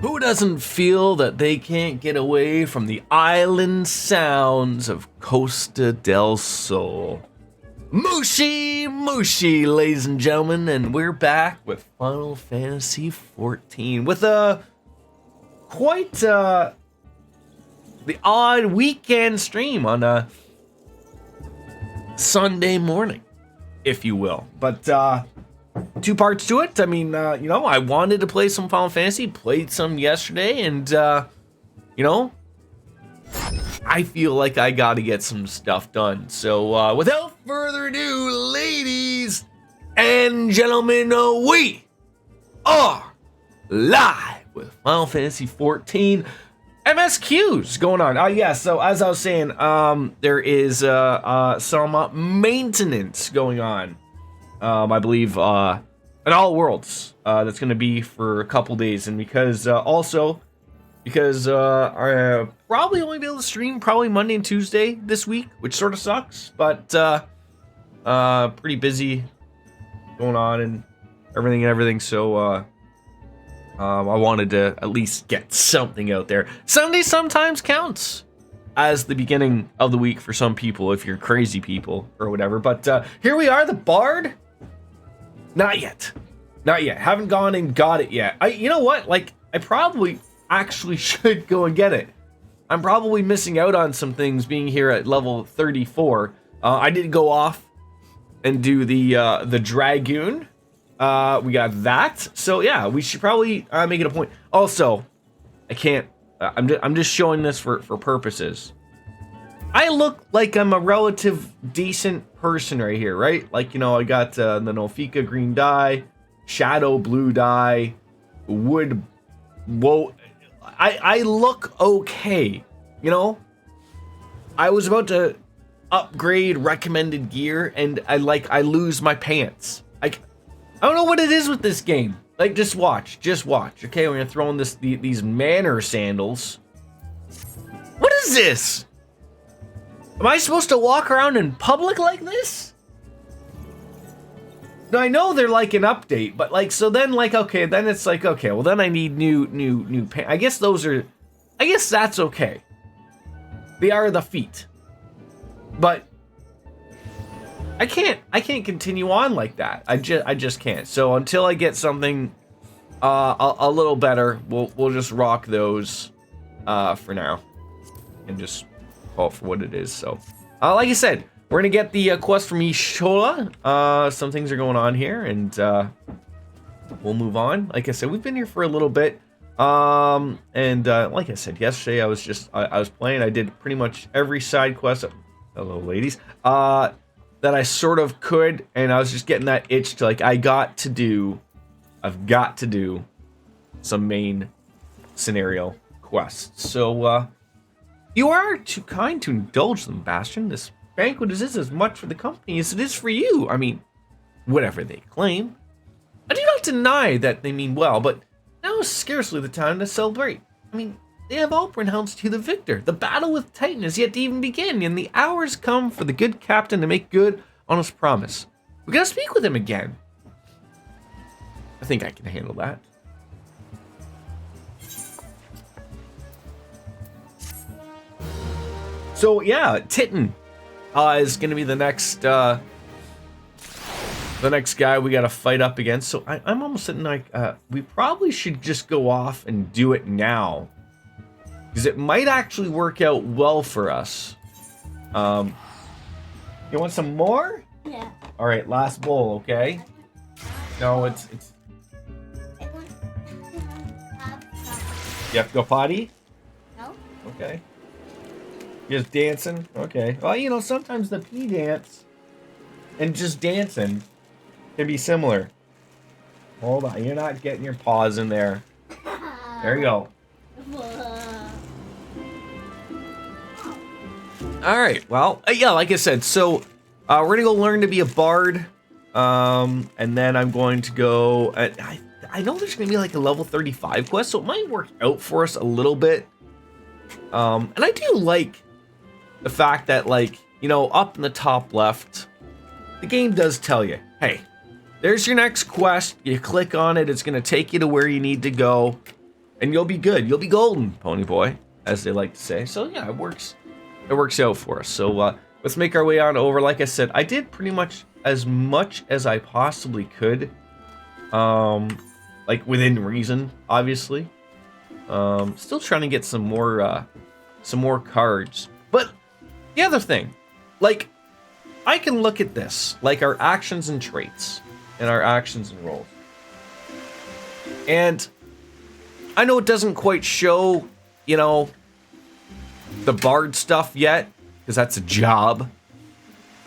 Who doesn't feel that they can't get away from the island sounds of Costa del Sol? Mushi, Mushi, ladies and gentlemen, and we're back with Final Fantasy XIV with quite the odd weekend stream on a Sunday morning, if you will. But two parts to it. I mean, I wanted to play some Final Fantasy, played some yesterday, and I feel like I got to get some stuff done. So without further ado, ladies and gentlemen, we are live with Final Fantasy XIV MSQs going on. Yeah, so as I was saying, there is some maintenance going on. I believe at All Worlds that's going to be for a couple days, and because I probably only be able to stream probably Monday and Tuesday this week, which sort of sucks, but pretty busy going on and everything. So I wanted to at least get something out there. Sunday sometimes counts as the beginning of the week for some people, if you're crazy people or whatever. But here we are, the Bard. Not yet. Haven't gone and got it yet. You know what? Like, I probably actually should go and get it. I'm probably missing out on some things being here at level 34. I did go off and do the Dragoon. We got that. So yeah, we should probably make it a point. Also, I can't. I'm just showing this for purposes. I look like I'm a relative decent person right here, right? Like, I got the Nofika green dye, shadow blue dye, wood. Whoa, I look okay. I was about to upgrade recommended gear, and I lose my pants. I don't know what it is with this game. Like, just watch. Okay, we're gonna throw in these manor sandals. What is this? Am I supposed to walk around in public like this? Now, I know they're like an update, but like, so then like, okay, then it's like, okay, well then I need new pants. I guess that's okay. They are the feet. But I can't continue on like that. I just can't. So until I get something a little better, we'll just rock those for now and just call it for what it is. So like I said, we're gonna get the quest from Ishola. Some things are going on here, and we'll move on. Like I said, we've been here for a little bit. And like I said yesterday, I was playing. I did pretty much every side quest. Hello, ladies. That I sort of could, and I was just getting that itch to like, I've got to do some main scenario quests. So you are too kind to indulge them, Bastion. This banquet is as much for the company as it is for you. I mean, whatever they claim. I do not deny that they mean well, but now is scarcely the time to celebrate. I mean, they have all pronounced you the victor. The battle with Titan is yet to even begin, and the hours come for the good captain to make good on his promise. We gotta speak with him again. I think I can handle that. So yeah, Titan is gonna be the next guy we gotta fight up against. So I'm almost sitting like, we probably should just go off and do it now, because it might actually work out well for us. You want some more? Yeah. All right, last bowl, okay? No, it's. You have to go potty? No. Okay. You're just dancing? Okay. Well, sometimes the pee dance and just dancing can be similar. Hold on, you're not getting your paws in there. There you go. All right. Well, yeah, like I said, so we're gonna go learn to be a bard, and then I'm going to go. I know there's gonna be like a level 35 quest, so it might work out for us a little bit. And I do like the fact that, like, up in the top left, the game does tell you, hey, there's your next quest. You click on it, it's gonna take you to where you need to go. and you'll be good. You'll be golden, pony boy, as they like to say. So yeah, it works. It works out for us. So let's make our way on over. Like I said, I did pretty much as I possibly could, like within reason, obviously. Still trying to get some more cards. But the other thing, like, I can look at this, like our actions and traits, and our actions and roles. And I know it doesn't quite show, you know, the bard stuff yet, because that's a job.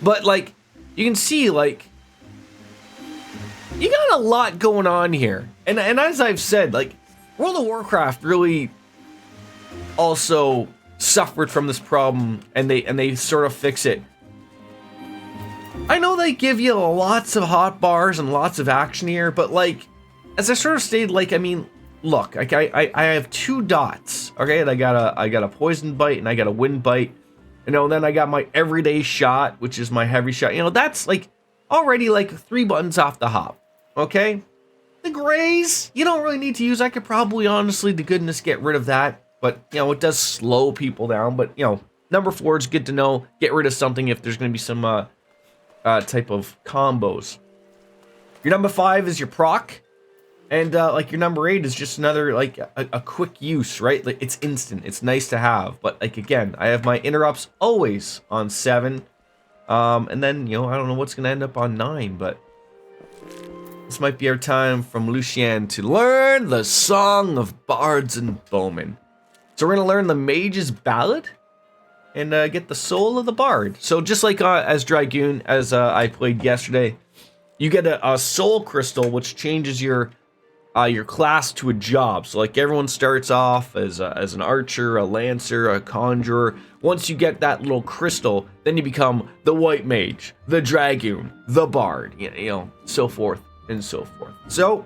But, like, you can see, like, you got a lot going on here. And as I've said, like, World of Warcraft really also suffered from this problem, and they sort of fix it. I know they give you lots of hot bars and lots of action here, but like, as I sort of stated, like, I mean, look, I have 2 dots, okay, and I got a poison bite and I got a wind bite, you know, and then I got my everyday shot, which is my heavy shot. You know, that's like already like 3 buttons off the hop, okay? The grays, you don't really need to use. I could probably, honestly, to goodness, get rid of that. But, you know, it does slow people down. But, you know, number 4 is good to know. Get rid of something if there's going to be some type of combos. Your number 5 is your proc. And, like, your number 8 is just another, like, a quick use, right? Like, it's instant. It's nice to have. But, like, again, I have my interrupts always on 7. And then, you know, I don't know what's going to end up on 9, but this might be our time from Lucien to learn the Song of Bards and Bowmen. So we're going to learn the Mage's Ballad and get the Soul of the Bard. So just like as Dragoon, as I played yesterday, you get a Soul Crystal, which changes your class to a job. So like everyone starts off as an archer, a lancer, a conjurer. Once you get that little crystal, then you become the White Mage, the Dragoon, the Bard, you know, so forth and so forth. So,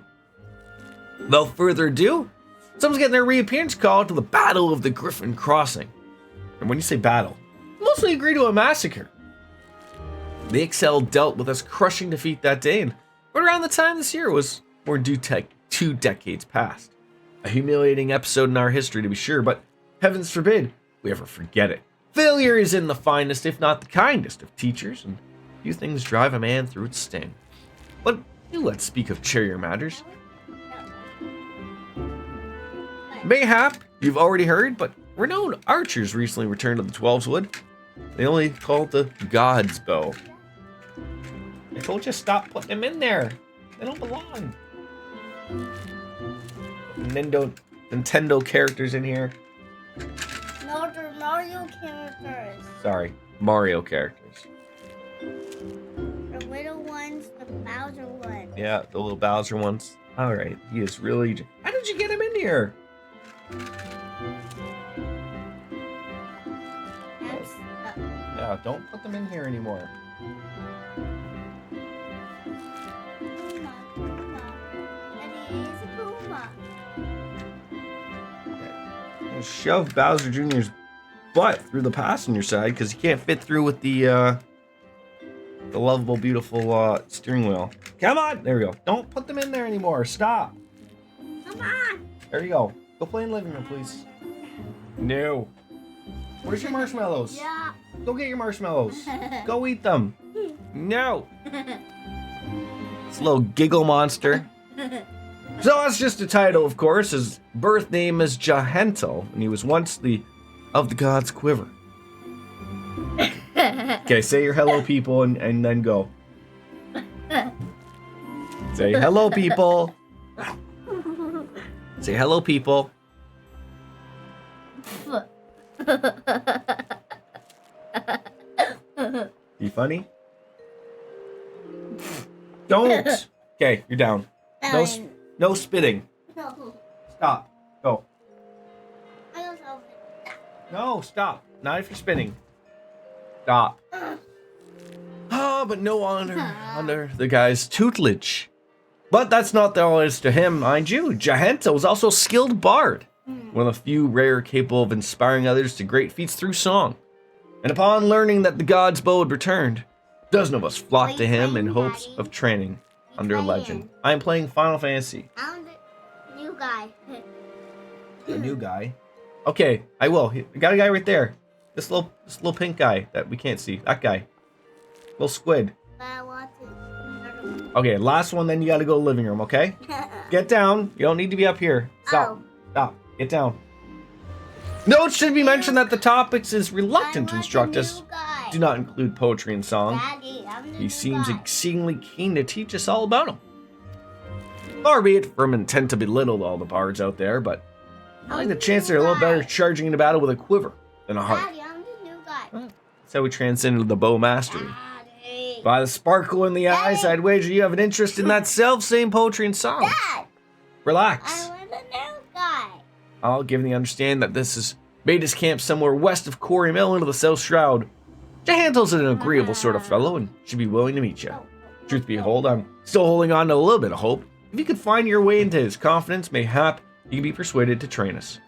without further ado, someone's getting their reappearance call to the Battle of the Griffin Crossing. And when you say battle, mostly agree to a massacre. The XL dealt with us crushing defeat that day, and right around the time this year was more than 2 decades past. A humiliating episode in our history, to be sure, but heavens forbid we ever forget it. Failure is in the finest, if not the kindest, of teachers, and few things drive a man through its sting. But let's speak of cheerier matters. Mayhap you've already heard, but renowned archers recently returned to the 12's Wood. They only call it the God's Bow. I told you stop putting them in there. They don't belong. Nintendo characters in here. No, they're Mario characters. Sorry, Mario characters. The little ones, the Bowser ones. Yeah, the little Bowser ones. Alright, he is really... How did you get him in here? Yeah, don't put them in here anymore. Okay. Shove Bowser Jr.'s butt through the passenger side because he can't fit through with the lovable, beautiful steering wheel. Come on! There we go. Don't put them in there anymore. Stop. Come on. There you go. Go play in the living room, please. No. Where's your marshmallows? Yeah. Go get your marshmallows. Go eat them. No. This little giggle monster. So that's just a title, of course. His birth name is Jahentel, and he was once of the god's quiver. Okay, say your hello, people, and then go. Say hello, people. Say hello, people. You funny? Don't. Okay, you're down. No spitting. No. Stop. Go. I don't know. No, stop. Not if you're spinning. Stop. But no honor under the guy's tutelage. But that's not all there is to him, mind you. Jahenta was also a skilled bard. One of the few rare capable of inspiring others to great feats through song. And upon learning that the god's bow had returned, a dozen of us flocked to him in hopes of training under a legend. I am playing Final Fantasy. I'm the new guy. A new guy. Okay, I will. I got a guy right there. This little pink guy that we can't see. That guy. Little squid. But I want to. Okay, last one, then you gotta go to the living room, okay? Get down. You don't need to be up here. Stop. Oh. Stop. Get down. No, it should be mentioned that the topics is reluctant to instruct us. Do not include poetry and song. Daddy, I'm the He new seems guy. exceedingly keen to teach us all about him. Far be it from intent to belittle all the bards out there, but I like the chance they're a little better charging into battle with a quiver than a heart. Daddy, I'm the new guy. That's how we transcended the bow mastery. Daddy. By the sparkle in the eyes, I'd wager you have an interest in that self-same poetry and song. Dad, Relax. I want the new guy. I'll give the understand that this is made his camp somewhere west of Quarry Mill into the South Shroud. Jahantel's an agreeable sort of fellow and should be willing to meet you. Truth be told, I'm still holding on to a little bit of hope. If you could find your way into his confidence, mayhap you can be persuaded to train us.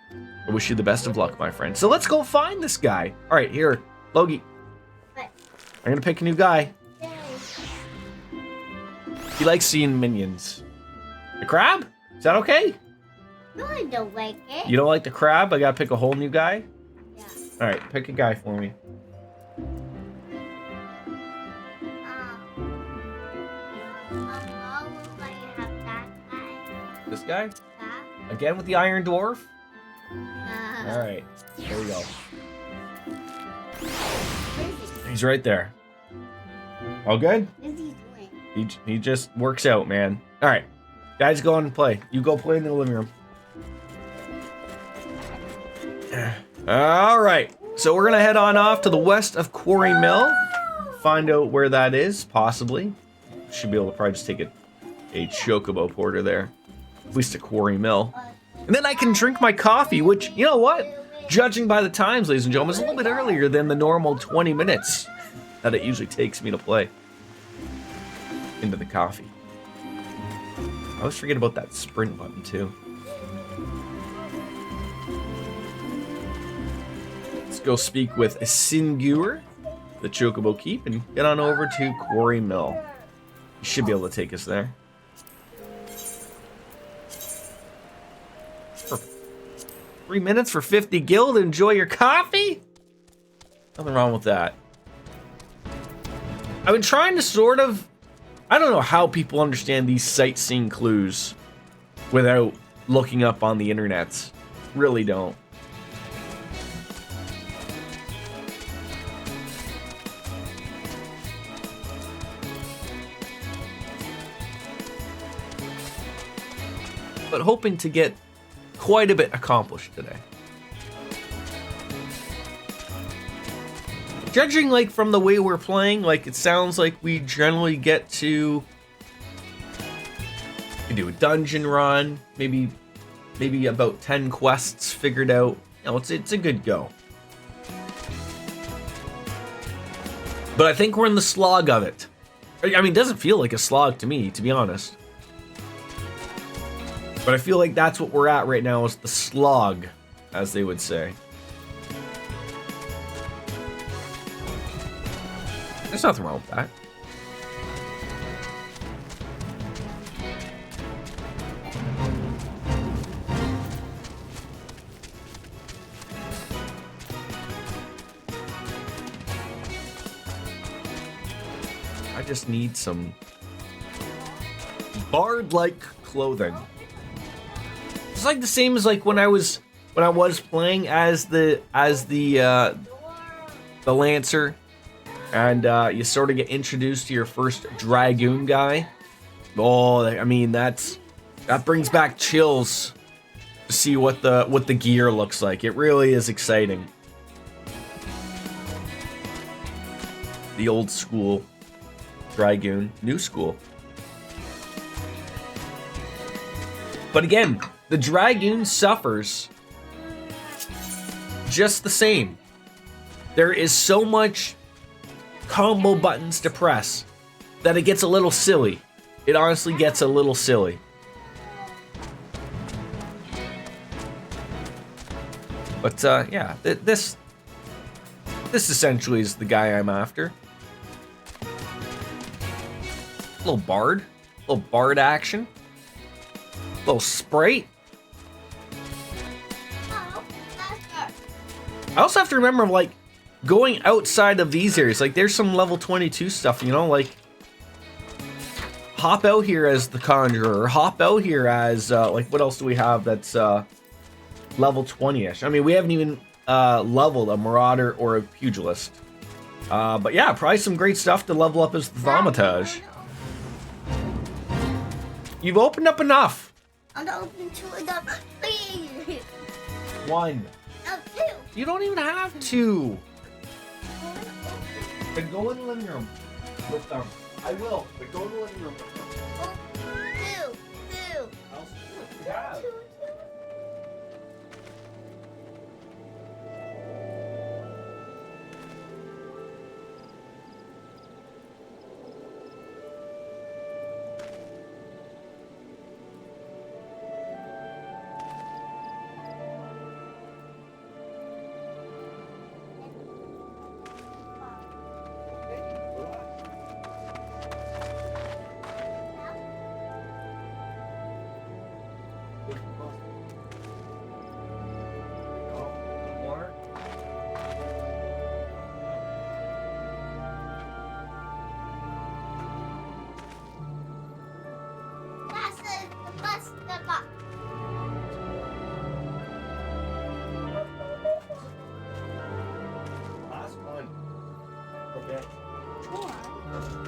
I wish you the best of luck, my friend. So let's go find this guy. All right, here, Logie. What? I'm gonna pick a new guy. Daddy. He likes seeing minions. The crab? Is that okay? No, I don't like it. You don't like the crab? I gotta pick a whole new guy? Yeah. All right, pick a guy for me. Why would I have that guy? This guy? That? Again with the Iron Dwarf? Uh, All right, there we go. What is He's right there. All good? he doing? He just works out, man. All right, guys, go on and play. You go play in the living room. All right, so we're gonna head on off to the west of Quarry Mill. Find out where that is, possibly. Should be able to probably just take a chocobo porter there. At least a Quarry Mill. And then I can drink my coffee, which, you know what? Judging by the times, ladies and gentlemen, is a little bit earlier than the normal 20 minutes that it usually takes me to play into the coffee. I always forget about that sprint button, too. Let's go speak with Singur, the Chocobo Keep, and get on over to Quarry Mill. You should be able to take us there. For 3 minutes for 50 gil to enjoy your coffee? Nothing wrong with that. I've been trying to sort of... I don't know how people understand these sightseeing clues without looking up on the internet. Really don't. But hoping to get quite a bit accomplished today. Judging like from the way we're playing, like it sounds like we generally get to do a dungeon run, maybe about 10 quests figured out. You know, it's a good go. But I think we're in the slog of it. I mean, it doesn't feel like a slog to me, to be honest. But I feel like that's what we're at right now, is the slog, as they would say. There's nothing wrong with that. I just need some bard-like clothing. It's like the same as like when I was playing as the Lancer, and you sort of get introduced to your first Dragoon guy. Oh, I mean that brings back chills to see what the gear looks like. It really is exciting. The old school Dragoon, new school. But again, the Dragoon suffers just the same. There is so much combo buttons to press that it gets a little silly. It honestly gets a little silly. But yeah, this essentially is the guy I'm after. Little bard action. Little sprite. I also have to remember, like, going outside of these areas. Like, there's some level 22 stuff, you know, like, hop out here as the Conjurer, or hop out here as, like, what else do we have that's, level 20-ish? I mean, we haven't even, leveled a Marauder or a Pugilist. But yeah, probably some great stuff to level up as the Thaumaturge. You've opened up enough. I'm gonna open 2 enough, please. 1. No, 2. You don't even have 2. Then go in the living room with them. I will, but go in the living room with them. Oh, 2. I'll see what you have.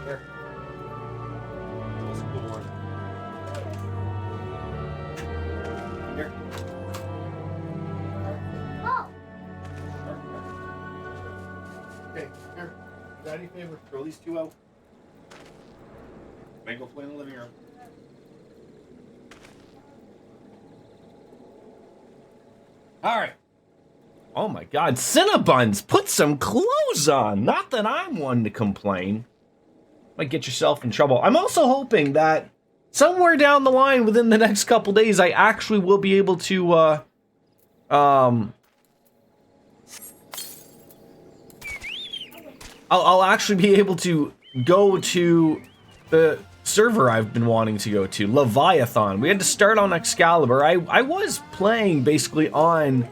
Here. That's a good one. Here. Oh. Okay, here. Daddy favor, throw these 2 out. Then go play in the living room. Alright. Oh my god, Cinnabuns, put some clothes on! Not that I'm one to complain. Might get yourself in trouble. I'm also hoping that somewhere down the line within the next couple days, I actually will be able to, I'll actually be able to go to the server I've been wanting to go to, Leviathan. We had to start on Excalibur. I was playing basically on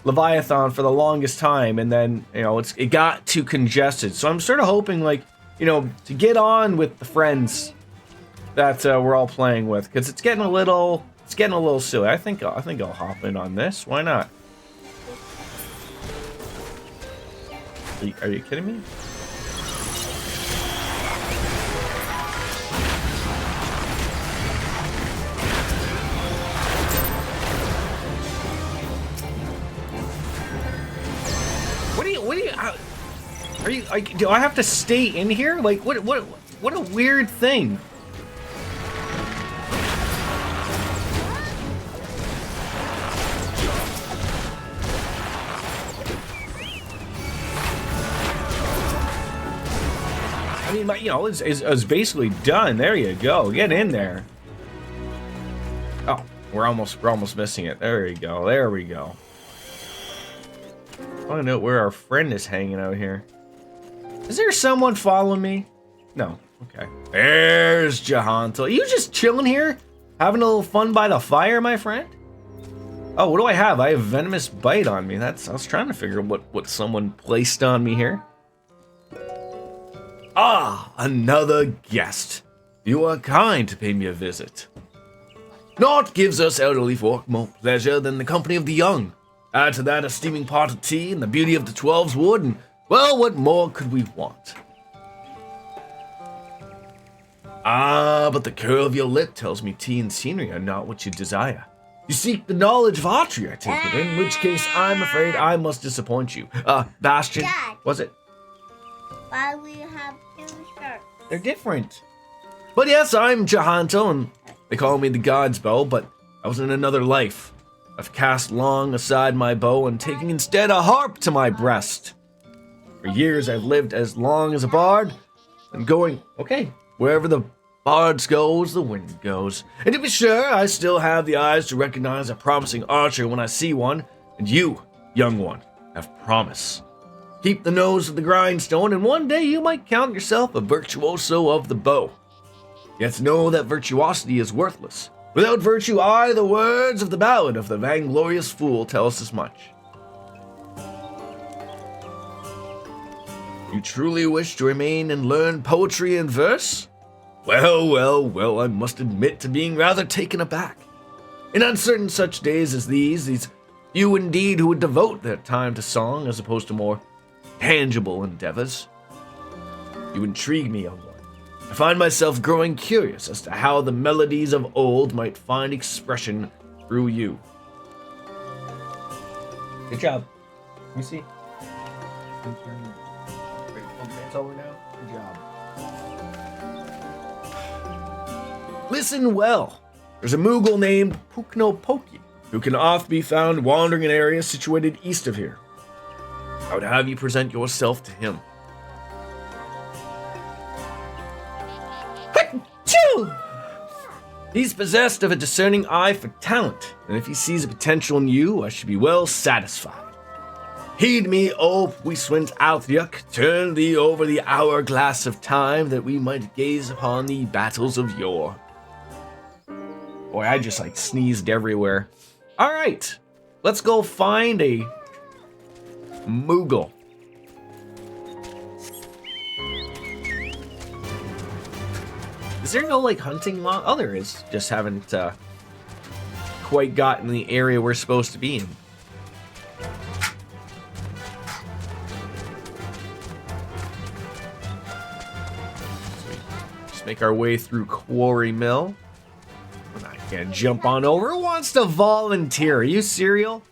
Leviathan for the longest time, and then, you know, it got too congested. So I'm sort of hoping, like, you know, to get on with the friends that we're all playing with, because it's getting a little silly. I think I'll hop in on this. Why not? Are you kidding me? Are you like? Do I have to stay in here? Like, what a weird thing. I mean, you know, it's basically done. There you go. Get in there. Oh, we're almost missing it. There you go. There we go. Find out where our friend is hanging out here. Is there someone following me? No. Okay. There's Jahanto. Are you just chilling here? Having a little fun by the fire, my friend? Oh, what do I have? I have Venomous Bite on me. I was trying to figure out what someone placed on me here. Ah, another guest. You are kind to pay me a visit. Naught gives us elderly folk more pleasure than the company of the young. Add to that a steaming pot of tea and the beauty of the 12's wood, and, well, what more could we want? Ah, but the curve of your lip tells me tea and scenery are not what you desire. You seek the knowledge of archery, I take it, in which case I'm afraid I must disappoint you. Bastion, Dad. was it? Why we have 2 shirts? They're different. But yes, I'm Jahanto, and they call me the God's Bow, but I was in another life. I've cast long aside my bow and taking instead a harp to my breast. For years I've lived as long as a bard, and going, okay, wherever the bards goes, the wind goes. And to be sure, I still have the eyes to recognize a promising archer when I see one, and you, young one, have promise. Keep the nose of the grindstone, and one day you might count yourself a virtuoso of the bow. Yet know that virtuosity is worthless. Without virtue, the words of the ballad of the vainglorious fool tell us as much. You truly wish to remain and learn poetry and verse? Well, I must admit to being rather taken aback. In uncertain such days as these few indeed who would devote their time to song as opposed to more tangible endeavors. You intrigue me, young one. I find myself growing curious as to how the melodies of old might find expression through you. Good job. Let me see. It's over now. Good job. Listen well. There's a Moogle named Puknopoki who can oft be found wandering in areas situated east of here. I would have you present yourself to him. He's possessed of a discerning eye for talent, and if he sees a potential in you, I should be well satisfied. Heed me, O puissant Althuk, turn thee over the hourglass of time that we might gaze upon the battles of yore. Boy, I just sneezed everywhere. All right, let's go find a Moogle. Is there no hunting law? Oh, there is. Just haven't quite gotten the area we're supposed to be in. Just make our way through Quarry Mill. I can't jump on over. Who wants to volunteer? Are you serial?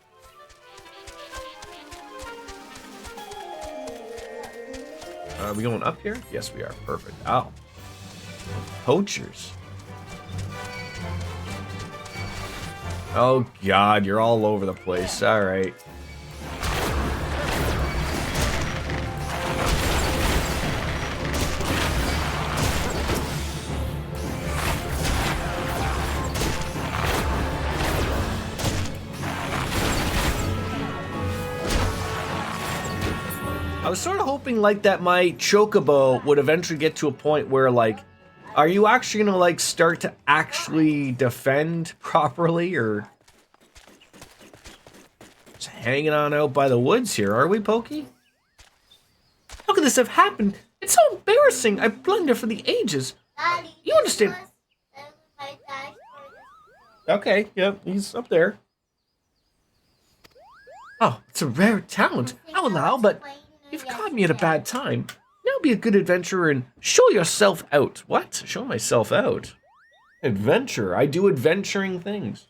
Are we going up here? Yes, we are. Perfect. Oh. Poachers. Oh God, you're all over the place. All right. I was sort of hoping that my chocobo would eventually get to a point where are you actually gonna start to actually defend properly, or just hanging on out by the woods here? Are we, Pokey? How could this have happened? It's so embarrassing. I blundered for the ages. Daddy, You understand? Okay, yep, he's up there. Oh, it's a rare talent. I'll allow, but you've caught me at a bad time. Now be a good adventurer and show yourself out. What? Show myself out? Adventure. I do adventuring things.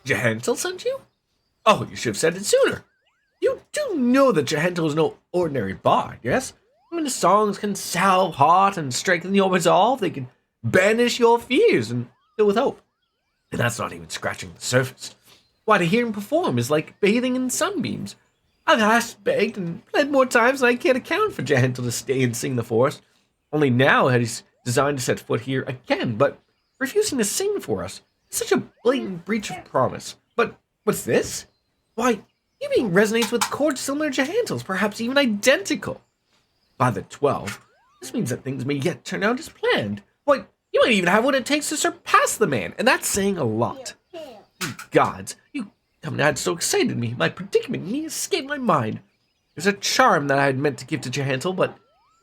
Jahentel sent you? Oh, you should have said it sooner. You do know that Jahentel is no ordinary bard, yes? I mean, the songs can salve heart and strengthen your resolve. They can banish your fears and fill with hope. And that's not even scratching the surface. Why, to hear him perform is like bathing in sunbeams. I've asked, begged, and pled more times than I can't account for Jahentel to stay and sing the forest. Only now had he designed to set foot here again, but refusing to sing for us. Such a blatant breach of promise. But what's this? Why, you being resonates with chords similar to Jahentel's, perhaps even identical. By the 12, this means that things may yet turn out as planned. Why, you might even have what it takes to surpass the man, and that's saying a lot. You gods, you haven't had so excited me. My predicament nearly escaped my mind. There's a charm that I had meant to give to Jahentel, but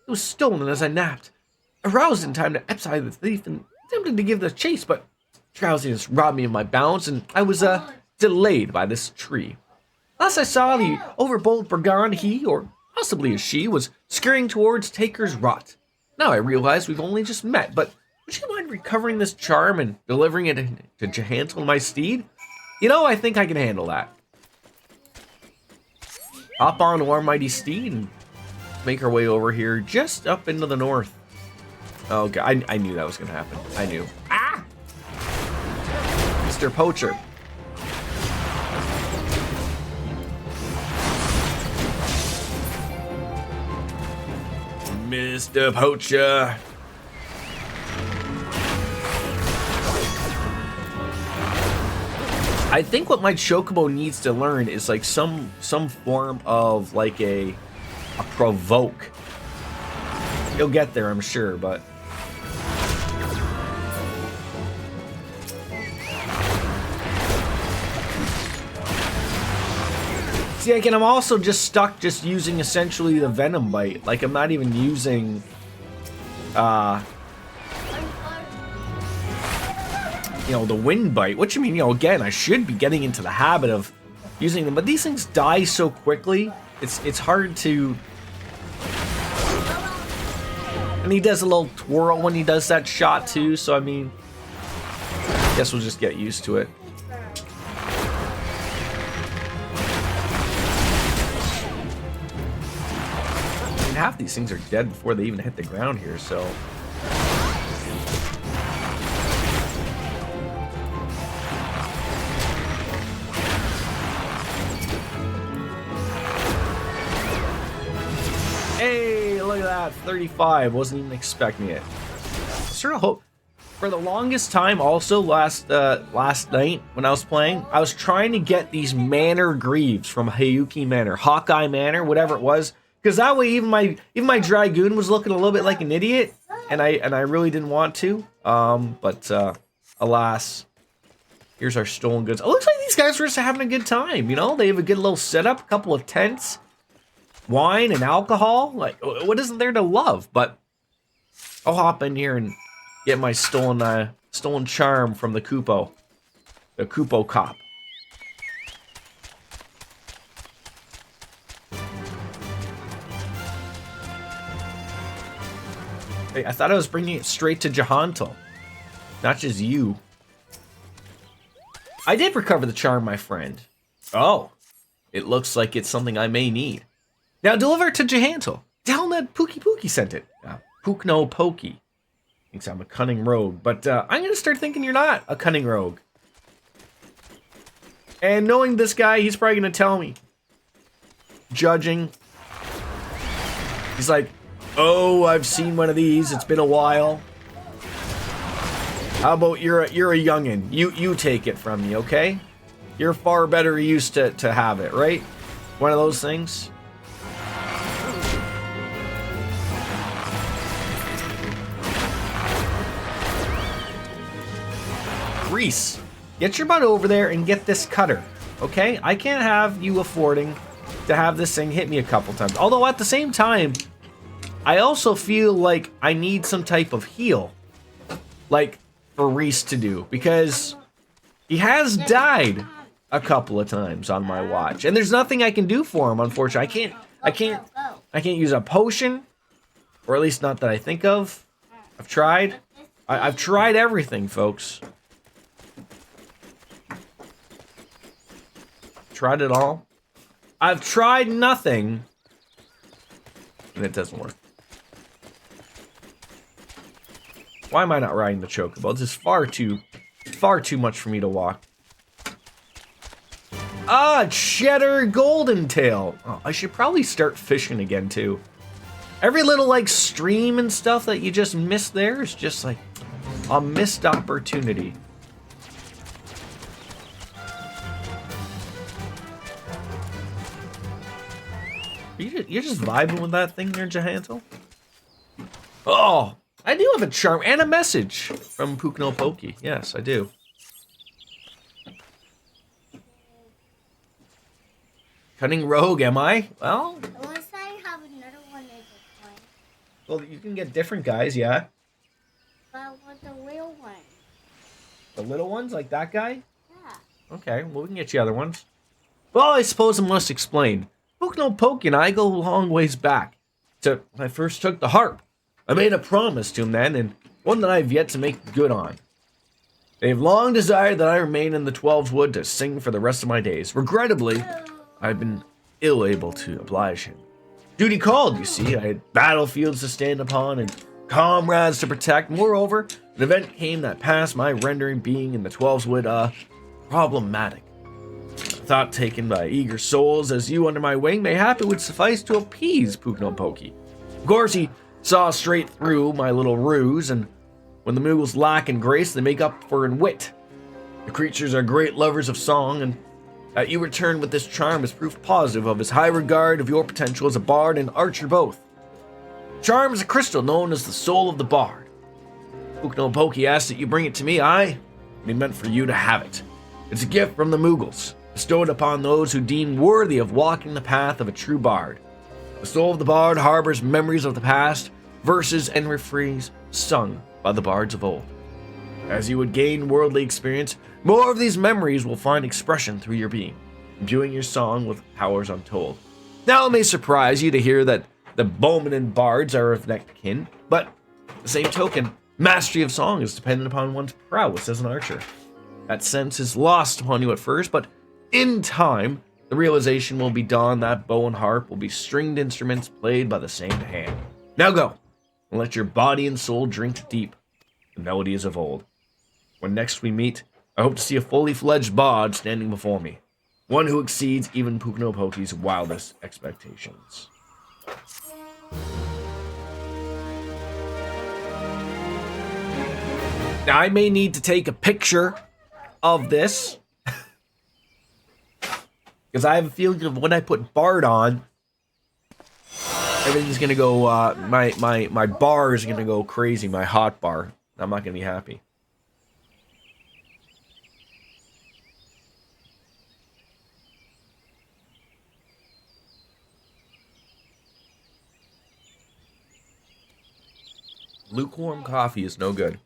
it was stolen as I napped. Aroused in time to epside the thief and attempted to give the chase, but drowsiness robbed me of my balance, and I was, delayed by this tree. Last I saw the overbold brigand, he, or possibly a she, was scurrying towards Taker's Rot. Now I realize we've only just met, but would you mind recovering this charm and delivering it to Jahentel, my steed? You know, I think I can handle that. Hop on our mighty steed and make our way over here, just up into the north. Oh, God, I knew that was going to happen. I knew. Ah! Mr. Poacher. Mr. Poacher. I think what my Chocobo needs to learn is some form of a provoke. He'll get there, I'm sure, but See, like, and I'm also just stuck just using essentially the Venom Bite. Like, I'm not even using, you know, the Wind Bite. Which, I mean, you know, again, I should be getting into the habit of using them. But these things die so quickly, it's hard to... And he does a little twirl when he does that shot, too. So, I mean, I guess we'll just get used to it. Half these things are dead before they even hit the ground here, so... Hey, look at that, 35. Wasn't even expecting it. Sort of hope... For the longest time, also, last night, when I was playing, I was trying to get these Manor Greaves from Hayuki Manor, Hawkeye Manor, whatever it was. Because that way, even my Dragoon was looking a little bit like an idiot, and I really didn't want to. But alas, here's our stolen goods. It looks like these guys are just having a good time. You know, they have a good little setup, a couple of tents, wine and alcohol. Like, what isn't there to love? But I'll hop in here and get my stolen charm from the Kupo cop. I thought I was bringing it straight to Jahanto, not just you. I did recover the charm, my friend. Oh, it looks like it's something I may need. Now deliver it to Jahanto. Tell him that Pookie sent it. Pookno Pokey thinks I'm a cunning rogue, but I'm gonna start thinking you're not a cunning rogue. And knowing this guy, he's probably gonna tell me. Judging, he's like, oh, I've seen one of these. It's been a while. How about you're a youngin'? You take it from me, okay? You're far better used to have it, right? One of those things. Reese, get your butt over there and get this cutter, okay? I can't have you affording to have this thing hit me a couple times. Although at the same time, I also feel like I need some type of heal, like, for Reese to do, because he has died a couple of times on my watch, and there's nothing I can do for him, unfortunately. I can't use a potion, or at least not that I think of. I've tried. I've tried everything, folks. Tried it all. I've tried nothing, and it doesn't work. Why am I not riding the chocobo? This is far too much for me to walk. Ah, cheddar golden tail. Oh, I should probably start fishing again too. Every little like stream and stuff that you just missed there is just like a missed opportunity. You're just vibing with that thing there, Jahanto? Oh, I do have a charm and a message from Pookno Pokey. Yes, I do. Cunning rogue, am I? Well, Unless I have another one as a friend. Well, you can get different guys, yeah. But with the real one. The little ones, like that guy? Yeah. Okay, well, we can get you other ones. Well, I suppose I must explain. Pookno Pokey and I go a long ways back to when I first took the harp. I made a promise to him then, and one that I've yet to make good on. They've long desired that I remain in the 12's Wood to sing for the rest of my days. Regrettably, I've been ill able to oblige him. Duty called, you see. I had battlefields to stand upon and comrades to protect. Moreover, an event came that passed my rendering being in the 12's Wood problematic. A thought taken by eager souls as you under my wing mayhap it would suffice to appease Pookno Pokey. Of course, he saw straight through my little ruse, and when the Moogles lack in grace, they make up for in wit. The creatures are great lovers of song, and that you return with this charm is proof positive of his high regard of your potential as a bard and archer both. Charm is a crystal known as the soul of the bard. Pookno Pokey asked that you bring it to me, and he meant for you to have it. It's a gift from the Moogles, bestowed upon those who deem worthy of walking the path of a true bard. The soul of the bard harbors memories of the past, verses and refrains sung by the bards of old. As you would gain worldly experience, more of these memories will find expression through your being, imbuing your song with powers untold. Now it may surprise you to hear that the bowmen and bards are of next kin, but the same token, mastery of song is dependent upon one's prowess as an archer. That sense is lost upon you at first, but in time, the realization will be dawned that bow and harp will be stringed instruments played by the same hand. Now go, and let your body and soul drink deep the melodies of old. When next we meet, I hope to see a fully fledged bard standing before me, one who exceeds even Puknopoki's wildest expectations. Now, I may need to take a picture of this, because I have a feeling of when I put Bard on, everything's gonna go, my bar is gonna go crazy, my hot bar. I'm not gonna be happy. Lukewarm coffee is no good.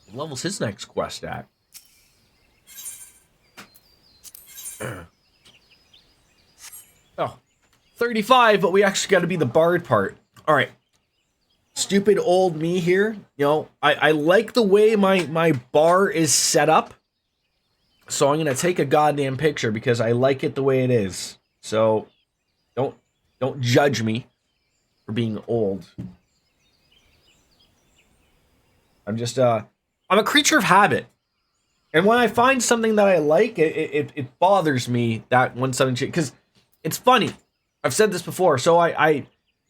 What level's his next quest at? Oh, 35, but we actually got to be the bard part. All right. Stupid old me here. You know, I like the way my bar is set up. So I'm going to take a goddamn picture because I like it the way it is. So don't judge me for being old. I'm just, I'm a creature of habit. And when I find something that I like, it bothers me that when something changes. Because it's funny. I've said this before. So I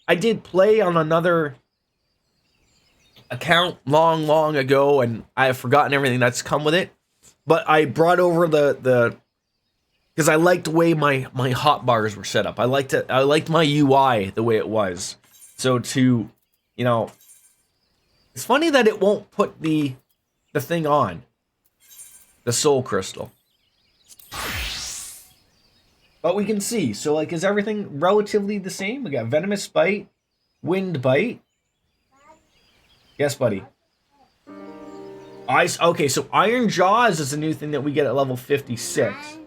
did play on another account long ago, and I have forgotten everything that's come with it. But I brought over the because I liked the way my hotbars were set up. I liked my UI the way it was. So to, you know, it's funny that it won't put the thing on. The soul crystal. But we can see. So like, is everything relatively the same? We got venomous bite, wind bite. Yes, buddy. Ice. Okay, so Iron Jaws is a new thing that we get at level 56.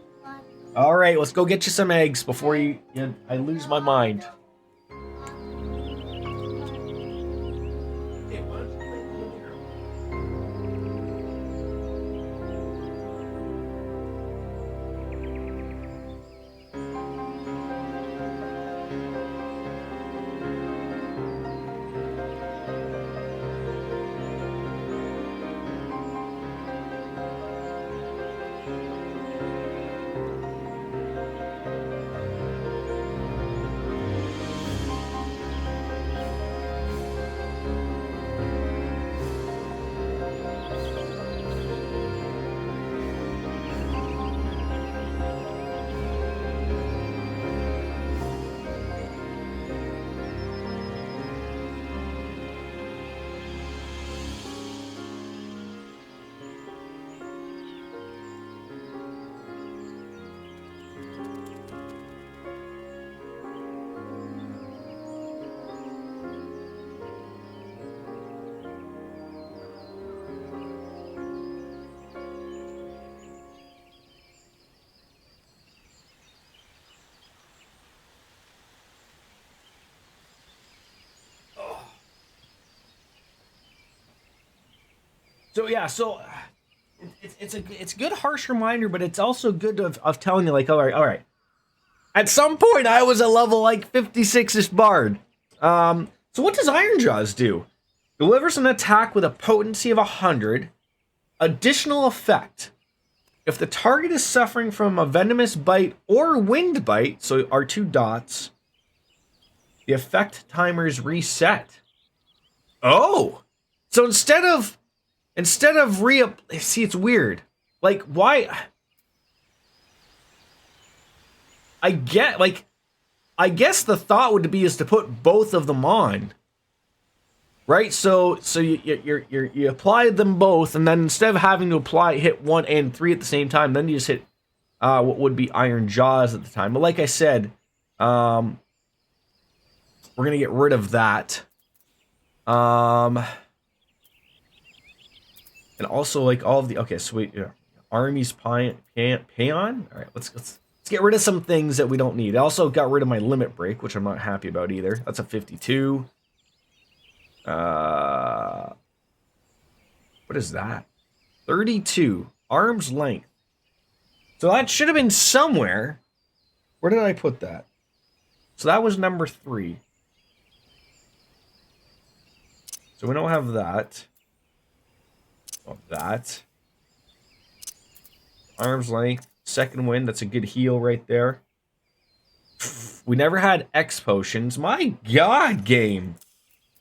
All right, let's go get you some eggs before I lose my mind. So yeah, it's a good harsh reminder, but it's also good of telling you like, all right. At some point, I was a level like 56ish bard. So what does Iron Jaws do? Delivers an attack with a potency of 100. Additional effect: if the target is suffering from a venomous bite or wind bite, so our two dots, the effect timer is reset. Oh, so instead of see, it's weird. Like, why? I guess the thought would be is to put both of them on. right? So you applied them both, and then instead of having to hit 1 and 3 at the same time, then you just hit what would be Iron Jaws at the time. But like I said, we're gonna get rid of that. And also like all of the sweet Army's Payon. All right, let's get rid of some things that we don't need. I also got rid of my limit break, which I'm not happy about either. That's a 52. What is that? 32 arm's length. So that should have been somewhere. Where did I put that? So that was number 3. So we don't have that. Oh, that. Arm's length. Second wind. That's a good heal right there. We never had X potions. My God, game.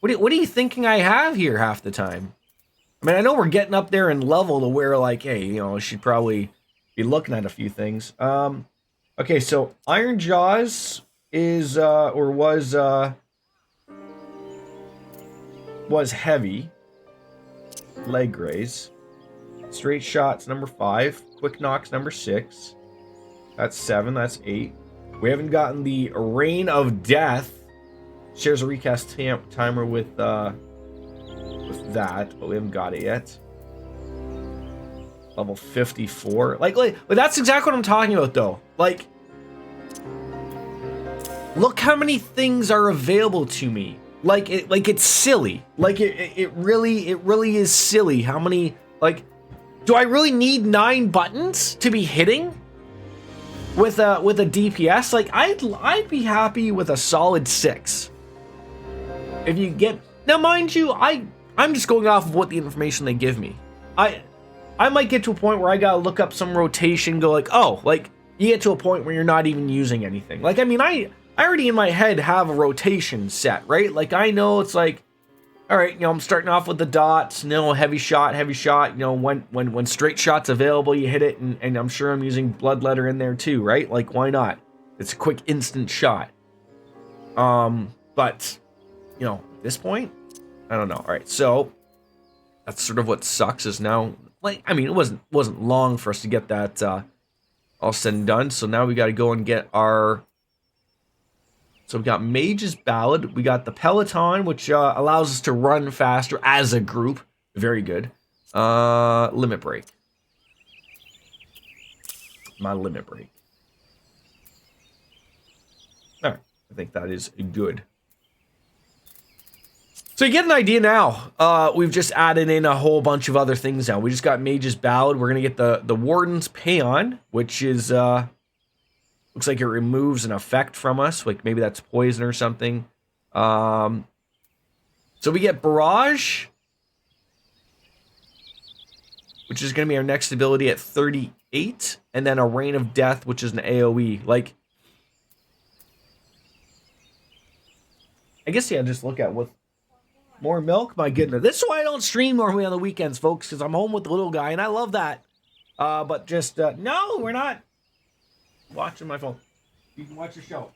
What are you thinking I have here half the time? I mean, I know we're getting up there in level to where, like, hey, I should probably be looking at a few things. Okay, so Iron Jaws is, was heavy. Leg raise. Straight shots, number 5. Quick knocks, number 6. That's 7, that's 8. We haven't gotten the Reign of Death. Shares a recast timer with that, but we haven't got it yet. Level 54. Like that's exactly what I'm talking about, though. Like, look how many things are available to me. Like it's silly. Like it really is silly. How many, like, do I really need 9 buttons to be hitting with a DPS? Like, I'd be happy with a solid 6. If you get, now mind you, I'm just going off of what the information they give me. I might get to a point where I gotta look up some rotation, go like, oh, like, you get to a point where you're not even using anything. Like, I mean, I already in my head have a rotation set, right? Like, I know it's like, all right, I'm starting off with the dots, heavy shot, when straight shot's available, you hit it, and I'm sure I'm using bloodletter in there too, right? Like, why not? It's a quick instant shot. But, at this point, I don't know. All right, so that's sort of what sucks is now, like, I mean, it wasn't long for us to get that all said and done. So now we got to go and get our. So we got Mage's Ballad. We got the Peloton, which allows us to run faster as a group. Very good. Limit break. My limit break. All right, I think that is good. So you get an idea now. We've just added in a whole bunch of other things now. We just got Mage's Ballad. We're going to get the Warden's Payon, which is, looks like it removes an effect from us. Like maybe that's poison or something. So we get Barrage, which is going to be our next ability at 38. And then a Reign of Death, which is an AoE. Like, I guess, yeah, just look at what. More milk? My goodness. This is why I don't stream normally on the weekends, folks, because I'm home with the little guy, and I love that. But just, no, we're not watching my phone. You can watch your show.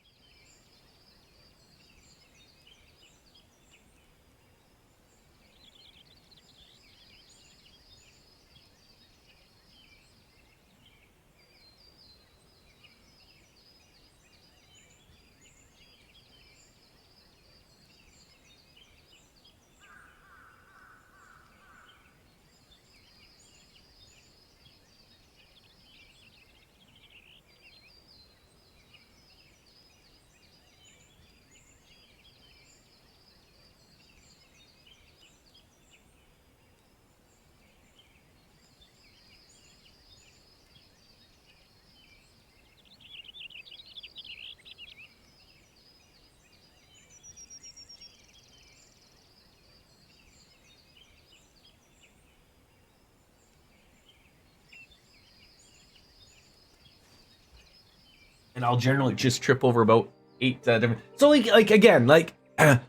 And I'll generally just trip over about 8 different. So like again, like I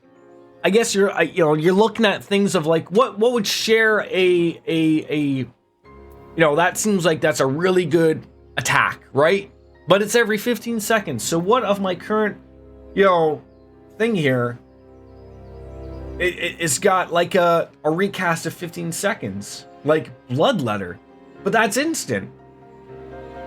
guess you're looking at things of like what would share a that seems like that's a really good attack, right? But it's every 15 seconds. So what of my current thing here It's got like a recast of 15 seconds, like Bloodletter, but that's instant,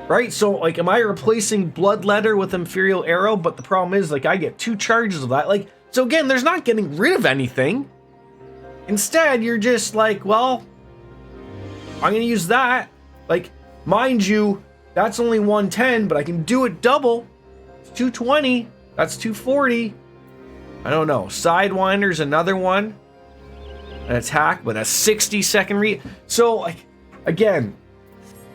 right? So like, am I replacing Bloodletter with Imperial Arrow? But the problem is, like, I get 2 charges of that. Like, so again, there's not getting rid of anything. Instead, you're just like, well, I'm gonna use that. Like, mind you, that's only 110, but I can do it double. It's 220. That's 240. I don't know. Sidewinder's another one. An attack with a 60-second So, like, again,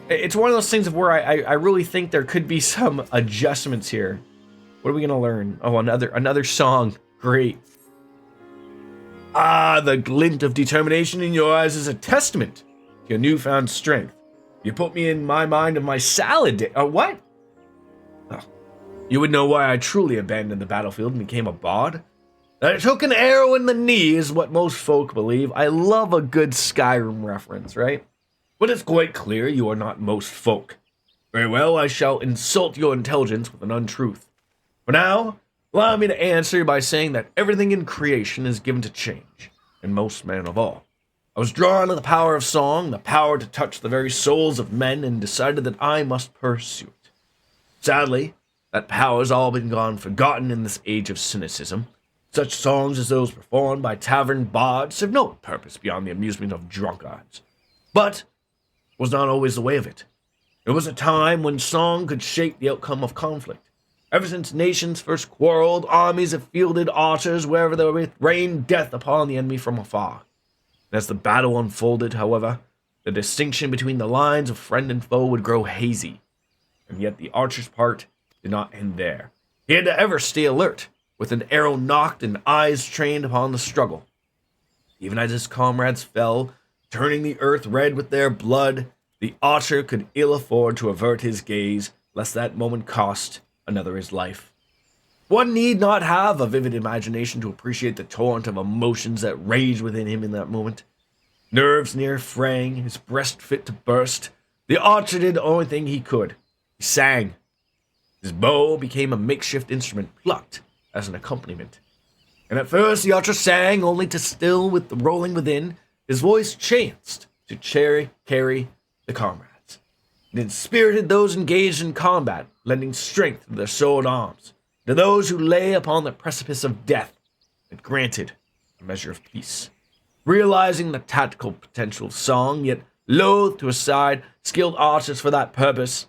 it's one of those things of where I really think there could be some adjustments here. What are we gonna learn? Oh, another song. Great. Ah, the glint of determination in your eyes is a testament to your newfound strength. You put me in my mind of my salad day. What? Oh. You would know why I truly abandoned the battlefield and became a bard. That it took an arrow in the knee is what most folk believe. I love a good Skyrim reference, right? But it's quite clear you are not most folk. Very well, I shall insult your intelligence with an untruth. For now, allow me to answer by saying that everything in creation is given to change, and most man of all. I was drawn to the power of song, the power to touch the very souls of men, and decided that I must pursue it. Sadly, that power has all been gone forgotten in this age of cynicism. Such songs as those performed by tavern bards serve no purpose beyond the amusement of drunkards. But it was not always the way of it. There was a time when song could shape the outcome of conflict. Ever since nations first quarreled, armies have fielded archers wherever they rained death upon the enemy from afar. And as the battle unfolded, however, the distinction between the lines of friend and foe would grow hazy. And yet the archer's part did not end there. He had to ever stay alert, with an arrow nocked and eyes trained upon the struggle. Even as his comrades fell, turning the earth red with their blood, the archer could ill afford to avert his gaze, lest that moment cost another his life. One need not have a vivid imagination to appreciate the torrent of emotions that raged within him in that moment. Nerves near fraying, his breast fit to burst, the archer did the only thing he could. He sang. His bow became a makeshift instrument plucked as an accompaniment. And at first the archer sang only to still with the rolling within, his voice chanced to carry the comrades. It inspirited those engaged in combat, lending strength to their sword arms. To those who lay upon the precipice of death, it granted a measure of peace. Realizing the tactical potential of song, yet loath to aside skilled archers for that purpose,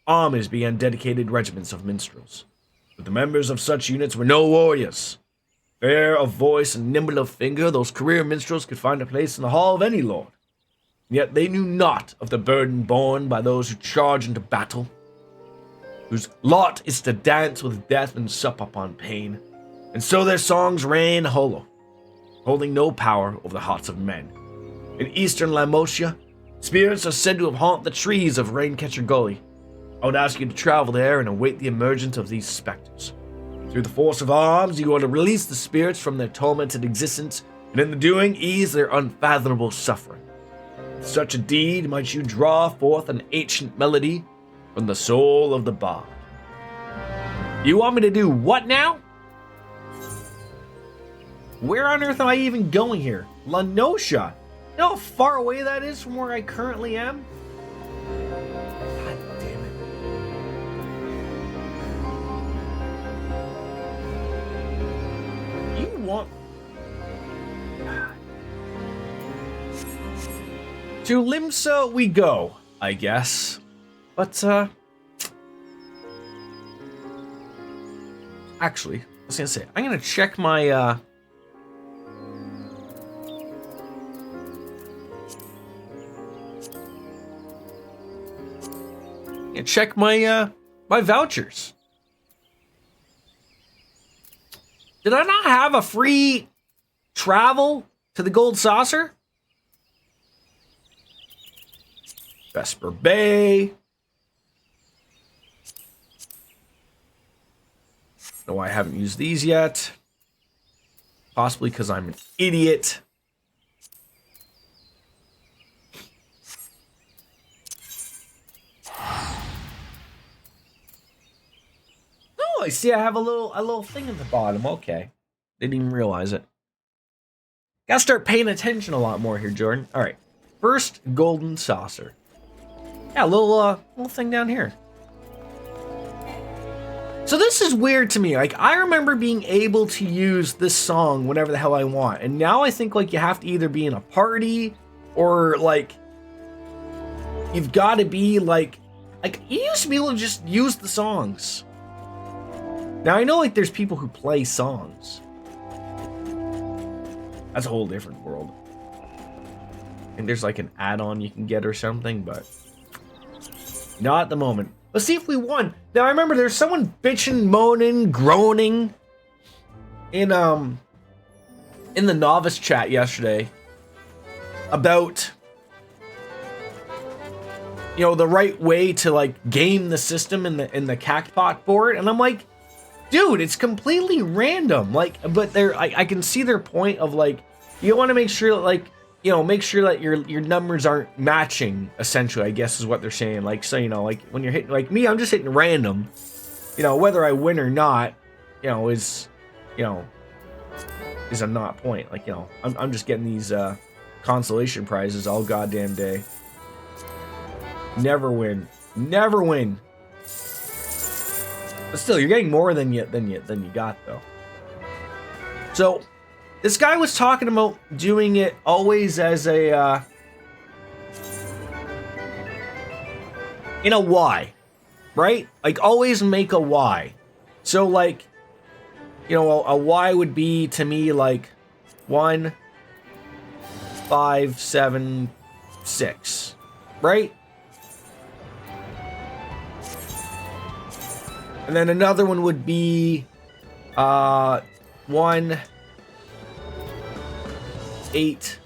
armies began dedicated regiments of minstrels. But the members of such units were no warriors. Fair of voice and nimble of finger, those career minstrels could find a place in the hall of any lord. And yet they knew not of the burden borne by those who charge into battle, whose lot is to dance with death and sup upon pain. And so their songs ran hollow, holding no power over the hearts of men. In eastern Lamotia, spirits are said to have haunted the trees of Raincatcher Gully. I would ask you to travel there and await the emergence of these specters. Through the force of arms, you are to release the spirits from their tormented existence, and in the doing, ease their unfathomable suffering. With such a deed might you draw forth an ancient melody from the soul of the bard. You want me to do what now? Where on earth am I even going here? Lanosha. You know how far away that is from where I currently am? God damn it. You want... To Limsa we go, I guess. But, actually, I was gonna say, I'm gonna check my, check my, my vouchers. Did I not have a free travel to the Gold Saucer? Vesper Bay. No, I haven't used these yet. Possibly because I'm an idiot. Oh, I see I have a little thing at the bottom. Okay. Didn't even realize it. Gotta start paying attention a lot more here, Jordan. All right. First golden saucer. Yeah, little thing down here. So this is weird to me. Like, I remember being able to use this song whenever the hell I want. And now I think, like, you have to either be in a party or, like, you've got to be, like, you used to be able to just use the songs. Now, I know, like, there's people who play songs. That's a whole different world. And there's, like, an add-on you can get or something, but not at the moment. Let's see if we won. Now, I remember there's someone bitching, moaning, groaning in the novice chat yesterday about, you know, the right way to, like, game the system in the cactpot board. And I'm like, dude, it's completely random. Like, but I can see their point of, like, you want to make sure, like, you know, make sure that your numbers aren't matching, essentially, I guess is what they're saying. Like, so, you know, like, when you're hitting, like me, I'm just hitting random. You know, whether I win or not, you know, is a not point. Like, you know, I'm just getting these consolation prizes all goddamn day. Never win. Never win. But still, you're getting more than you got, though. So, this guy was talking about doing it always as a, in a Y, right? Like, always make a Y. So, like, you know, a Y would be, to me, like, 1, 5, 7, 6, right? And then another one would be, 1, 8,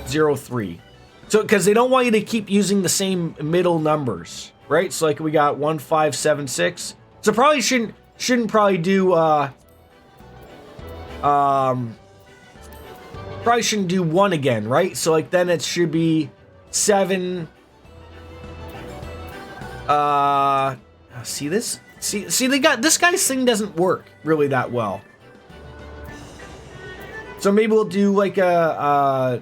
0, 3. So, because they don't want you to keep using the same middle numbers, right? So, like, we got 1, 5, 7, 6. So, probably shouldn't probably do probably shouldn't do 1 again, right? So, like, then it should be 7. See this? See, they got this guy's thing doesn't work really that well. So maybe we'll do like a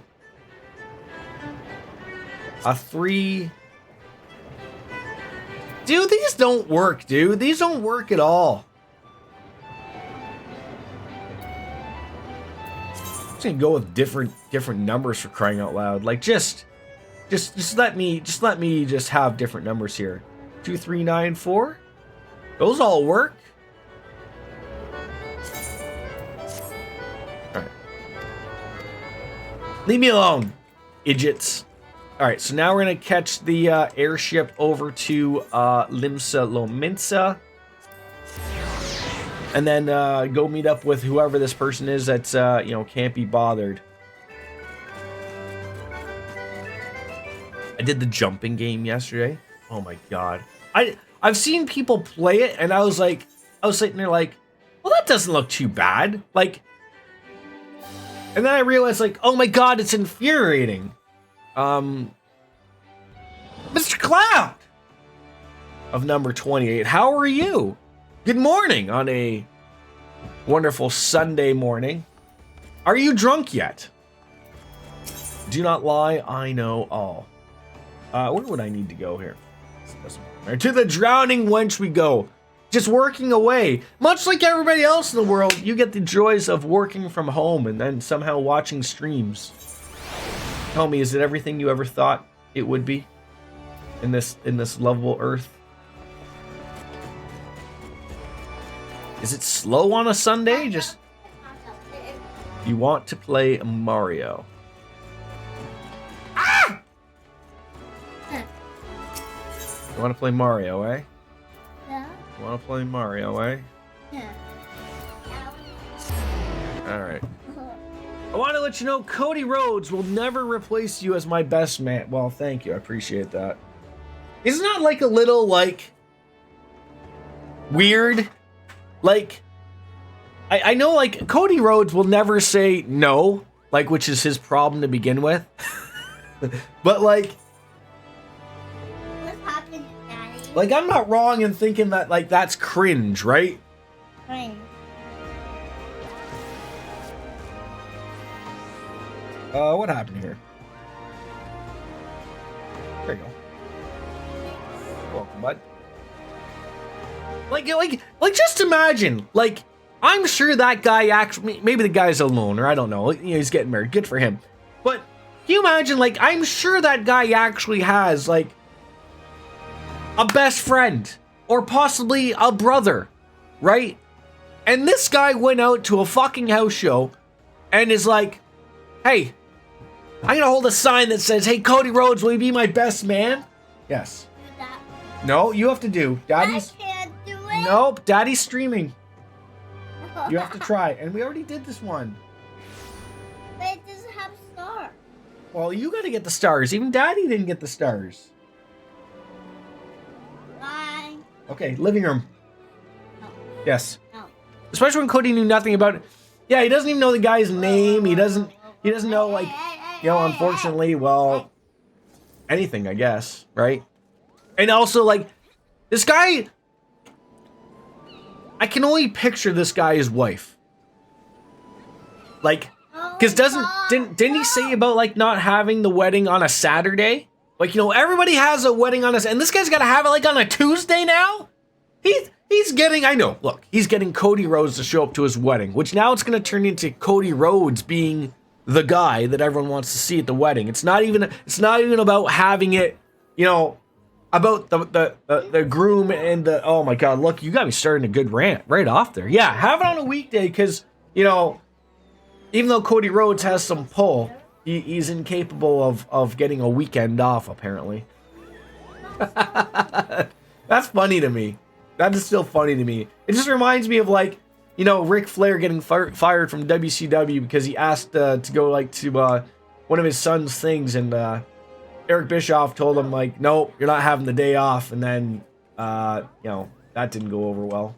3. Dude, these don't work, dude. These don't work at all. I'm just gonna go with different numbers for crying out loud. Like just let me just have different numbers here. 2, 3, 9, 4. Those all work. Alright. Leave me alone, idiots. Alright, so now we're gonna catch the airship over to Limsa Lominsa. And then go meet up with whoever this person is that's, you know, can't be bothered. I did the jumping game yesterday. Oh my god. I've seen people play it, and I was sitting there like, well, that doesn't look too bad. Like, and then I realized, like, oh my god, it's infuriating. Mr. Cloud of number 28, how are you? Good morning on a wonderful Sunday morning. Are you drunk yet? Do not lie, I know all. Where would I need to go here? To the drowning wench we go. Just working away. Much like everybody else in the world, you get the joys of working from home and then somehow watching streams. Tell me, is it everything you ever thought it would be in this lovable earth? Is it slow on a Sunday? Just you want to play Mario. Ah! You want to play Mario, eh? Yeah. You want to play Mario, eh? Yeah. Alright. I want to let you know Cody Rhodes will never replace you as my best man. Well, thank you. I appreciate that. Isn't that like a little, like, weird? Like, I know, like, Cody Rhodes will never say no, like, which is his problem to begin with. But, like, What happened, Daddy? like, I'm not wrong in thinking that, like, that's cringe, right? Cringe. What happened here? There you go. Welcome, bud. Like, just imagine, like, I'm sure that guy actually, maybe the guy's a loner, I don't know, you know, he's getting married, good for him. But, can you imagine, like, I'm sure that guy actually has, like, a best friend, or possibly a brother, right? And this guy went out to a fucking house show, and is like, hey, I'm gonna hold a sign that says, hey, Cody Rhodes, will you be my best man? Yes. Do that. No, you have to do. Daddy's... I can't do it. Nope, Daddy's streaming. You have to try. And we already did this one. But it doesn't have star. Well, you gotta get the stars. Even Daddy didn't get the stars. Bye. Okay, living room. No. Yes. No. Especially when Cody knew nothing about it. Yeah, he doesn't even know the guy's name. He doesn't know, like, you know, unfortunately, well, anything, I guess, right? And also, like, this guy, I can only picture this guy's wife. Like, because didn't he say about, like, not having the wedding on a Saturday? Like, you know, everybody has a wedding on and this guy's got to have it, like, on a Tuesday now? He's getting, I know, look, he's getting Cody Rhodes to show up to his wedding, which now it's going to turn into Cody Rhodes being the guy that everyone wants to see at the wedding. It's not even about having it, you know, about the groom and the, oh my God, look, you got me starting a good rant right off there. Yeah, have it on a weekday because, you know, even though Cody Rhodes has some pull, he's incapable of getting a weekend off, apparently. That's funny to me. That is still funny to me. It just reminds me of, like, you know, Ric Flair getting fired from WCW because he asked to go, like, to one of his son's things, and Eric Bischoff told him, like, no, you're not having the day off, and then, you know, that didn't go over well.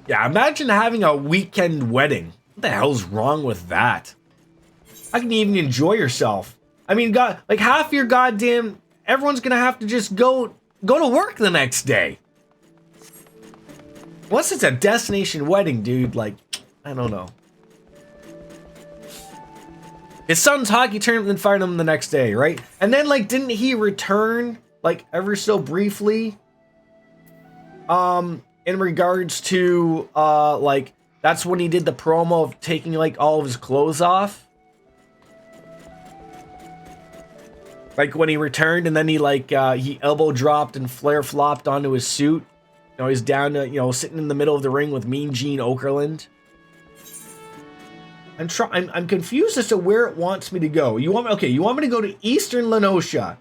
Yeah, imagine having a weekend wedding. What the hell's wrong with that? How can you even enjoy yourself? I mean, God, like, half your goddamn, everyone's gonna have to just go to work the next day. Unless it's a destination wedding, dude, like, I don't know. His son's hockey tournament, then fired him the next day, right? And then, like, didn't he return, like, ever so briefly? In regards to, like, that's when he did the promo of taking, like, all of his clothes off. Like, when he returned, and then he, like, he elbow dropped and Flair flopped onto his suit. You know, he's down to, you know, sitting in the middle of the ring with Mean Gene Okerlund. I'm confused as to where it wants me to go. You want me to go to Eastern Lenosha.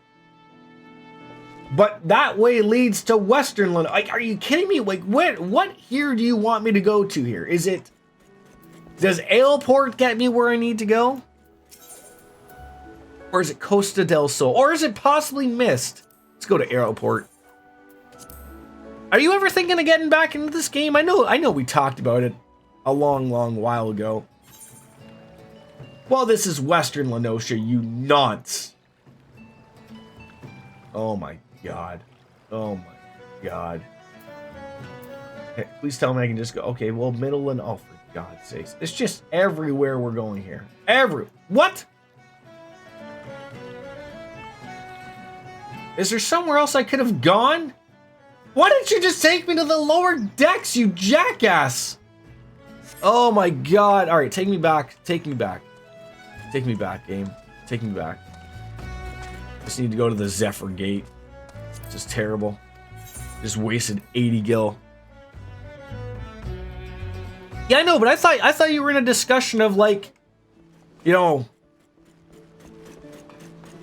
But that way leads to Western Lenosha. Like, are you kidding me? Like, what here do you want me to go to here? Does Aleport get me where I need to go? Or is it Costa del Sol? Or is it possibly Mist? Let's go to Aeroport. Are you ever thinking of getting back into this game? I know we talked about it a long, long while ago. Well, this is Western Lenosha, you nonce. Oh my God. Oh my God. Okay, please tell me I can just go. Okay, well, middle and, oh, for God's sakes. It's just everywhere we're going here. What? Is there somewhere else I could have gone? Why didn't you just take me to the lower decks, you jackass? Oh my God. All right, take me back. Take me back. Take me back, game. Take me back. Just need to go to the Zephyr Gate. It's just terrible. Just wasted 80 gil. Yeah, I know, but I thought you were in a discussion of, like, you know,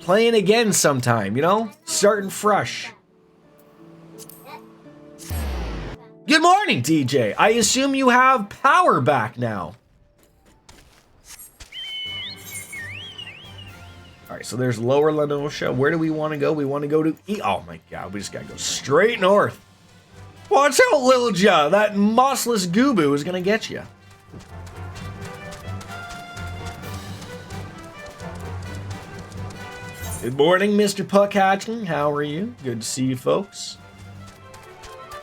playing again sometime, you know? Starting fresh. Good morning, DJ. I assume you have power back now. Alright, so there's Lower Lenosha. Where do we want to go? We want to go to oh my God, we just gotta go straight north. Watch out, Lilja. That mossless Goobu is gonna get you. Good morning, Mr. Puck Hatchling. How are you? Good to see you, folks.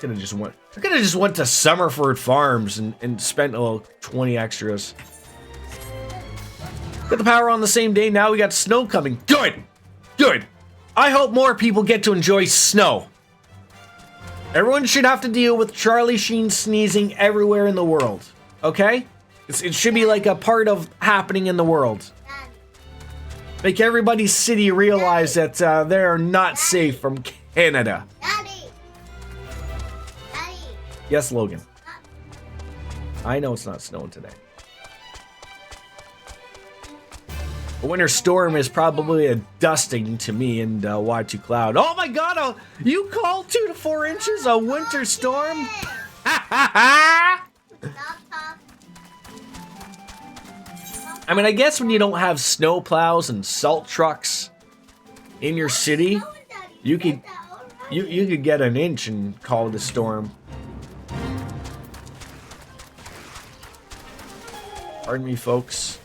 could have just went. I could have just went to Summerford Farms and spent a little 20 extras. Got the power on the same day. Now we got snow coming. Good, good. I hope more people get to enjoy snow. Everyone should have to deal with Charlie Sheen sneezing everywhere in the world. Okay? It should be like a part of happening in the world. Make everybody's city realize that they're not safe from Canada. Daddy. Daddy. Yes, Logan. I know it's not snowing today. A winter storm is probably a dusting to me and Y2 Cloud. Oh my god, you called 2 to 4 inches a winter storm? I mean, I guess when you don't have snow plows and salt trucks in your city, you could get an inch and call it a storm. Pardon me, folks.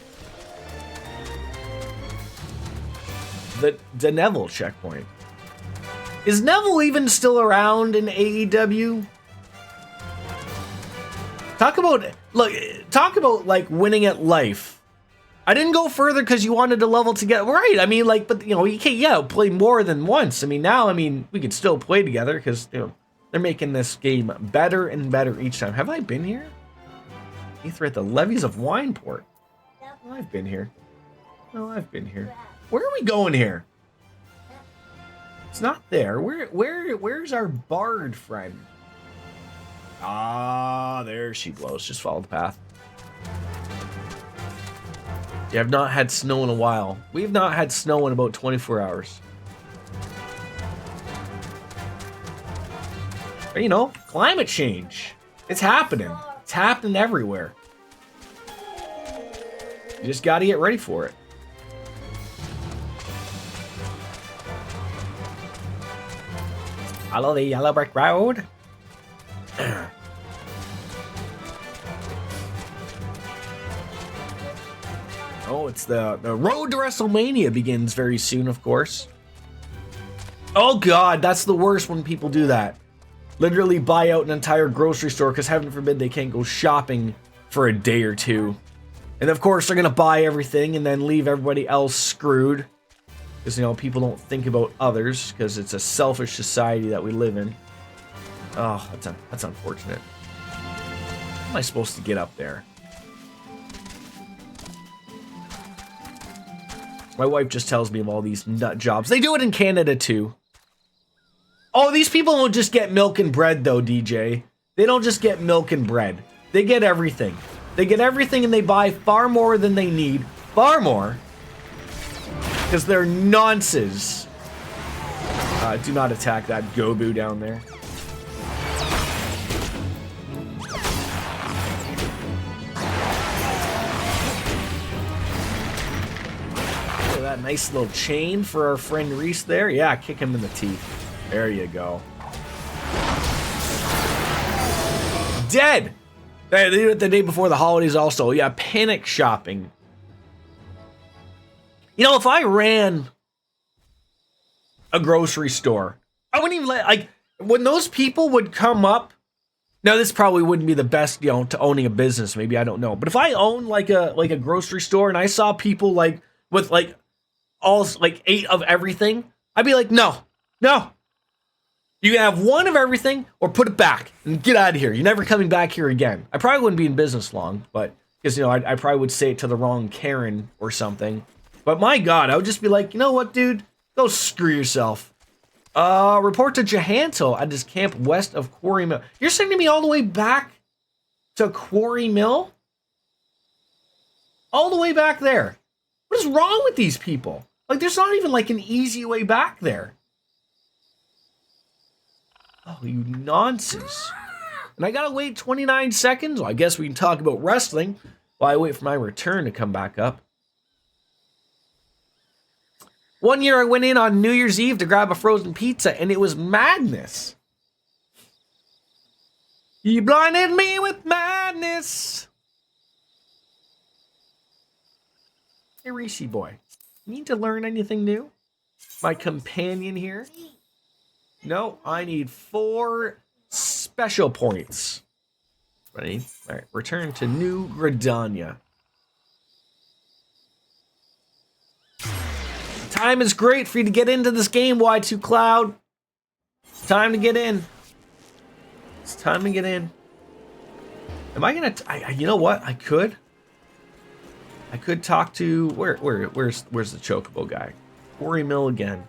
The Neville checkpoint. Is Neville even still around in AEW? Talk about like winning at life. I didn't go further because you wanted to level together, right? I mean, like, but you know, you can't, play more than once. I mean, now, we could still play together because they're making this game better and better each time. Have I been here? Ether at the levees of Wineport. Oh, I've been here. No, I've been here. Where are we going here? It's not there. Where's our bard friend? Ah, there she blows. Just follow the path. You have not had snow in a while. We've not had snow in about 24 hours. But, climate change. It's happening. It's happening everywhere. You just got to get ready for it. Follow the yellow brick road. Oh, it's the road to WrestleMania begins very soon, of course. Oh god, that's the worst when people do that. Literally buy out an entire grocery store because heaven forbid they can't go shopping for a day or two. And of course they're gonna buy everything and then leave everybody else screwed. Because, people don't think about others because it's a selfish society that we live in. Oh, that's unfortunate. How am I supposed to get up there? My wife just tells me of all these nut jobs. They do it in Canada too. Oh, these people don't just get milk and bread though, DJ. They don't just get milk and bread. They get everything. They get everything and they buy far more than they need. Far more. Because they're nonces. Do not attack that Gobu down there. Look at that nice little chain for our friend Reese there. Yeah, kick him in the teeth. There you go. Dead! They did it the day before the holidays also. Yeah, panic shopping. If I ran a grocery store, I wouldn't even when those people would come up. Now, this probably wouldn't be the best, to owning a business. Maybe, I don't know. But if I owned like a grocery store and I saw people with all 8 of everything, I'd be like, no. You can have 1 of everything or put it back and get out of here. You're never coming back here again. I probably wouldn't be in business long, but because, I probably would say it to the wrong Karen or something. But my god, I would just be like, you know what, dude? Go screw yourself. Report to Jahanto at his camp west of Quarry Mill. You're sending me all the way back to Quarry Mill? All the way back there. What is wrong with these people? There's not even an easy way back there. Oh, you nonsense. And I gotta wait 29 seconds? Well, I guess we can talk about wrestling while I wait for my return to come back up. One year I went in on New Year's Eve to grab a frozen pizza, and it was madness. You blinded me with madness. Hey, Reese boy. Need to learn anything new? My companion here? No, I need 4 special points. Ready? All right, return to New Gridania. Time is great for you to get into this game, Y2 Cloud. It's time to get in. It's time to get in. Am I gonna? You know what? I could talk to where's the Chocobo guy? Quarry Mill again.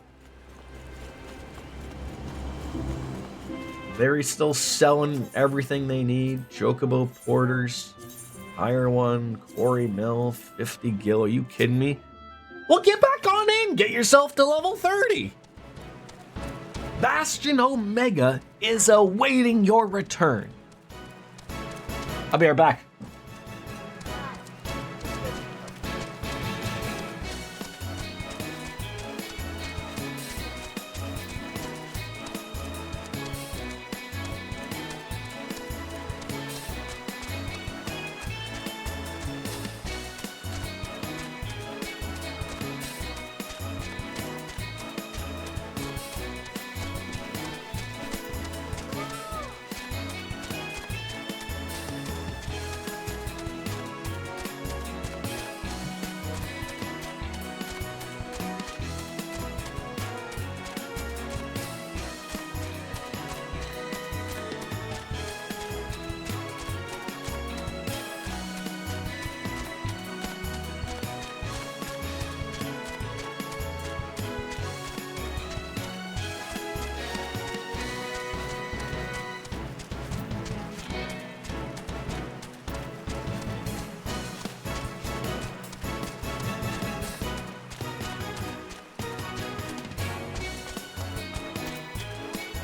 They're still selling everything they need. Chocobo porters, hire one. Quarry Mill, 50 gil. Are you kidding me? Well, get back on in. Get yourself to level 30. Bastion Omega is awaiting your return. I'll be right back.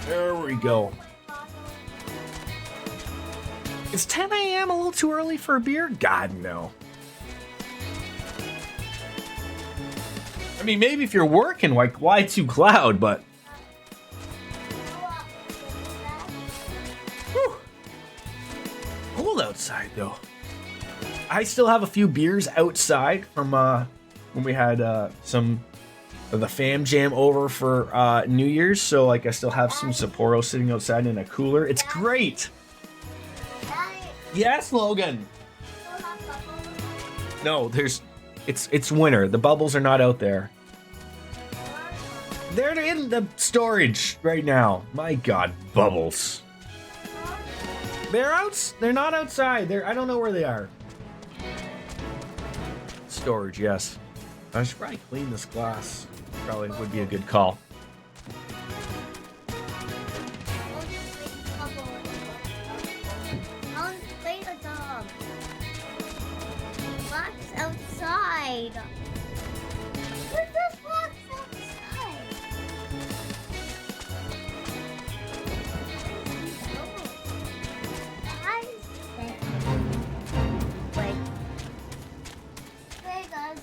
There we go. Is 10 a.m. a little too early for a beer? God, no. I mean, maybe if you're working like Y2 Cloud, but... Whew. Cold outside, though. I still have a few beers outside from when we had some of the fam jam over for New Year's, so like I still have some Sapporo sitting outside in a cooler. It's great. Yes, Logan. No, it's winter. The bubbles are not out there. They're in the storage right now. My God, bubbles. They're not outside. I don't know where they are. Storage, yes. I should probably clean this glass. Probably would be a good call. Outside. Where's this box outside? Wait. Hey guys.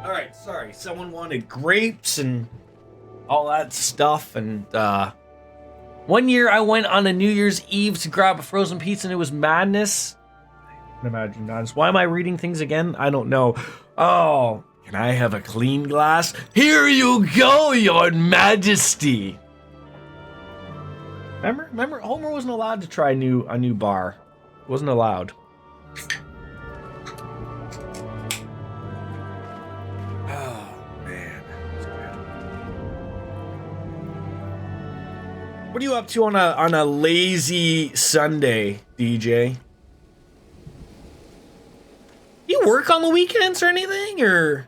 All right, sorry. Someone wanted grapes and all that stuff. And one year I went on a New Year's Eve to grab a frozen pizza and it was madness. I can imagine that. Why am I reading things again? I don't know. Oh, can I have a clean glass? Here you go, your majesty. Remember, Homer wasn't allowed to try a new bar. Wasn't allowed. Oh man, that's good. What are you up to on a lazy Sunday, DJ? You work on the weekends or anything, or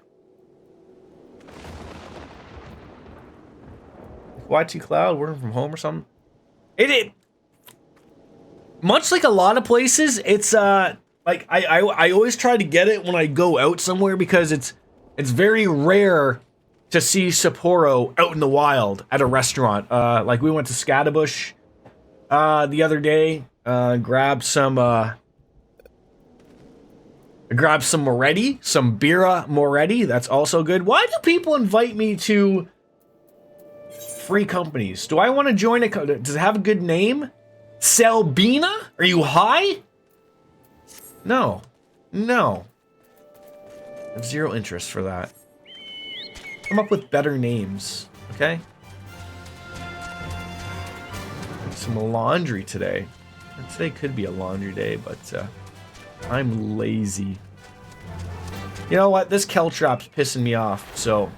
YT Cloud working from home or something? It much like a lot of places, it's like I always try to get it when I go out somewhere because it's very rare to see Sapporo out in the wild at a restaurant. Like we went to Scatabush the other day, grabbed some Moretti, some Birra Moretti. That's also good. Why do people invite me to free companies? Do I want to join does it have a good name? Selbina? Are you high? No. I have zero interest for that. Come up with better names, okay? Some laundry today. Today could be a laundry day, but I'm lazy. You know what? This Caltrap's pissing me off, so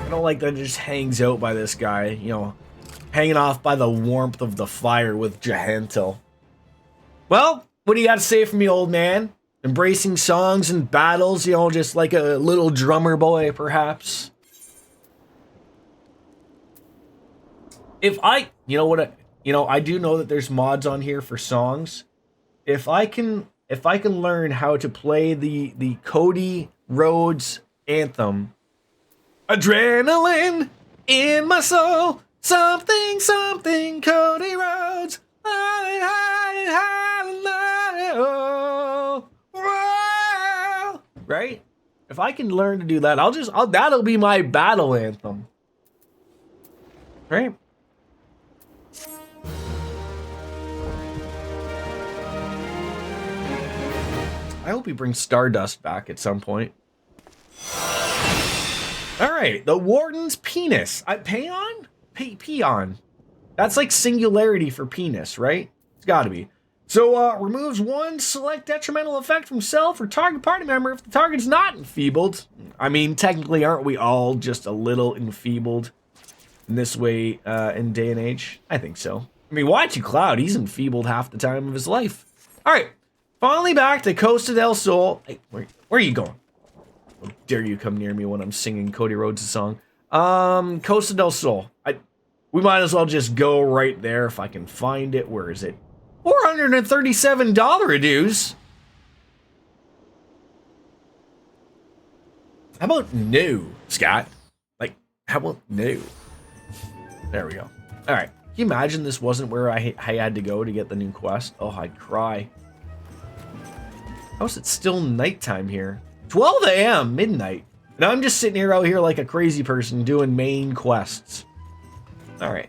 I don't like that it just hangs out by this guy, you know, hanging off by the warmth of the fire with Jahantel. Well, what do you got to say for me, old man? Embracing songs and battles, you know, just like a little drummer boy, perhaps. I do know that there's mods on here for songs. If I can learn how to play the Cody Rhodes anthem, adrenaline in my soul, something Cody Rhodes, right? If I can learn to do that, that'll be my battle anthem, right? I hope he brings Stardust back at some point. All right, the Warden's penis. Peon? Peon. That's like singularity for penis, right? It's got to be. So, removes one select detrimental effect from self or target party member if the target's not enfeebled. I mean, technically, aren't we all just a little enfeebled in this way in day and age? I think so. I mean, YT Cloud, he's enfeebled half the time of his life. All right, finally back to Costa del Sol. Hey, where are you going? How dare you come near me when I'm singing Cody Rhodes' song? Costa del Sol. We might as well just go right there if I can find it. Where is it? $437 dues. How about no, Scott? Like, how about no? There we go. All right. Can you imagine this wasn't where I had to go to get the new quest? Oh, I'd cry. How is it still nighttime here? 12 a.m., midnight. And I'm just sitting here out here like a crazy person doing main quests. All right.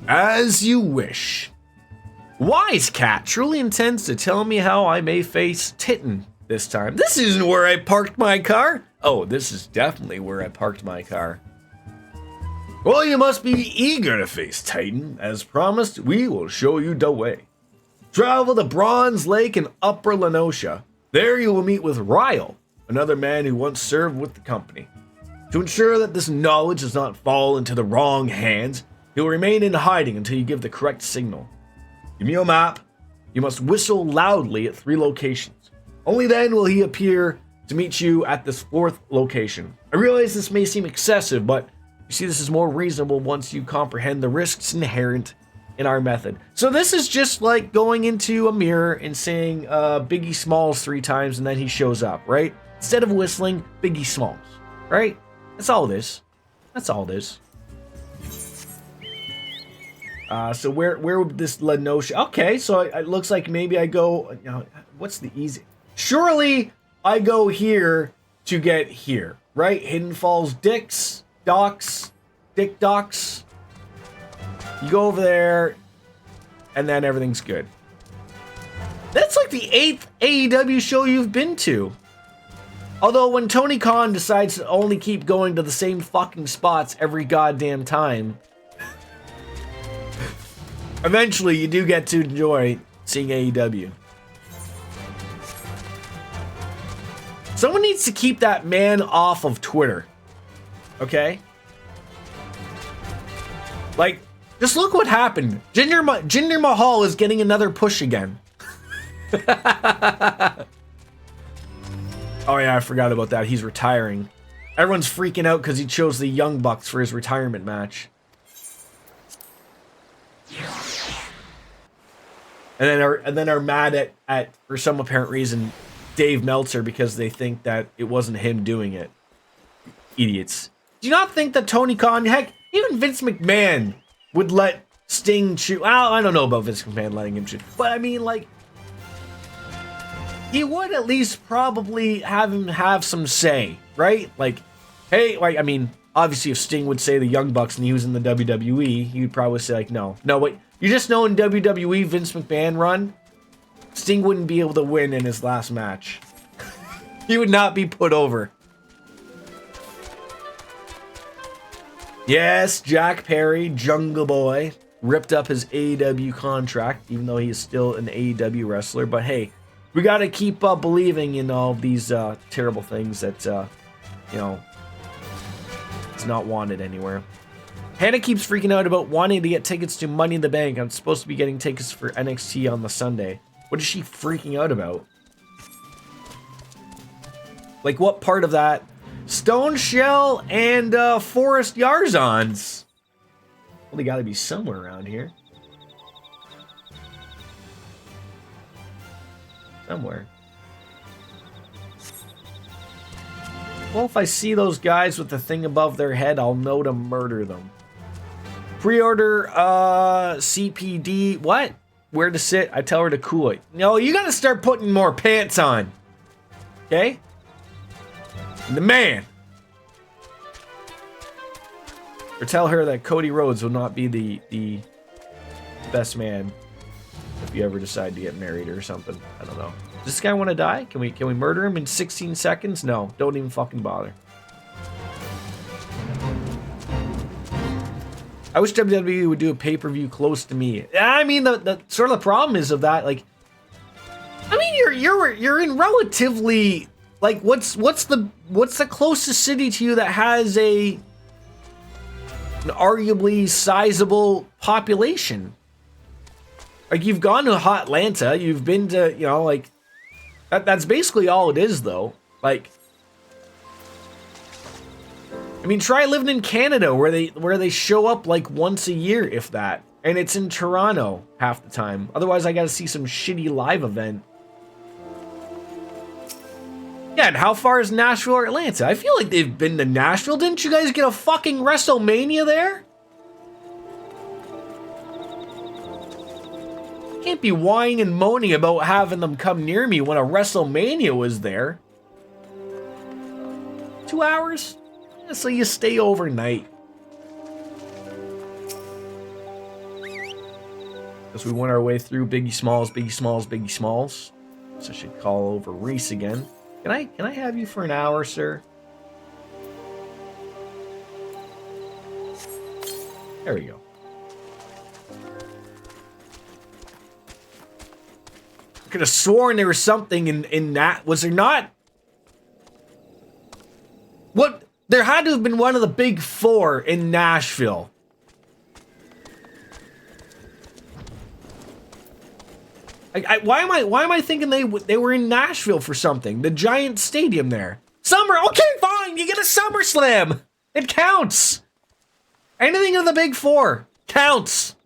As you wish. Wise Cat truly intends to tell me how I may face Titan this time. This isn't where I parked my car. Oh, this is definitely where I parked my car. Well, you must be eager to face Titan. As promised, we will show you the way. Travel to Bronze Lake in Upper Lenosha. There you will meet with Ryle, another man who once served with the company. To ensure that this knowledge does not fall into the wrong hands, he will remain in hiding until you give the correct signal. Give me your map. You must whistle loudly at 3 locations. Only then will he appear to meet you at this 4th location. I realize this may seem excessive, but you see this is more reasonable once you comprehend the risks inherent in our method. So this is just like going into a mirror and saying Biggie Smalls 3 times and then he shows up, right? Instead of whistling, Biggie Smalls, right? That's all it is. That's all it is. So where would this Lenosha? Okay, so it looks like maybe I go. Now, what's the easy? Surely I go here to get here, right? Hidden Falls, Dick Docks. You go over there, and then everything's good. That's like the 8th AEW show you've been to. Although when Tony Khan decides to only keep going to the same fucking spots every goddamn time, eventually you do get to enjoy seeing AEW. Someone needs to keep that man off of Twitter. Okay? Like, just look what happened. Jinder Mahal is getting another push again. Oh yeah, I forgot about that. He's retiring. Everyone's freaking out because he chose the Young Bucks for his retirement match. And then are mad at for some apparent reason Dave Meltzer because they think that it wasn't him doing it. Idiots. Do you not think that Tony Khan, heck, even Vince McMahon would let Sting shoot? Well, I don't know about Vince McMahon letting him shoot, but I mean, like, he would at least probably have him have some say, right? Like, hey, like, I mean, obviously if Sting would say the Young Bucks and he was in the WWE, he would probably say like, no, wait, you just know in WWE Vince McMahon run, Sting wouldn't be able to win in his last match. He would not be put over. Yes, Jack Perry, Jungle Boy, ripped up his AEW contract, even though he is still an AEW wrestler. But hey, we got to keep believing in all these terrible things that, you know, it's not wanted anywhere. Hannah keeps freaking out about wanting to get tickets to Money in the Bank. I'm supposed to be getting tickets for NXT on the Sunday. What is she freaking out about? Like, what part of that? Stone Shell and Forest Yarzons. Well, they gotta be somewhere around here. Somewhere. Well, if I see those guys with the thing above their head, I'll know to murder them. Pre-order CPD. What? Where to sit? I tell her to cool it. No, you gotta start putting more pants on. Okay? The man. Or tell her that Cody Rhodes will not be the best man if you ever decide to get married or something. I don't know. Does this guy want to die? Can we murder him in 16 seconds? No, don't even fucking bother. I wish WWE would do a pay-per-view close to me. I mean, the sort of the problem is of that, like, I mean, you're in relatively, like, what's the closest city to you that has an arguably sizable population? Like, you've gone to Atlanta, you've been to, you know, like, that's basically all it is, though. Like, I mean, try living in Canada where they show up like once a year, if that, and it's in Toronto half the time. Otherwise, I got to see some shitty live event. Yeah, and how far is Nashville or Atlanta? I feel like they've been to Nashville. Didn't you guys get a fucking WrestleMania there? Can't be whining and moaning about having them come near me when a WrestleMania was there. 2 hours? Yeah, so you stay overnight. As we went our way through Biggie Smalls. So I should call over Reese again. Can I have you for an hour, sir? There we go. I could have sworn there was something in that. Was there not? What? There had to have been one of the big four in Nashville. Why am I thinking they were in Nashville for something? The giant stadium there. Summer. Okay, fine. You get a SummerSlam. It counts. Anything in the big four counts.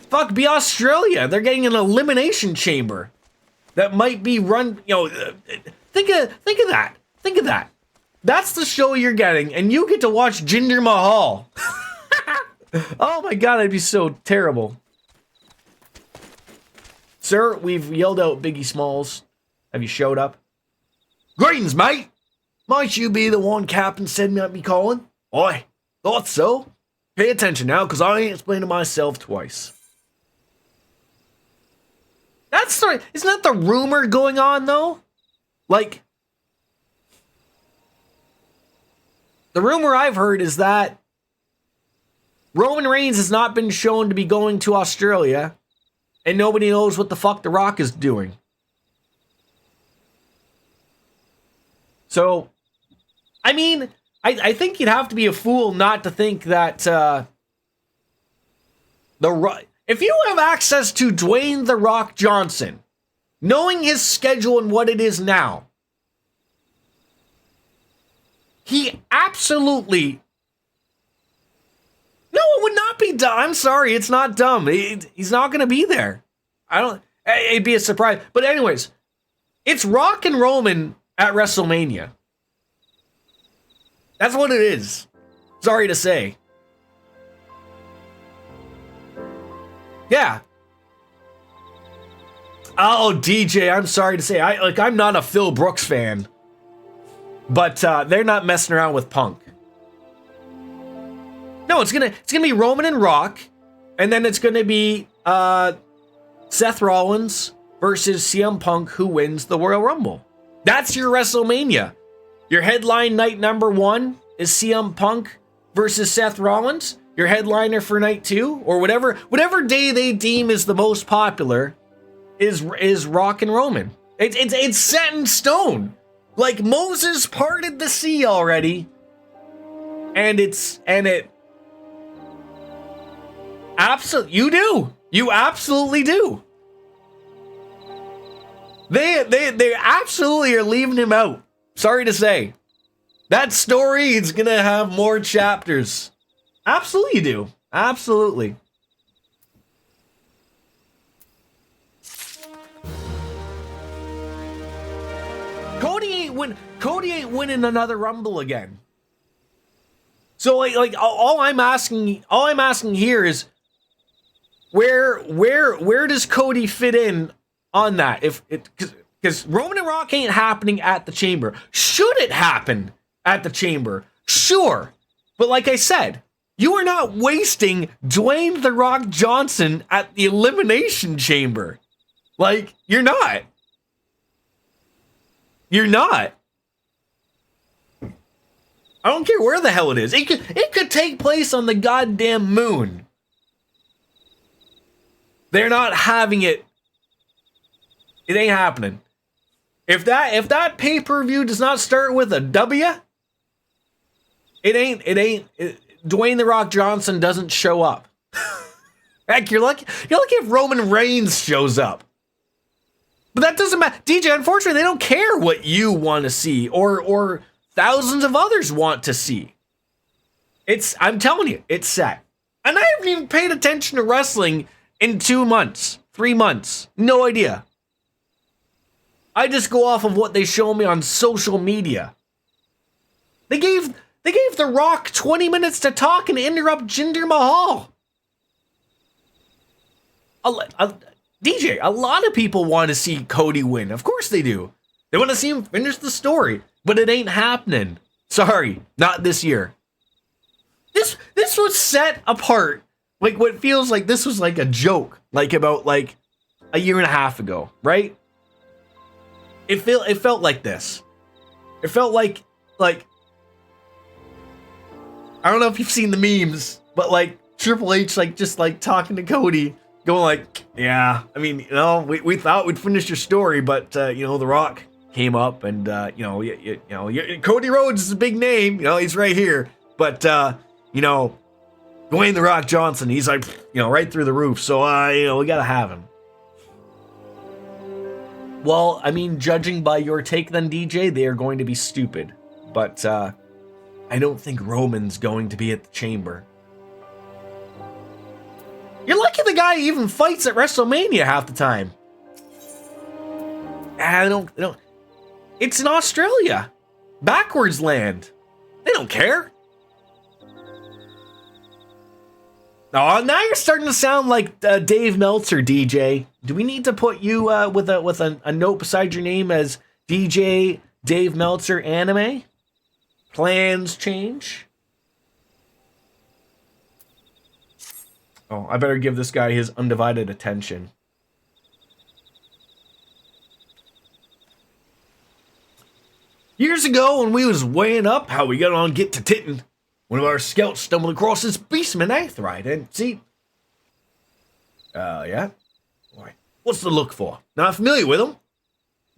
Fuck, be Australia. They're getting an elimination chamber that might be run. You know, think of that. Think of that. That's the show you're getting, and you get to watch Jinder Mahal. Oh my god, that'd be so terrible. Sir, we've yelled out Biggie Smalls. Have you showed up? Greetings, mate. Might you be the one Captain said might be calling? Oi, thought so. Pay attention now, because I ain't explaining myself twice. Isn't that the rumor going on, though? Like, the rumor I've heard is that Roman Reigns has not been shown to be going to Australia, and nobody knows what the fuck The Rock is doing. So, I mean, I think you'd have to be a fool not to think that if you have access to Dwayne The Rock Johnson, knowing his schedule and what it is now, he absolutely... No, it would not be dumb. I'm sorry, it's not dumb. He's not going to be there. It'd be a surprise. But anyways, it's Rock and Roman at WrestleMania. That's what it is. Sorry to say. Yeah. Oh, DJ, I'm sorry to say. I'm not a Phil Brooks fan. But they're not messing around with Punk. No, it's gonna be Roman and Rock, and then it's gonna be Seth Rollins versus CM Punk, who wins the Royal Rumble. That's your WrestleMania. Your headline night number 1 is CM Punk versus Seth Rollins. Your headliner for night 2, or whatever day they deem is the most popular, is Rock and Roman. It's set in stone. Like Moses parted the sea already, and it. Absolutely, you absolutely do. They absolutely are leaving him out. Sorry to say. That story is gonna have more chapters. Absolutely you do. Absolutely. Cody ain't winning another Rumble again. So like all I'm asking here is where does Cody fit in on that? Because Roman and Rock ain't happening at the Chamber. Should it happen at the Chamber? Sure. But like I said, you are not wasting Dwayne The Rock Johnson at the Elimination Chamber. Like, you're not. You're not. I don't care where the hell it is. It could take place on the goddamn moon. They're not having it. It ain't happening. If that pay-per-view does not start with a W, Dwayne The Rock Johnson doesn't show up. Heck, you're lucky if Roman Reigns shows up. But that doesn't matter. DJ, unfortunately, they don't care what you want to see or thousands of others want to see. I'm telling you, it's set. And I haven't even paid attention to wrestling in 2 months, 3 months. No idea. I just go off of what they show me on social media. They gave The Rock 20 minutes to talk and interrupt Jinder Mahal. DJ, a lot of people want to see Cody win. Of course they do. They want to see him finish the story, but it ain't happening. Sorry, not this year. This was set apart. Like what feels like this was like a joke, like about like a year and a half ago, right? It felt like this. It felt like I don't know if you've seen the memes, but like Triple H just talking to Cody, going like, yeah, I mean, we thought we'd finish your story, but The Rock came up, and Cody Rhodes is a big name, he's right here, but Dwayne The Rock Johnson, he's like, right through the roof, so we gotta have him. Well, I mean, judging by your take then, DJ, they are going to be stupid, but I don't think Roman's going to be at the Chamber. You're lucky the guy even fights at WrestleMania half the time. I don't. It's in Australia. Backwards land. They don't care. Oh, now you're starting to sound like Dave Meltzer, DJ. Do we need to put you with a note beside your name as DJ Dave Meltzer Anime? Plans change? Oh, I better give this guy his undivided attention. Years ago, when we was weighing up how we got on Get to Tittin', one of our scouts stumbled across this beastman Aetheryte, and see... yeah? Why? What's the look for? Not familiar with him?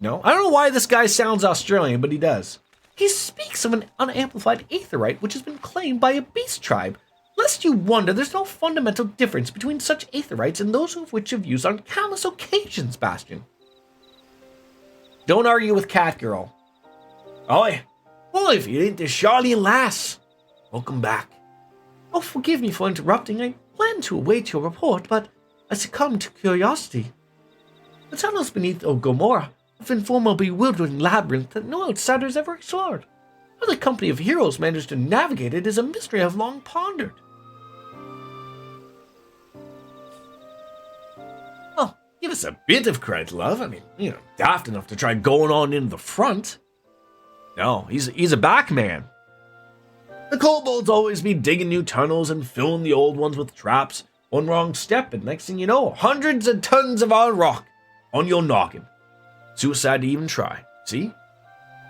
No? I don't know why this guy sounds Australian, but he does. He speaks of an unamplified Aetheryte which has been claimed by a beast tribe. Lest you wonder, there's no fundamental difference between such Aetherites and those of which you've used on countless occasions, Bastion. Don't argue with Catgirl. Oi! Well, if you ain't the Charlie lass. Welcome back. Oh, forgive me for interrupting. I planned to await your report, but I succumbed to curiosity. The tunnels beneath Gomorrah have been formed a bewildering labyrinth that no outsiders ever explored. How the company of heroes managed to navigate it is a mystery I've long pondered. Oh, give us a bit of credit, love. I mean, daft enough to try going on in the front. No, he's a back man. The kobolds always be digging new tunnels and filling the old ones with traps. One wrong step, and next thing you know, hundreds of tons of iron rock on your noggin. Suicide to even try. See?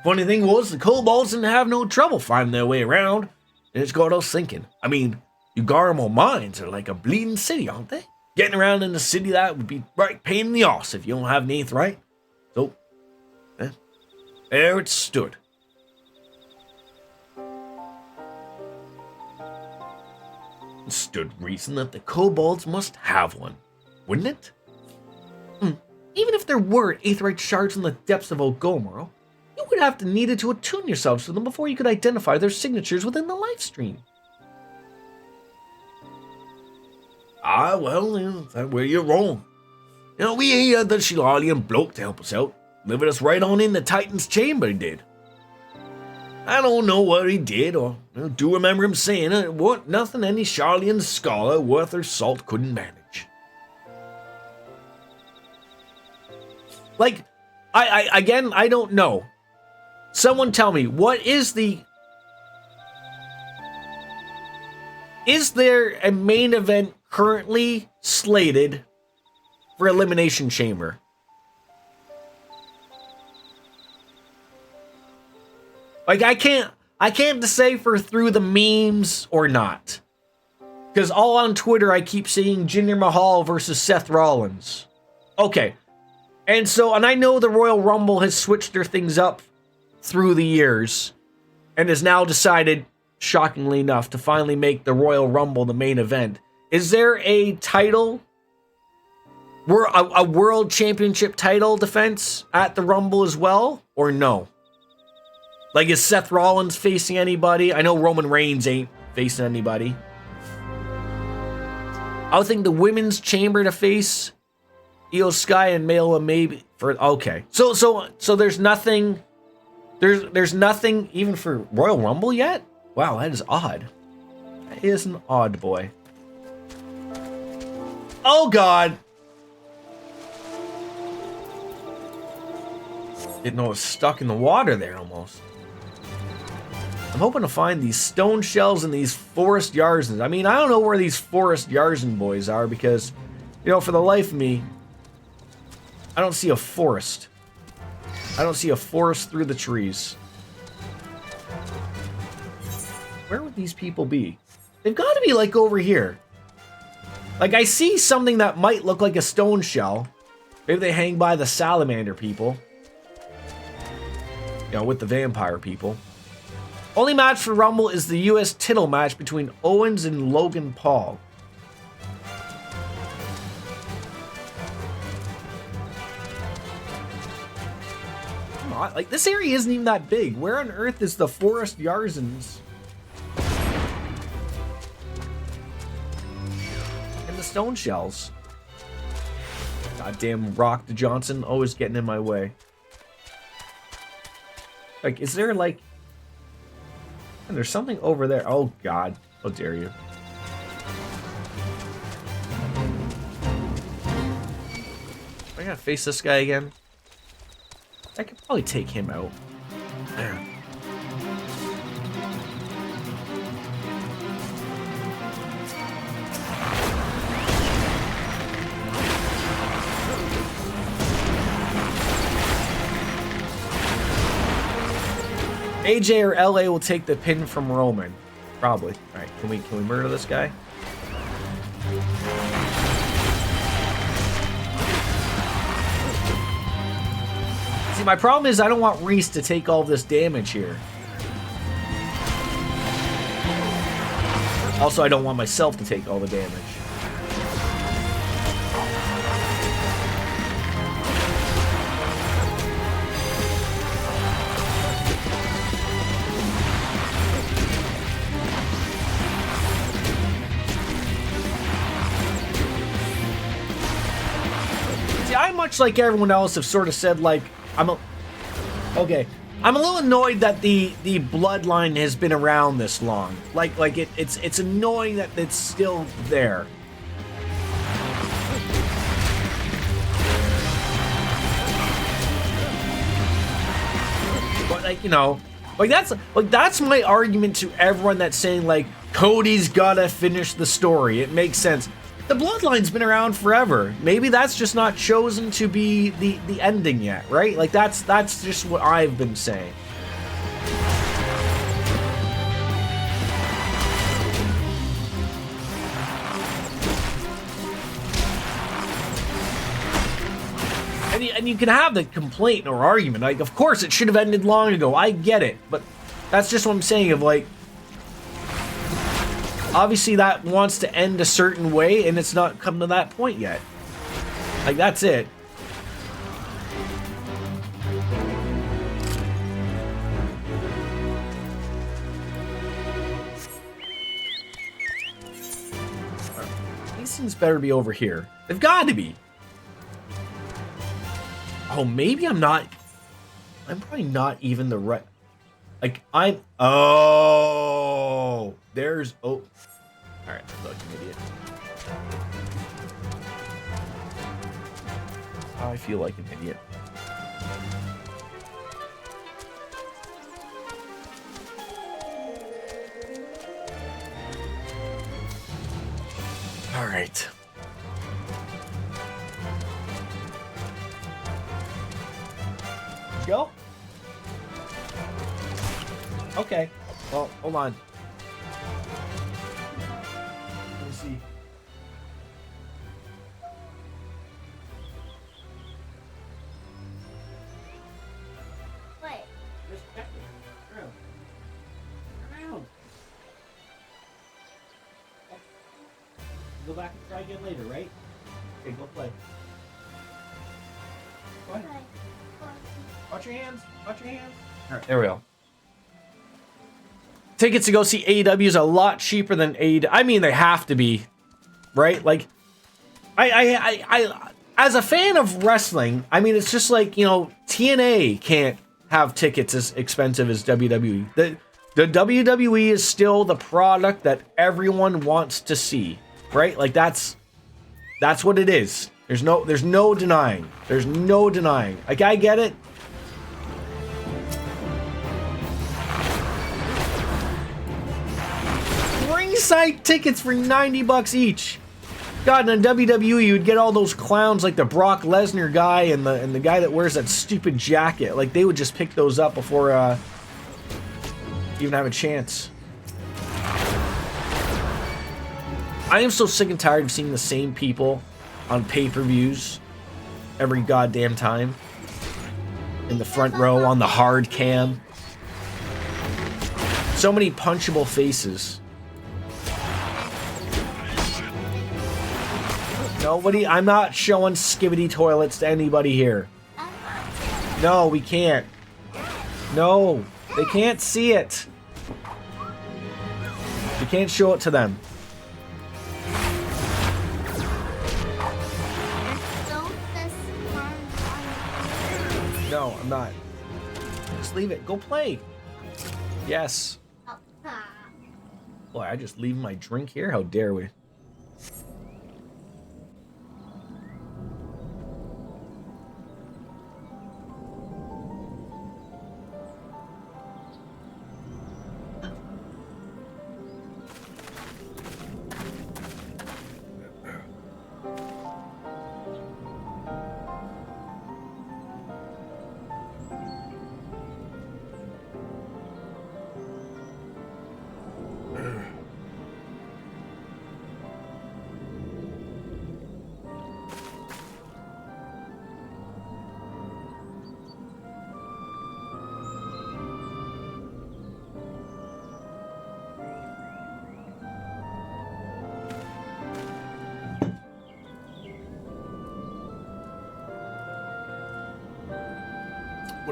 Funny thing was, the kobolds didn't have no trouble finding their way around, and it's got us thinking. I mean, you Garmo mines are like a bleeding city, aren't they? Getting around in the city, that would be right pain in the arse if you don't have an Aetheryte. So, there it stood. It stood reason that the kobolds must have one, wouldn't it? Even if there were Aetheryte shards in the depths of Gomorrah, you would have to needed to attune yourselves to them before you could identify their signatures within the live stream. Well, that's where you're wrong. We ain't had the Shilalian bloke to help us out. Delivered us right on in the Titan's chamber, he did. I don't know what he did, or I do remember him saying it wasn't nothing any Charlian scholar worth her salt couldn't manage. Like, I don't know. Someone tell me, is there a main event currently slated for Elimination Chamber? Like, I can't decipher through the memes or not. Because all on Twitter, I keep seeing Jinder Mahal versus Seth Rollins. Okay. And I know the Royal Rumble has switched their things up through the years and has now decided, shockingly enough, to finally make the Royal Rumble the main event. Is there a title, a World Championship title defense at the Rumble as well, or no? Like, is Seth Rollins facing anybody? I know Roman Reigns ain't facing anybody. I would think the women's chamber to face Io Sky and Mela maybe for okay. So there's nothing. There's nothing even for Royal Rumble yet? Wow, that is odd. That is an odd boy. Oh God. Didn't know it was stuck in the water there almost. I'm hoping to find these stone shells and these forest Yarzans. I mean, I don't know where these forest Yarzan boys are because, for the life of me, I don't see a forest. I don't see a forest through the trees. Where would these people be? They've got to be like over here. Like, I see something that might look like a stone shell. Maybe they hang by the salamander people. With the vampire people. Only match for Rumble is the US title match between Owens and Logan Paul. Come on, like, this area isn't even that big. Where on earth is the Forest Yarzans? And the stone shells. Goddamn Rock the Johnson always getting in my way. Like, is there like... And there's something over there. Oh, God. How dare you. I gotta face this guy again. I could probably take him out. Man. AJ or LA will take the pin from Roman. Probably. Alright, can we murder this guy? See, my problem is I don't want Reese to take all of this damage here. Also, I don't want myself to take all the damage. See, I, much like everyone else, have sort of said, like, I'm a little annoyed that the bloodline has been around this long. Like it's annoying that it's still there. But like, you know, that's my argument to everyone that's saying like Cody's gotta finish the story. It makes sense. The bloodline's been around forever. Maybe that's just not chosen to be the ending yet, right? Like that's just what I've been saying. And you can have the complaint or argument. Like, of course, it should have ended long ago. I get it, but that's just what I'm saying. Of like, obviously that wants to end a certain way, and it's not come to that point yet. Like, that's it. These things better be over here. They've got to be. Oh, maybe I'm not. I'm probably not even the right. Like, I'm. Oh, there's. Oh. Alright, I feel like an idiot. I feel like an idiot. Alright. Go? Okay. Well, hold on. Let me see. What? Just check it. Around. Go back and try again later, right? Okay, go play. Go ahead. Watch your hands. Watch your hands. All right, there we go. Tickets to go see AEW is a lot cheaper than AEW. I mean, they have to be, right? Like, I as a fan of wrestling, I mean, it's just like, you know, TNA can't have tickets as expensive as WWE. The WWE is still the product that everyone wants to see, right? Like, that's what it is. There's no denying. There's no denying. Like, I get it. Ringside tickets for $90 each. God, in WWE, you'd get all those clowns like the Brock Lesnar guy and the guy that wears that stupid jacket. Like, they would just pick those up before even have a chance. I am so sick and tired of seeing the same people on pay-per-views every goddamn time. In the front row, on the hard cam. So many punchable faces. Nobody, I'm not showing skibidi toilets to anybody here. No, we can't. No, they can't see it. We can't show it to them. No, I'm not. Just leave it. Go play. Yes. Boy, I just leave my drink here? How dare we?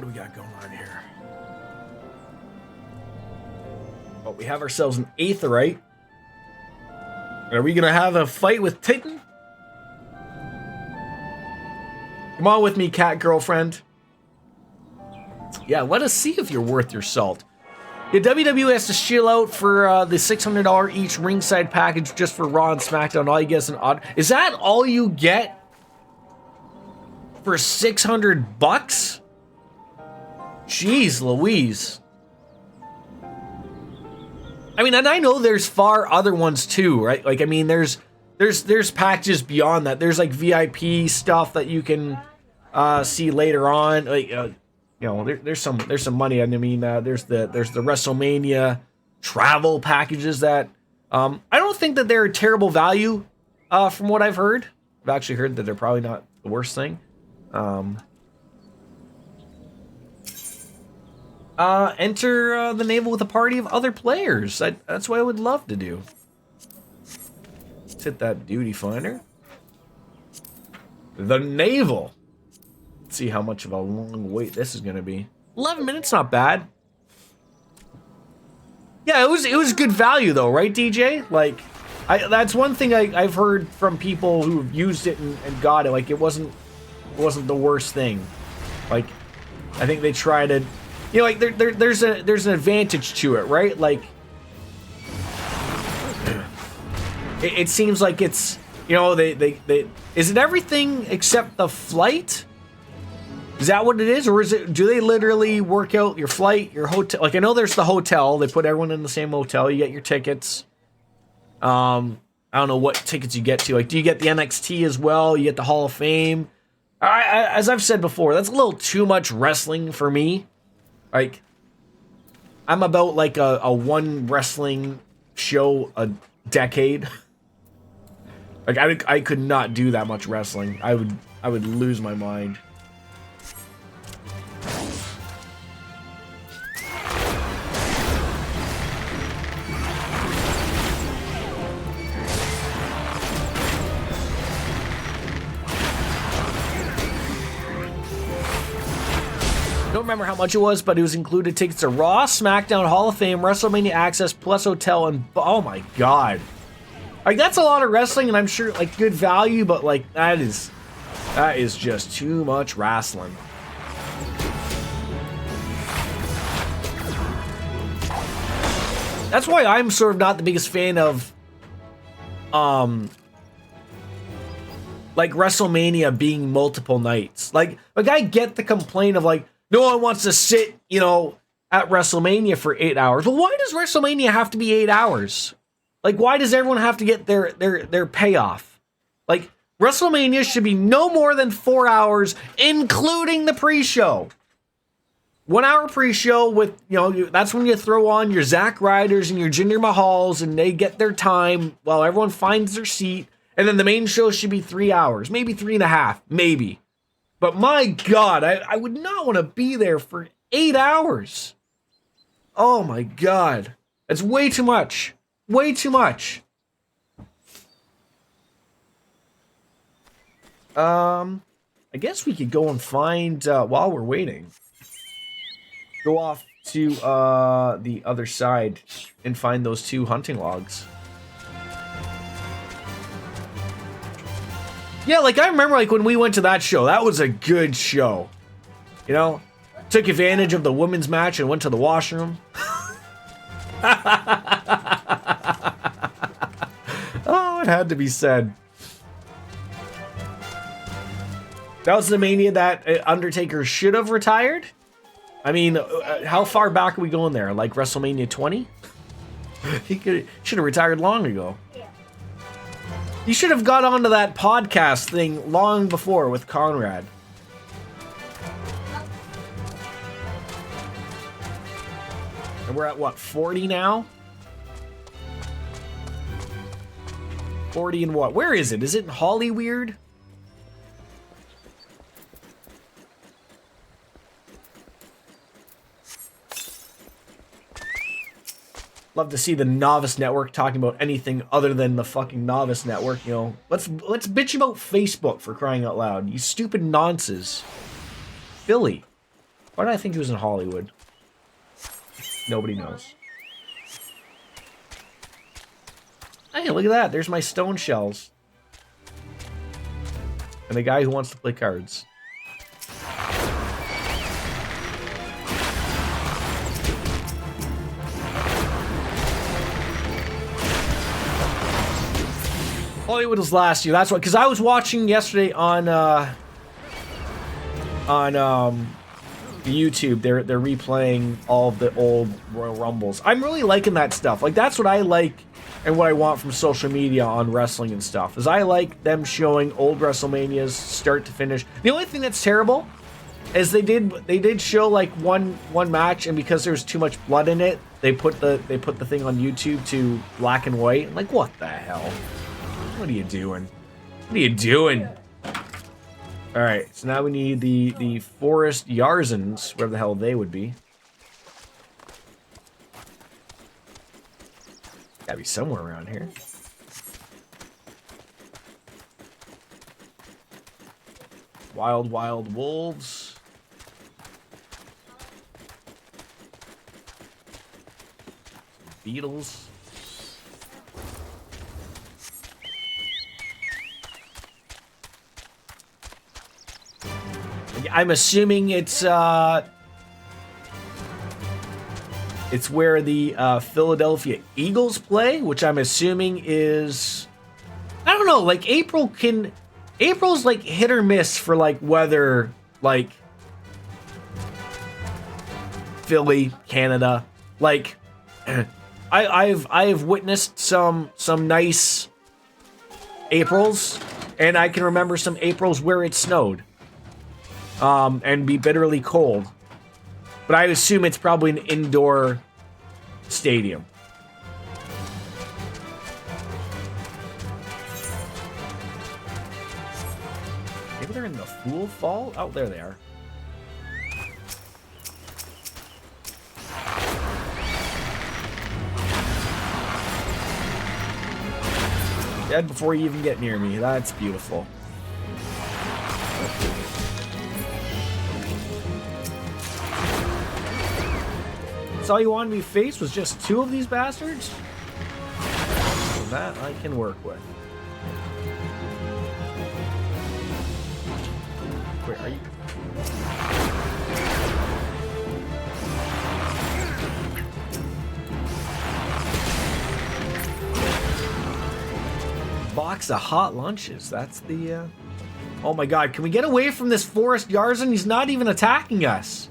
do we got going on here? Oh, we have ourselves an Aetheryte. Are we gonna have a fight with Titan? Come on with me, cat girlfriend. Yeah, let us see if you're worth your salt. Yeah, WWE has to shell out for the $600 each ringside package just for Raw and SmackDown. All you get is an odd. Is that all you get for $600? Jeez Louise. I mean, and I know there's far other ones too, right? Like, I mean, there's packages beyond that. There's like VIP stuff that you can see later on. Like, you know, there's some money. I mean, there's the WrestleMania travel packages that I don't think that they're a terrible value from what I've heard. I've actually heard that they're probably not the worst thing. Enter the naval with a party of other players. That's what I would love to do. Let's hit that duty finder. The naval. Let's see how much of a long wait this is going to be. 11 minutes, not bad. Yeah, it was good value though, right, DJ? Like, that's one thing I've heard from people who've used it and got it. Like, it wasn't the worst thing. Like, I think they try to. You know, like there's an advantage to it, right? Like, it seems like it's, you know, they is it everything except the flight? Is that what it is, or is it? Do they literally work out your flight, your hotel? Like, I know there's the hotel. They put everyone in the same hotel. You get your tickets. I don't know what tickets you get to. Like, do you get the NXT as well? You get the Hall of Fame. As I've said before, that's a little too much wrestling for me. Like, I'm about like a one wrestling show a decade. Like, I could not do that much wrestling. I would lose my mind. Don't remember how much it was, but it was included tickets to Raw, SmackDown, Hall of Fame, WrestleMania Access, plus hotel, and oh my god. Like, that's a lot of wrestling, and I'm sure, like, good value, but, like, that is just too much wrestling. That's why I'm sort of not the biggest fan of, like, WrestleMania being multiple nights. Like, I get the complaint of, like, no one wants to sit, you know, at WrestleMania for 8 hours. Well, why does WrestleMania have to be 8 hours? Like, why does everyone have to get their payoff? Like, WrestleMania should be no more than 4 hours, including the pre-show. 1 hour pre-show with, you know, that's when you throw on your Zack Ryders and your Jinder Mahals, and they get their time while everyone finds their seat. And then the main show should be 3 hours, maybe 3.5, maybe. But my God, I would not want to be there for 8 hours. Oh my God. That's way too much. Way too much. I guess we could go and find, while we're waiting, go off to the other side and find those 2 hunting logs. Yeah, like, I remember, like, when we went to that show, that was a good show. You know? Took advantage of the women's match and went to the washroom. Oh, it had to be said. That was the Mania that Undertaker should have retired? I mean, how far back are we going there? Like WrestleMania 20? He should have retired long ago. You should have got onto that podcast thing long before with Conrad. And we're at what, 40 now? 40 and what? Where is it? Is it in Hollyweird? Love to see the Novice Network talking about anything other than the fucking Novice Network, you know. Let's bitch about Facebook, for crying out loud. You stupid nonces. Philly. Why did I think he was in Hollywood? Nobody knows. Hey, look at that. There's my stone shells. And the guy who wants to play cards. Hollywood was last year. That's why, because I was watching yesterday on YouTube. They're replaying all of the old Royal Rumbles. I'm really liking that stuff. Like, that's what I like and what I want from social media on wrestling and stuff. Is I like them showing old WrestleManias start to finish. The only thing that's terrible is they did show like one match, and because there's too much blood in it, they put the thing on YouTube to black and white. I'm like, what the hell? What are you doing? What are you doing? All right, so now we need the Forest Yarzans, wherever the hell they would be. Gotta be somewhere around here. Wild wolves. Beetles. I'm assuming it's where the Philadelphia Eagles play, which I'm assuming is, I don't know, like April's like hit or miss for like weather, like Philly, Canada. Like I've witnessed some nice Aprils, and I can remember some Aprils where it snowed. And be bitterly cold. But I assume it's probably an indoor stadium. Maybe they're in the Fool Fall? Oh, there they are. Dead before you even get near me. That's beautiful. That's all you wanted me to face was just 2 of these bastards? So that I can work with. Where are you? Box of hot lunches. That's the, Oh my god, can we get away from this Forest Yarzan? He's not even attacking us.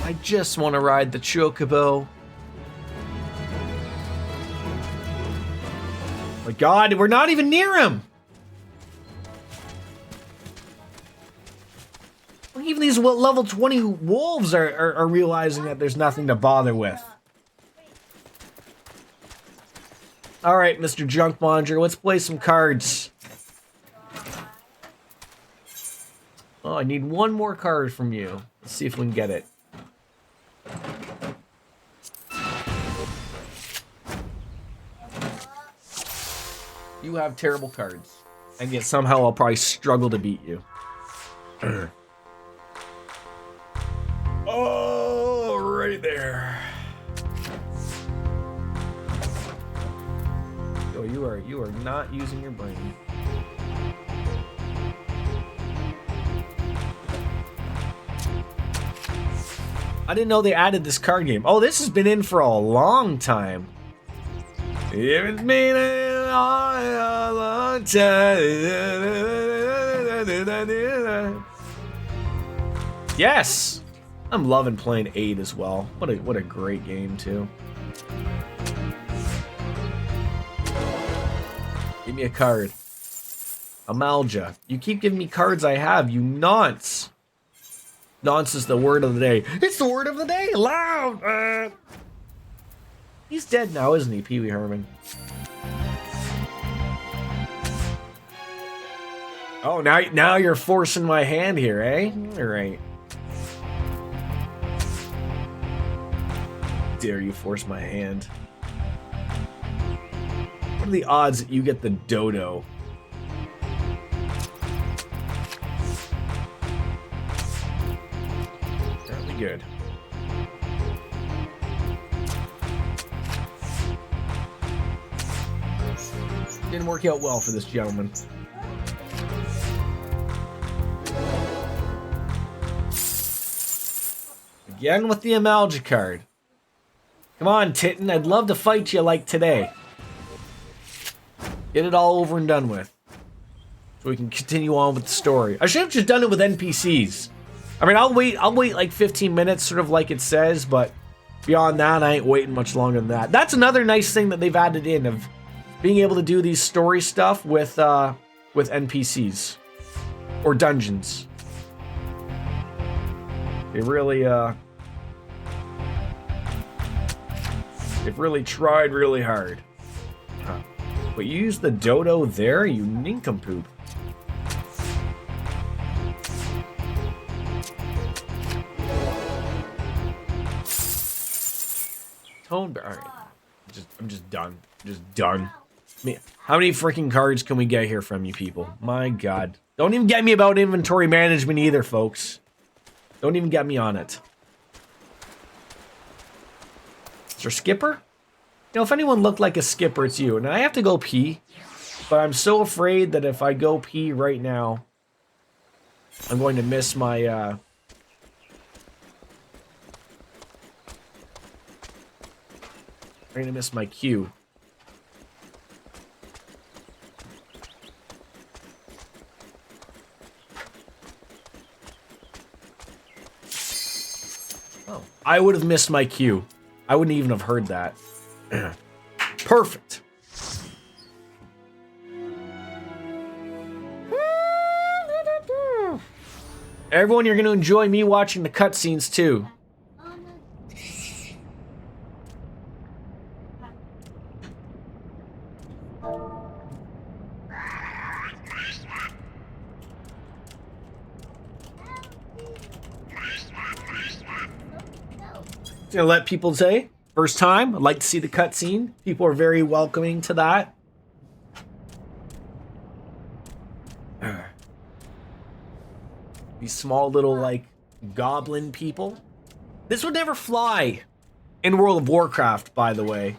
I just want to ride the Chocobo. My god, we're not even near him! Even these level 20 wolves are realizing that there's nothing to bother with. Alright, Mr. Junk Monger, let's play some cards. Oh, I need one more card from you. Let's see if we can get it. You have terrible cards. And yet somehow I'll probably struggle to beat you. Oh, right there. Oh, you are not using your brain. I didn't know they added this card game. Oh, this has been in for a long time. It's been a long time. Yes, I'm loving playing 8 as well. What a great game too. Give me a card. Amalja. You keep giving me cards I have, you nonce. Nonce is the word of the day. It's the word of the day. Loud. He's dead now, isn't he, Pee Wee Herman? Oh, now you're forcing my hand here, eh? All right. Dare you force my hand? What are the odds that you get the dodo? Not good. Didn't work out well for this gentleman. Again with the Amalja card. Come on, Titten. I'd love to fight you like today. Get it all over and done with. So we can continue on with the story. I should have just done it with NPCs. I mean, I'll wait like 15 minutes, sort of like it says, but beyond that, I ain't waiting much longer than that. That's another nice thing that they've added in, of being able to do these story stuff with NPCs or dungeons. They really they've really tried really hard. Huh. But you use the dodo there, you nincompoop. Tone, alright. I'm just done. Just done. How many freaking cards can we get here from you people? My god. Don't even get me about inventory management either, folks. Don't even get me on it. Is there Skipper? You know, if anyone looked like a Skipper, it's you. And I have to go pee. But I'm so afraid that if I go pee right now, I'm going to miss my, I'm going to miss my cue. Oh, I would have missed my cue. I wouldn't even have heard that. Perfect. Everyone, you're going to enjoy me watching the cutscenes too. Gonna let people say, first time, I'd like to see the cutscene. People are very welcoming to that. These small little, like, goblin people. This would never fly in World of Warcraft, by the way.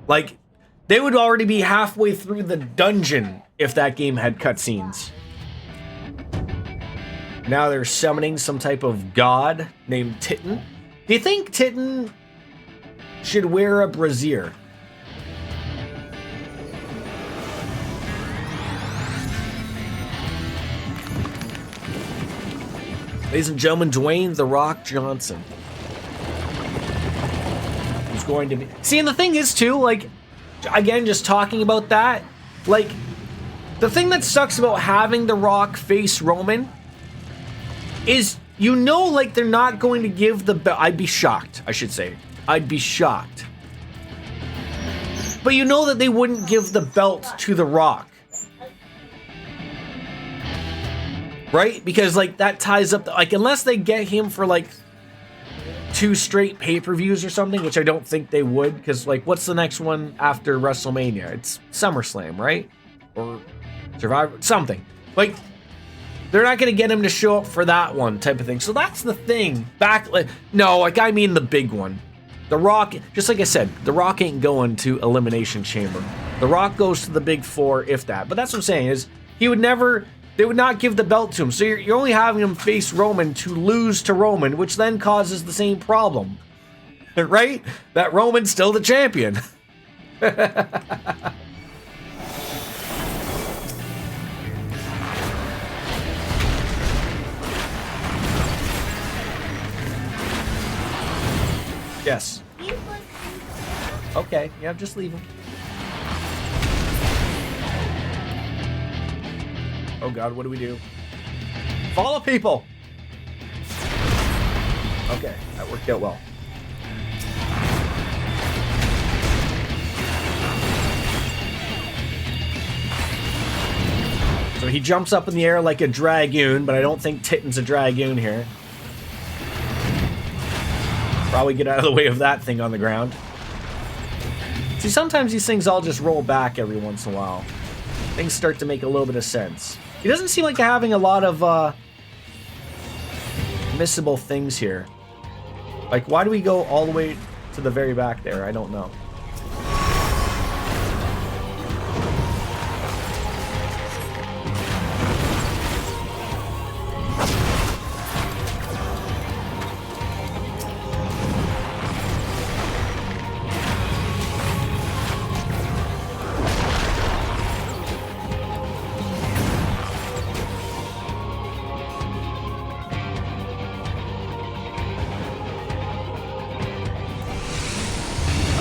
Like, they would already be halfway through the dungeon if that game had cutscenes. Now they're summoning some type of god named Titten. Do you think Titten should wear a brassiere? Ladies and gentlemen, Dwayne "The Rock" Johnson. Who's going to be... See, and the thing is, too, like, again, just talking about that, like, the thing that sucks about having The Rock face Roman is, you know, like, they're not going to give the belt. I'd be shocked, I should say. I'd be shocked. But you know that they wouldn't give the belt to The Rock. Right? Because, like, that ties up, like, unless they get him for, like, 2 straight pay-per-views or something, which I don't think they would, because, like, what's the next one after WrestleMania? It's SummerSlam, right? Or Survivor, something. Like, they're not going to get him to show up for that one type of thing. So that's the thing. No, like, I mean the big one. The Rock, just like I said, The Rock ain't going to Elimination Chamber. The Rock goes to the Big Four, if that. But that's what I'm saying, is he would never... They would not give the belt to him. So you're only having him face Roman to lose to Roman, which then causes the same problem. Right? That Roman's still the champion. Yes. Okay, yeah, just leave him. Oh god, what do we do? Follow people! Okay, that worked out well. So he jumps up in the air like a dragoon, but I don't think Titten's a dragoon here. Probably get out of the way of that thing on the ground. See, sometimes these things all just roll back every once in a while. Things start to make a little bit of sense. He doesn't seem like having a lot of missable things here. Like, why do we go all the way to the very back there? I don't know.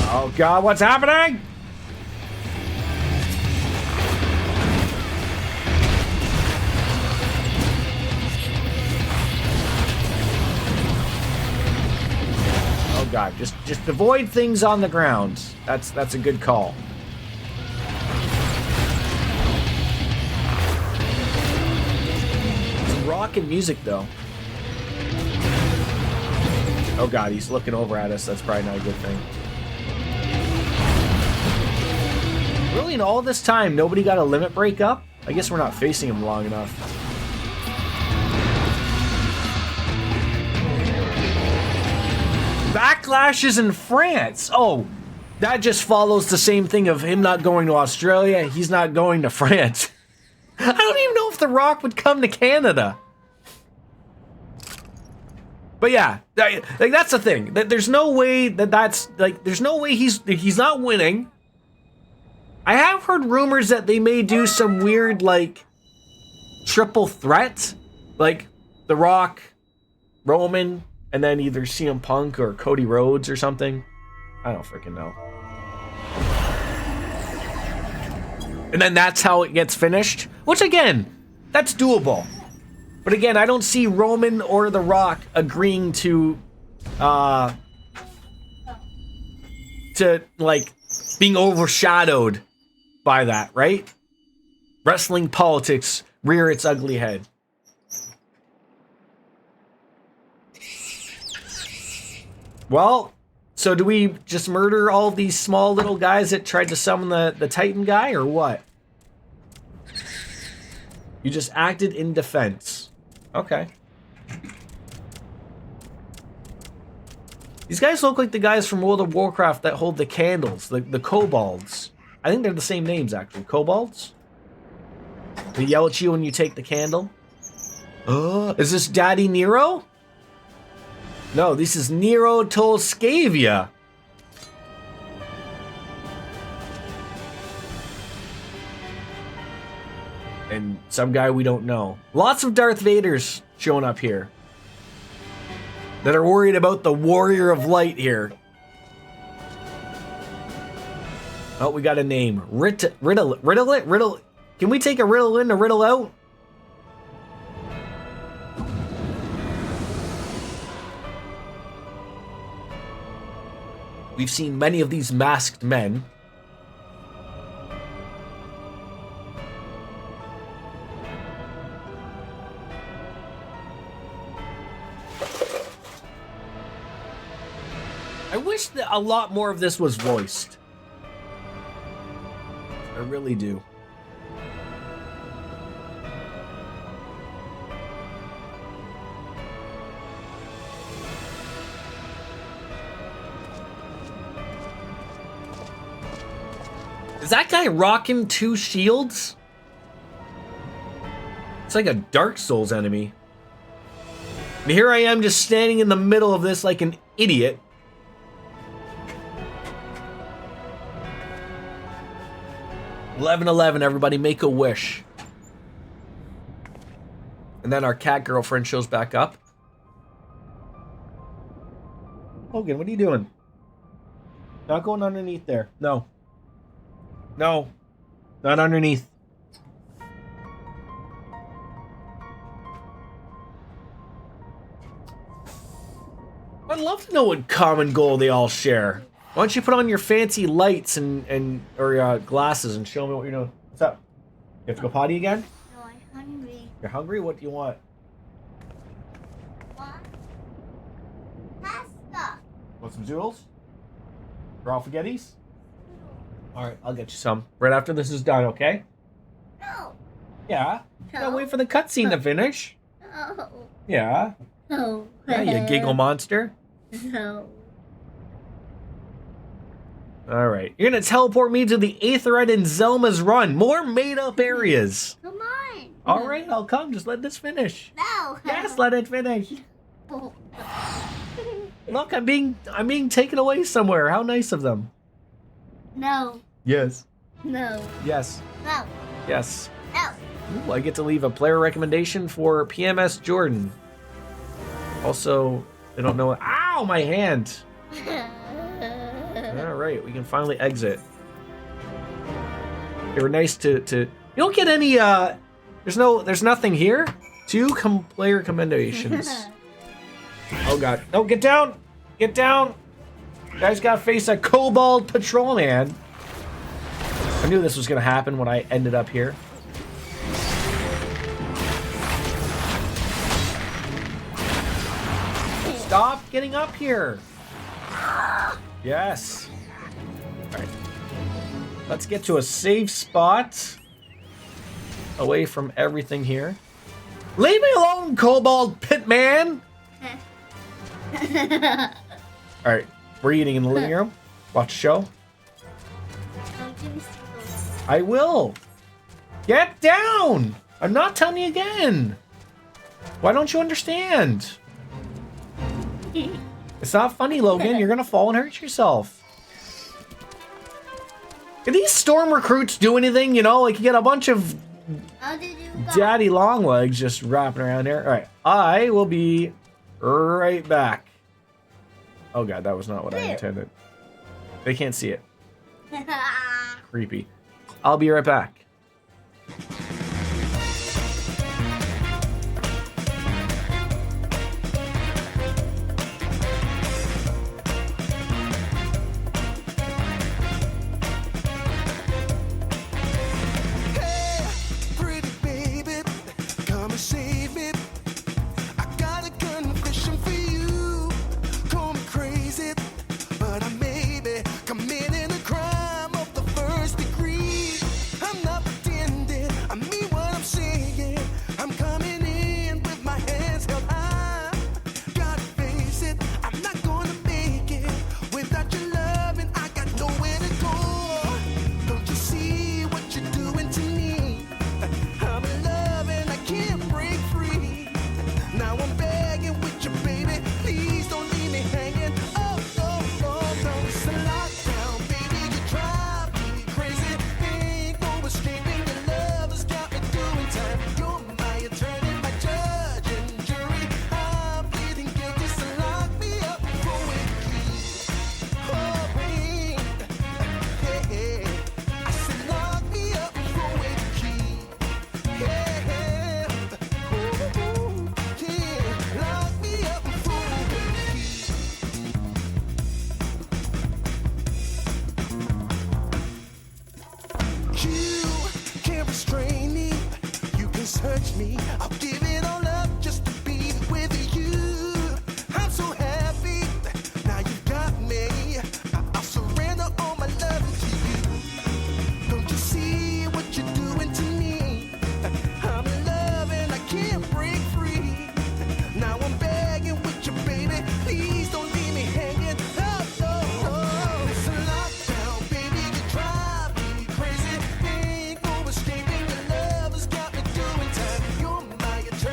Oh God, what's happening? Oh God, just avoid things on the ground. That's a good call. Some rockin' music though. Oh God, he's looking over at us. That's probably not a good thing. Really, in all this time, nobody got a limit break up? I guess we're not facing him long enough. Backlashes in France. Oh, that just follows the same thing of him not going to Australia. He's not going to France. I don't even know if The Rock would come to Canada. But yeah, like that's the thing. There's no way that's like. There's no way he's not winning. I have heard rumors that they may do some weird, like, triple threat. Like, The Rock, Roman, and then either CM Punk or Cody Rhodes or something. I don't freaking know. And then that's how it gets finished. Which, again, that's doable. But again, I don't see Roman or The Rock agreeing to, like, being overshadowed by that, right? Wrestling politics rear its ugly head. Well, so do we just murder all these small little guys that tried to summon the Titan guy, or what? You just acted in defense. Okay. These guys look like the guys from World of Warcraft that hold the candles, the kobolds. I think they're the same names, actually. Kobolds? They yell at you when you take the candle. Is this Daddy Nero? No, this is Nero Tolskavia. And some guy we don't know. Lots of Darth Vaders showing up here that are worried about the Warrior of Light here. Oh, we got a name. Riddle. Can we take a riddle in to riddle out? We've seen many of these masked men. I wish that a lot more of this was voiced. I really do. Is that guy rocking 2 shields? It's like a Dark Souls enemy. And here I am just standing in the middle of this like an idiot. $11.11, everybody make a wish. And then our cat girlfriend shows back up. Hogan, what are you doing? Not going underneath there. No. No. Not underneath. I'd love to know what common goal they all share. Why don't you put on your fancy lights or glasses and show me what you're doing? What's up? You have to go potty again? No, I'm hungry. You're hungry? What do you want? What? Pasta. Want some zoodles? Raw spaghettis? Alright, I'll get you some. Right after this is done, okay? No. Yeah. No. Gotta wait for the cutscene to finish. No. Yeah. No. Yeah, you giggle monster. No. All right. You're going to teleport me to the Aetheryte and Zelma's Run. More made-up areas. Come on. All right, I'll come. Just let this finish. No. Yes, let it finish. Oh. Look, I'm being taken away somewhere. How nice of them. No. Yes. No. Yes. No. Yes. No. Ooh, I get to leave a player recommendation for PMS Jordan. Also, they don't know. Ow, my hand. All right, we can finally exit. They were nice to. You don't get any. There's nothing here. 2 player recommendations. Oh god. No, get down! Get down! Guys gotta face a kobold patrolman. I knew this was gonna happen when I ended up here. Stop getting up here! Yes. Alright. Let's get to a safe spot. Away from everything here. Leave me alone, kobold pitman! Alright, we're eating in the living room. Watch a show. Don't give me signals. I will. Get down! I'm not telling you again. Why don't you understand? It's not funny, Logan. You're gonna fall and hurt yourself. Can these storm recruits do anything? You know, like you get a bunch of How did you go? daddy long legs just wrapping around here. All right, I will be right back. Oh god, that was not what I intended. They can't see it. Creepy. I'll be right back. Pretty baby, come and save me. I got a confession for you. Call me crazy, but I may be committing a crime of the first degree. I'm not pretending, I mean what I'm saying. I'm coming in with my hands held high. Gotta face it, I'm not gonna make it without your love, and I got nowhere to go. Don't you see what you're doing to me? I'm in love and I can't break free. Now I'm begging with you, baby. Please don't leave me hanging. Oh, oh, oh, don't it's a lockdown, baby. You drive me crazy. Ain't no escaping. Your love has got me doing time. You're my attorney, my judge and jury. I'm pleading guilty, so lock me up for it. Oh, babe. Hey, I said lock me up for it. Yeah, ooh, yeah, lock me up for it. You can't restrain me. You can search me. I'll give it all up just to be with you. I'm so happy. Now you got me. I'll surrender all my love to you. Don't you see what you're doing to me? I'm in love and I can't break free. Now I'm begging with you, baby. Please don't leave me hanging. Oh, oh, oh. It's a lockdown, baby. You drive me crazy. Ain't no escaping. Your love has got me doing time. You're my attorney.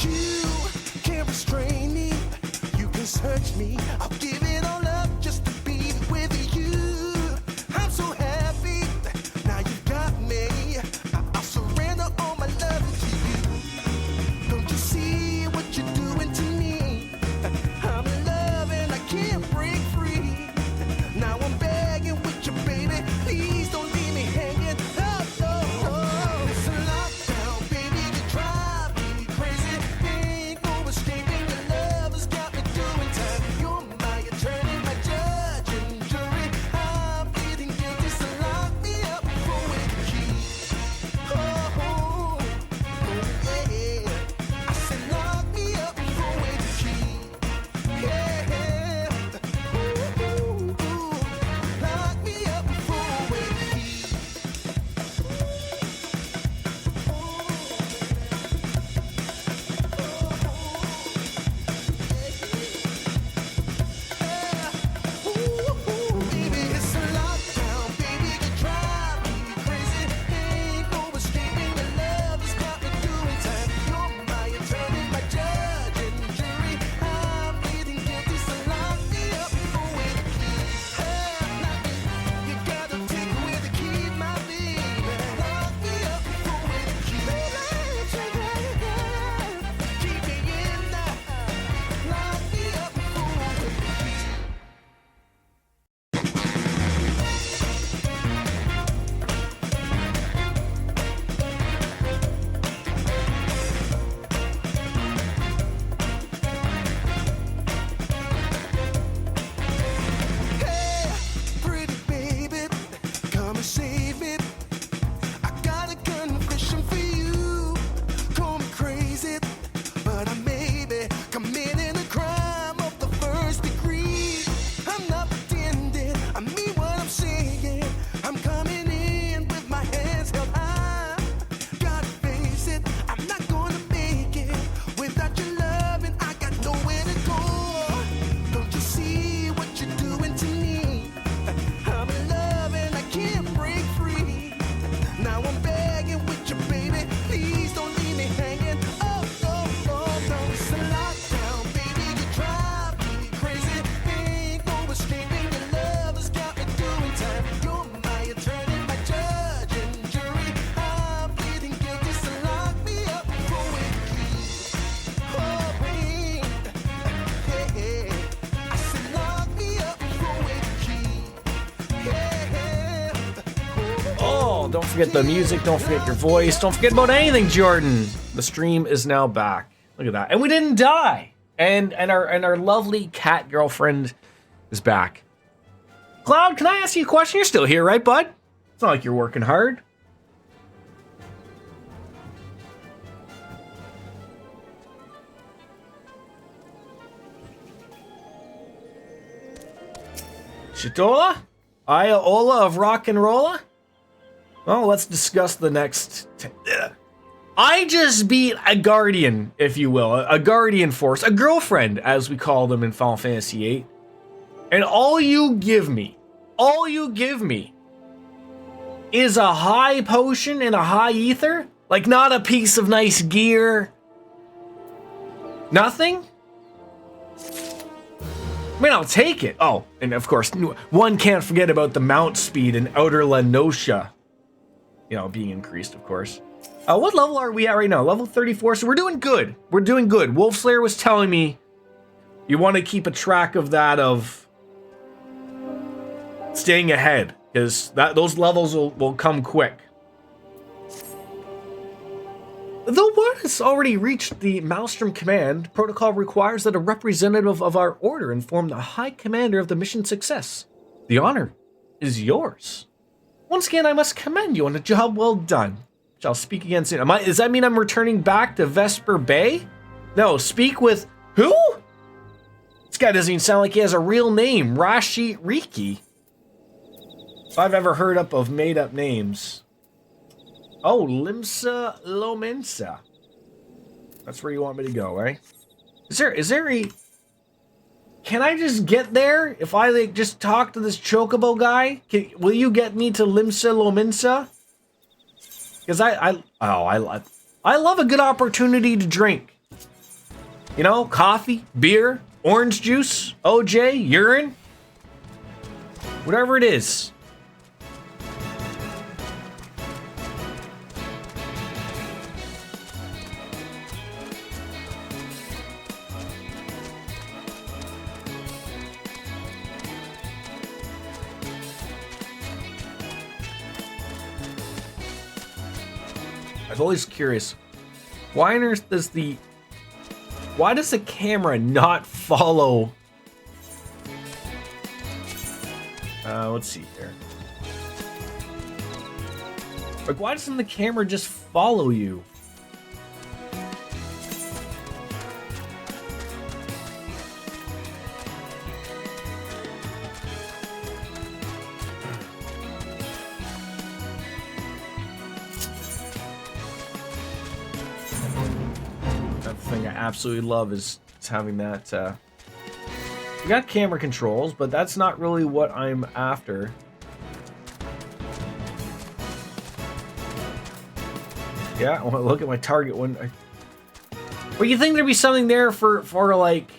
You can't restrain me. You can search me. I'll give it all up just to be with you. I'm so happy. Now you got me. I'll surrender all my love to you. Don't you see what you're doing to me? I'm in love and I can't break free. Now I'm begging with you, baby. Please don't leave me hanging. Oh, oh, oh. It's a lockdown, baby. You drive me crazy. Ain't no escaping. Your love has got me doing time. You're my attorney, my judge and jury. I'm pleading guilty, so lock me up for with the key. Oh, oh, oh, yeah. I said lock me up for with the key. Yeah. Ooh, ooh, ooh. Lock me up for with the key. Baby, it's a lockdown, baby. You drive me crazy. Ain't no escaping. Your love has got me doing time. You're my attorney, my judge and jury. I'm pleading guilty, so lock me up for with the key. You gotta take away the key, my baby. Lock me up for with the key. Keep me in there. Lock me up for with the key. Hey, pretty baby, come and save me. I got a confession for you. Call me crazy, but I may be committing a crime of the first degree. I'm not pretending, I mean what I'm saying. I'm coming in with my hands held high. Gotta face it, I'm not gonna make it without your love, and I got nowhere to go. Don't you see what you're doing to me? I'm in love and I can't break free. Now I'm begging with you, baby. Please don't leave me hanging. Oh, oh, oh, no. It's a lockdown, baby. You drive me crazy. Ain't no escaping. Your love has got me doing time. You're my attorney, my judge and jury. I'm pleading guilty, so lock me up for with the key. Oh, wait. Yeah. I said lock me up for with the key. Yeah. Oh, don't forget the music, don't forget your voice, don't forget about anything, Jordan. The stream is now back. Look at that. And we didn't die. And our lovely cat girlfriend is back. Cloud, can I ask you a question? You're still here, right, bud? It's not like you're working hard. Shitola? Iola of rock and rolla? Well, let's discuss the next. I just beat a guardian, if you will, a guardian force, a girlfriend, as we call them in Final Fantasy VIII. And all you give me is a high potion and a high ether? Like, not a piece of nice gear? Nothing? I mean, I'll take it. Oh, and of course, one can't forget about the mount speed in Outer Lenosha. You know, being increased, of course. What level are we at right now? Level 34, so we're doing good. We're doing good. Wolfslayer was telling me you want to keep a track of that, of staying ahead, because those levels will come quick. Though word has already reached the Maelstrom Command, protocol requires that a representative of our order inform the High Commander of the mission success. The honor is yours. Once again, I must commend you on a job well done. Shall speak again soon. Does that mean I'm returning back to Vesper Bay? No, speak with who? This guy doesn't even sound like he has a real name. Rashi Riki. If I've ever heard up of made-up names. Oh, Limsa Lomensa. That's where you want me to go, right? Is there a... Can I just get there if I like just talk to this Chocobo guy? Will you get me to Limsa Lomensa? Because I love a good opportunity to drink. You know, coffee, beer, orange juice, OJ, urine, whatever it is. I'm always curious, why on earth does the camera not follow? Let's see here. Like, why doesn't the camera just follow you? Thing I absolutely love is having that. We got camera controls, but that's not really what I'm after. Yeah, I want to look at my target one. Well, you think there'd be something there for like.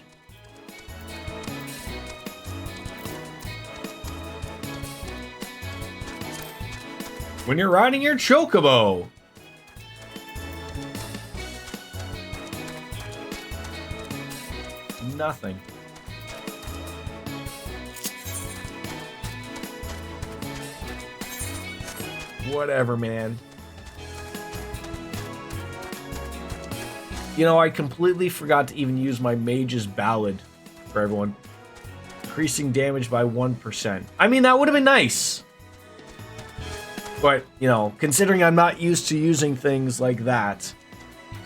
When you're riding your chocobo. Nothing. Whatever, man. You know, I completely forgot to even use my Mage's Ballad for everyone. Increasing damage by 1%. I mean, that would have been nice. But, you know, considering I'm not used to using things like that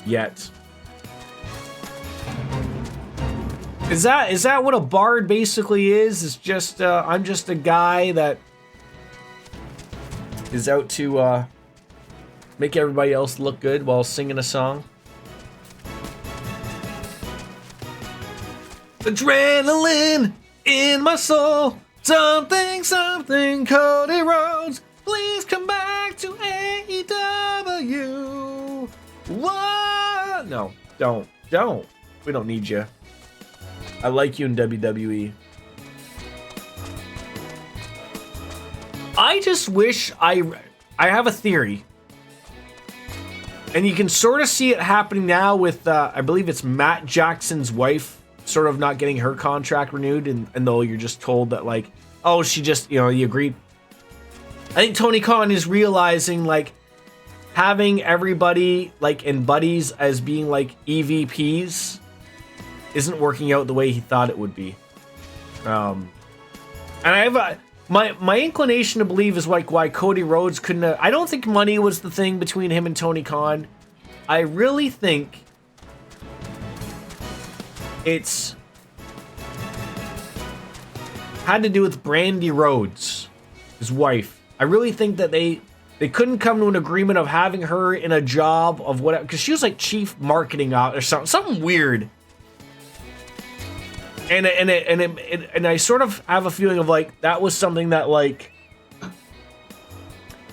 yet. Is that what a bard basically is? It's just I'm just a guy that is out to make everybody else look good while singing a song. Adrenaline in my soul, something, Cody Rhodes, please come back to AEW. What? No, don't. We don't need you. I like you in WWE. I just wish I have a theory. And you can sort of see it happening now with, I believe it's Matt Jackson's wife sort of not getting her contract renewed. And though you're just told that, like, oh, she just, you know, you agreed. I think Tony Khan is realizing, like, having everybody, like, in buddies as being, like, EVPs isn't working out the way he thought it would be. And I have my inclination to believe is like why Cody Rhodes couldn't have, I don't think money was the thing between him and Tony Khan. I really think it's had to do with Brandy Rhodes, his wife. I really think that they couldn't come to an agreement of having her in a job of whatever, because she was like chief marketing or something weird. And I sort of have a feeling of like that was something that like,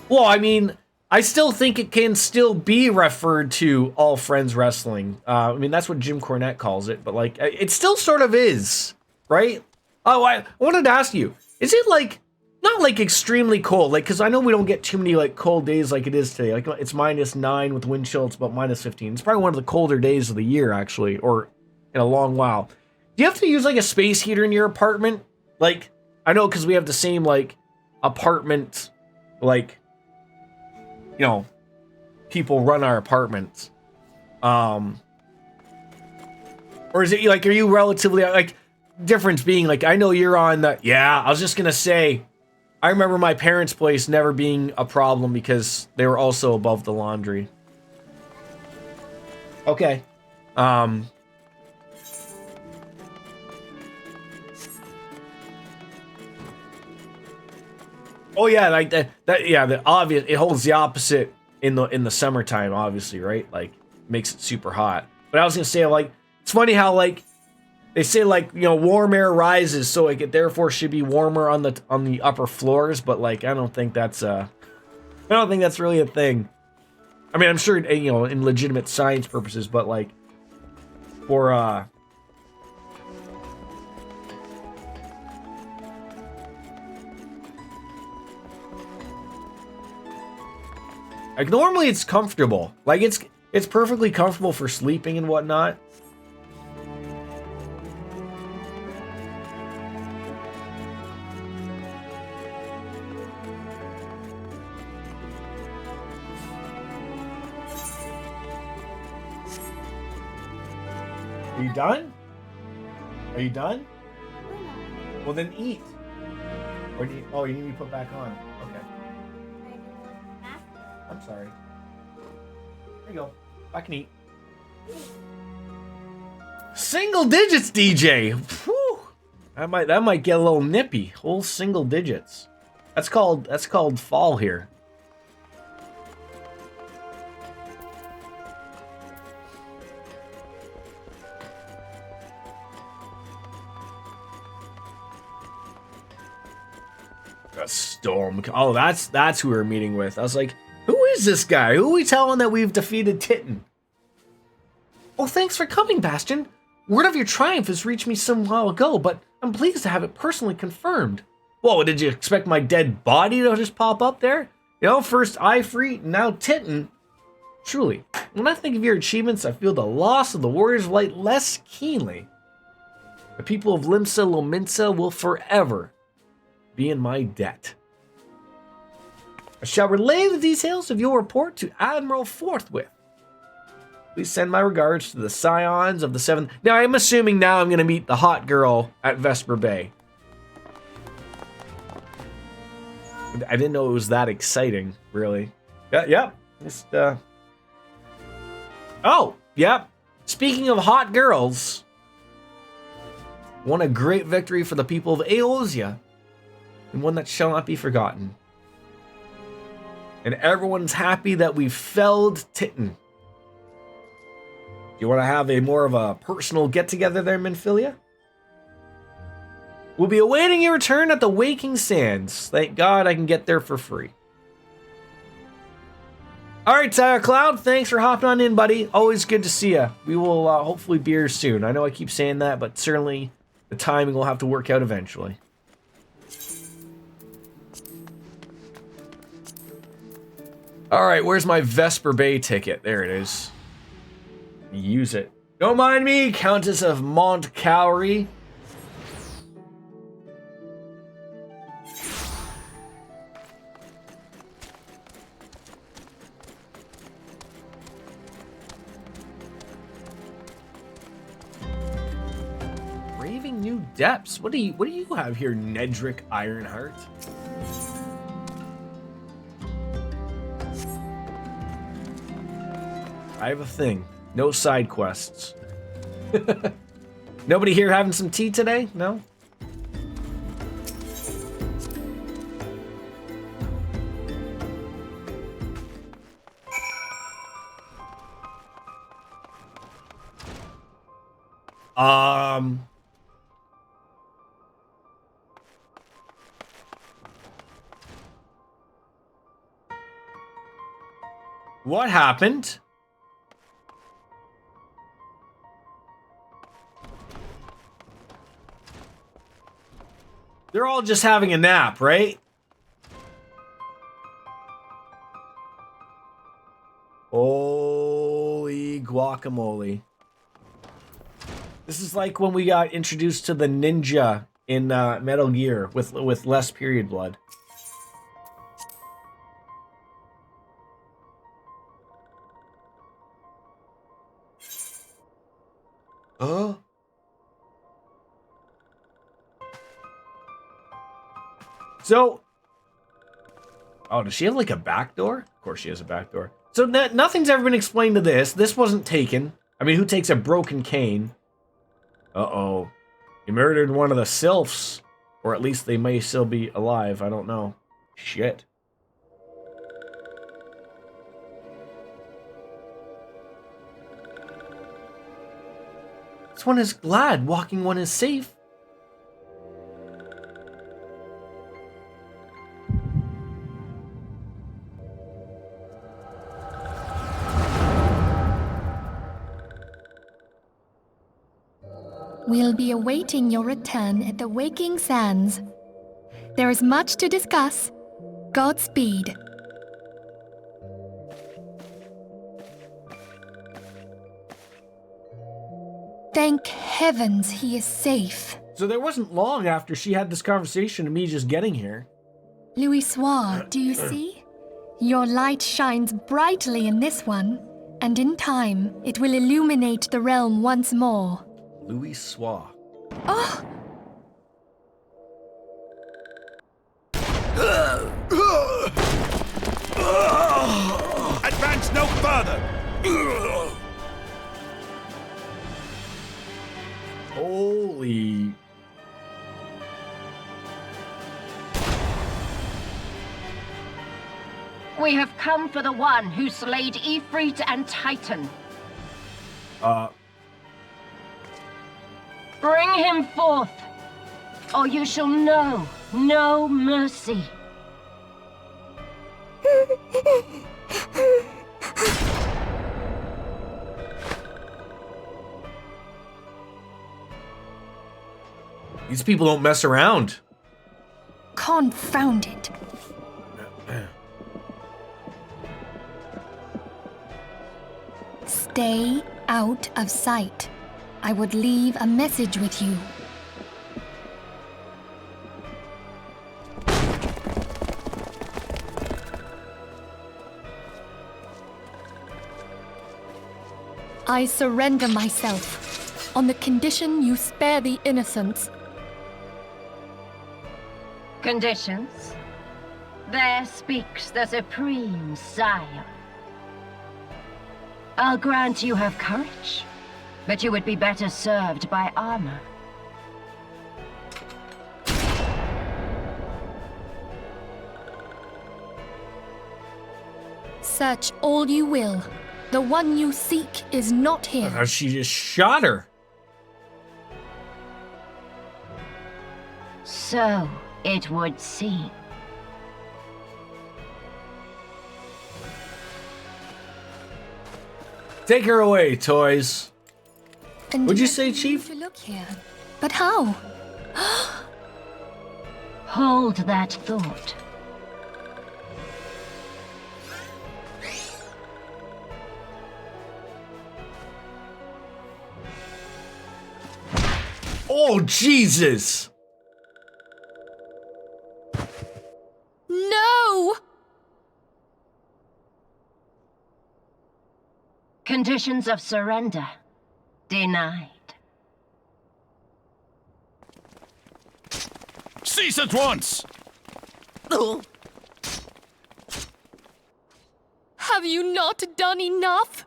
well, I mean, I still think it can still be referred to All Friends Wrestling. I mean, that's what Jim Cornette calls it, but like it still sort of is, right? Oh, I wanted to ask you, is it like not like extremely cold? Like, because I know we don't get too many like cold days like it is today. Like it's -9 with wind chill. It's about -15. It's probably one of the colder days of the year, actually, or in a long while. Do you have to use like a space heater in your apartment? Like, I know because we have the same like apartment, like, you know, people run our apartments. Or is it like, are you relatively like, difference being like, I know you're on the, yeah, I was just gonna say, I remember my parents' place never being a problem because they were also above the laundry. Okay. Oh yeah, like that yeah, the obvious, it holds the opposite in the summertime, obviously, right? Like makes it super hot. But I was gonna say, like, it's funny how like they say, like, you know, warm air rises, so like it therefore should be warmer on the upper floors, but like I don't think that's really a thing. I mean, I'm sure, you know, in legitimate science purposes, but like for like normally it's comfortable. Like it's perfectly comfortable for sleeping and whatnot. Are you done? Are you done? Well then eat. Or do you, oh, you need me to put back on. Okay. I'm sorry. There you go. I can eat. Single digits, DJ. Whew. That might get a little nippy. Whole single digits. That's called fall here. A storm. Oh, that's who we're meeting with. I was like, who is this guy? Who are we telling that we've defeated Titan? Oh, thanks for coming, Bastion. Word of your triumph has reached me some while ago, but I'm pleased to have it personally confirmed. Whoa, did you expect my dead body to just pop up there? You know, first Ifrit, now Titan. Truly, when I think of your achievements, I feel the loss of the Warriors of Light less keenly. The people of Limsa Lominsa will forever be in my debt. I shall relay the details of your report to Admiral forthwith. Please send my regards to the scions of the 7th. Now, I'm assuming now I'm going to meet the hot girl at Vesper Bay. I didn't know it was that exciting, really. Yeah. Just, Oh, yeah. Speaking of hot girls, won a great victory for the people of Eosia, and one that shall not be forgotten. And everyone's happy that we've felled Titan. You want to have a more of a personal get-together there, Minfilia? We'll be awaiting your return at the Waking Sands. Thank God I can get there for free. Alright, Cloud, thanks for hopping on in, buddy. Always good to see you. We will hopefully be here soon. I know I keep saying that, but certainly the timing will have to work out eventually. Alright, where's my Vesper Bay ticket? There it is. Use it. Don't mind me, Countess of Montcalry. Braving new depths. What do you have here, Nedrick Ironheart? I have a thing. No side quests. Nobody here having some tea today? No? What happened? They're all just having a nap, right? Holy guacamole. This is like when we got introduced to the ninja in Metal Gear with less period blood. So, oh, does she have like a back door? Of course she has a back door. So nothing's ever been explained to this. This wasn't taken. I mean, who takes a broken cane? Uh-oh. He murdered one of the sylphs. Or at least they may still be alive. I don't know. Shit. This one is glad. Walking one is safe. We'll be awaiting your return at the Waking Sands. There is much to discuss. Godspeed. Thank heavens he is safe. So there wasn't long after she had this conversation to me just getting here. Louis Soir, do you see? Your light shines brightly in this one, and in time, it will illuminate the realm once more. Louis Soir. Oh! Advance no further! Holy... We have come for the one who slayed Ifrit and Titan. Bring him forth, or you shall know no mercy. These people don't mess around. Confound it. Stay out of sight. I would leave a message with you. I surrender myself, on the condition you spare the innocents. Conditions? There speaks the Supreme Sire. I'll grant you have courage, but you would be better served by armor. Search all you will. The one you seek is not here. She just shot her. So it would seem. Take her away, toys. And Would you yet say, you Chief? To look here. But how? Hold that thought. Oh, Jesus! No! Conditions of surrender denied. Cease at once! Have you not done enough?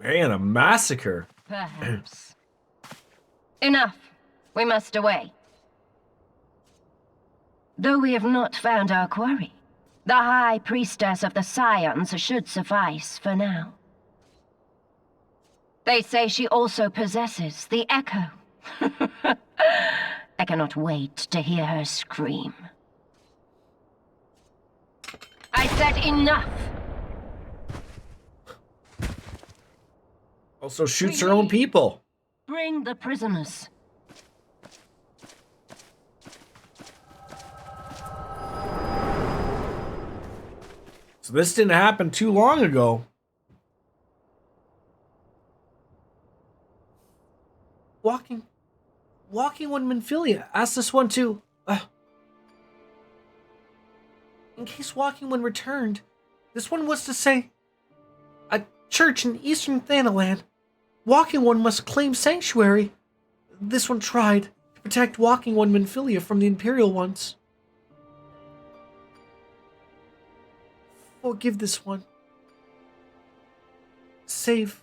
Man, a massacre. Perhaps. Enough. We must away. Though we have not found our quarry, the High Priestess of the Scions should suffice for now. They say she also possesses the Echo. I cannot wait to hear her scream. I said enough! Also shoots her own people. Bring the prisoners. So this didn't happen too long ago. Walking one Minfilia asked this one to... in case Walking One returned, this one was to say... a church in eastern Thanalan. Walking One must claim sanctuary. This one tried to protect Walking One Minfilia from the Imperial ones. Forgive this one. Save.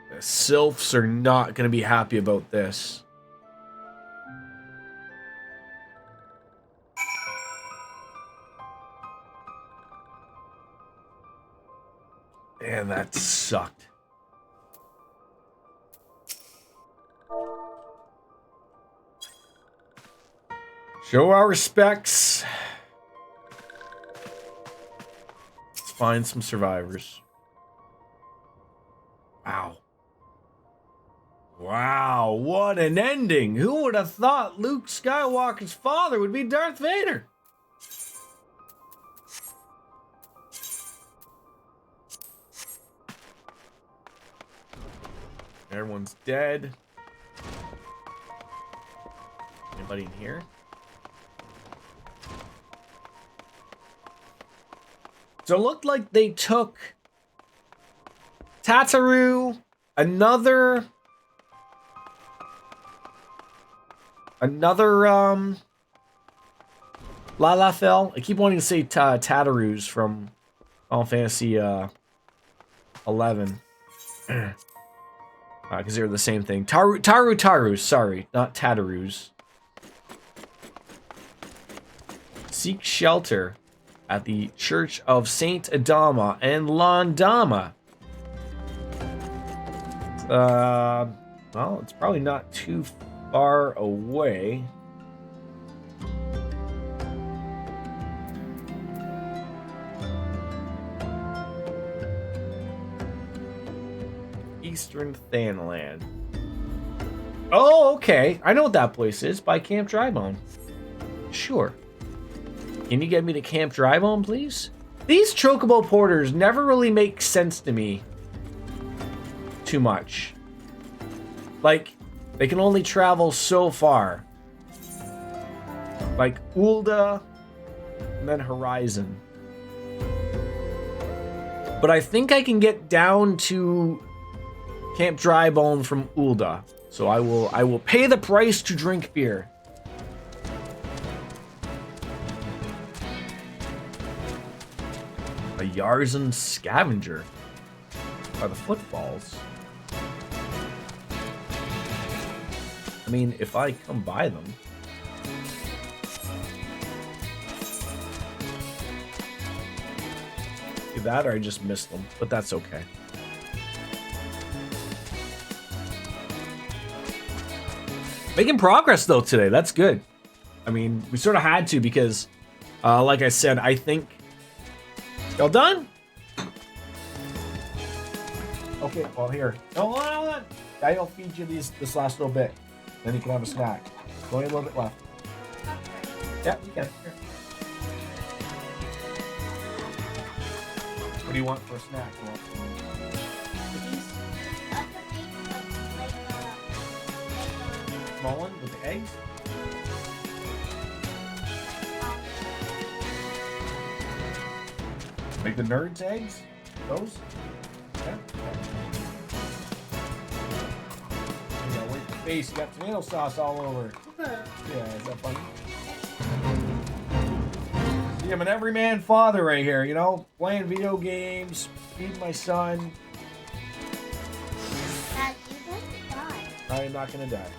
The Sylphs are not going to be happy about this. Man, that sucked. Show our respects. Let's find some survivors. Wow. Wow, what an ending! Who would have thought Luke Skywalker's father would be Darth Vader? Everyone's dead. Anybody in here? So it looked like they took Tataru, another Lalafell. I keep wanting to say Tatarus from Final Fantasy 11. Because they're the same thing. Tarus, sorry, not Tatarus. Seek shelter at the Church of Saint Adama and Landama. Well, it's probably not too far away. Eastern Thanland. Oh, okay. I know what that place is. By Camp Drybone. Sure. Can you get me to Camp Drybone, please? These Chocobo Porters never really make sense to me too much. Like, they can only travel so far. Like, Ulda, and then Horizon. But I think I can get down to Camp Drybone from Ulda. So I will pay the price to drink beer. A Yarzan scavenger by the footfalls. I mean, if I come by them. Either that or I just missed them, but that's okay. Making progress though today, that's good. I mean, we sort of had to because, like I said, I think... Y'all done? Okay, well here. No, hold on. I'll feed you this last little bit. Then you can have a snack. Only a little bit left. Yeah, you can. Here. What do you want for a snack? Small one with the eggs? Like the nerds' eggs? Those? Yeah. You gotta wipe your face. You got tomato sauce all over. Yeah, is that funny? See, I'm an everyman father right here, you know? Playing video games, feeding my son. Dad, you're going to die. I am not gonna die.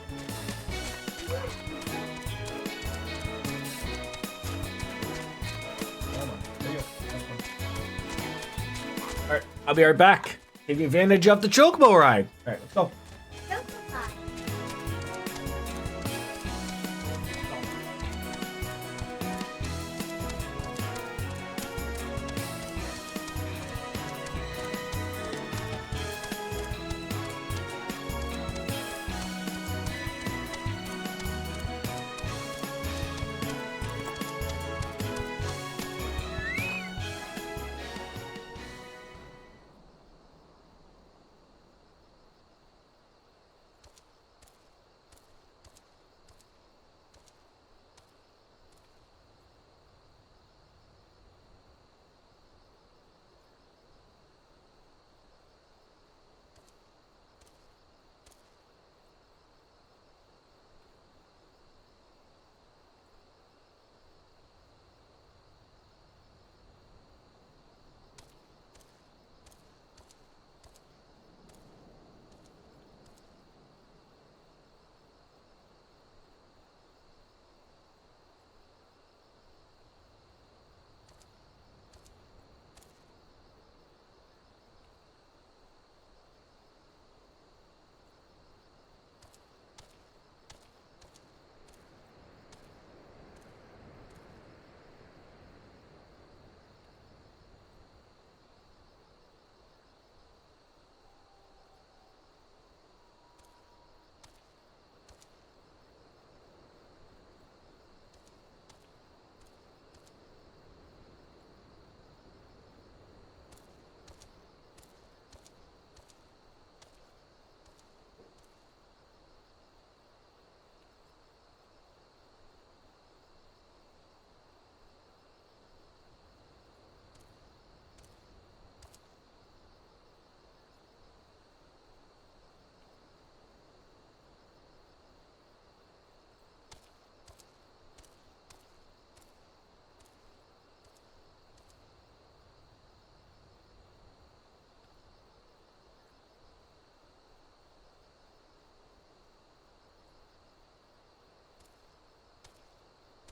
Come on, there you go. Alright, I'll be right back. Take advantage of the Chocobo ride. Alright, let's go.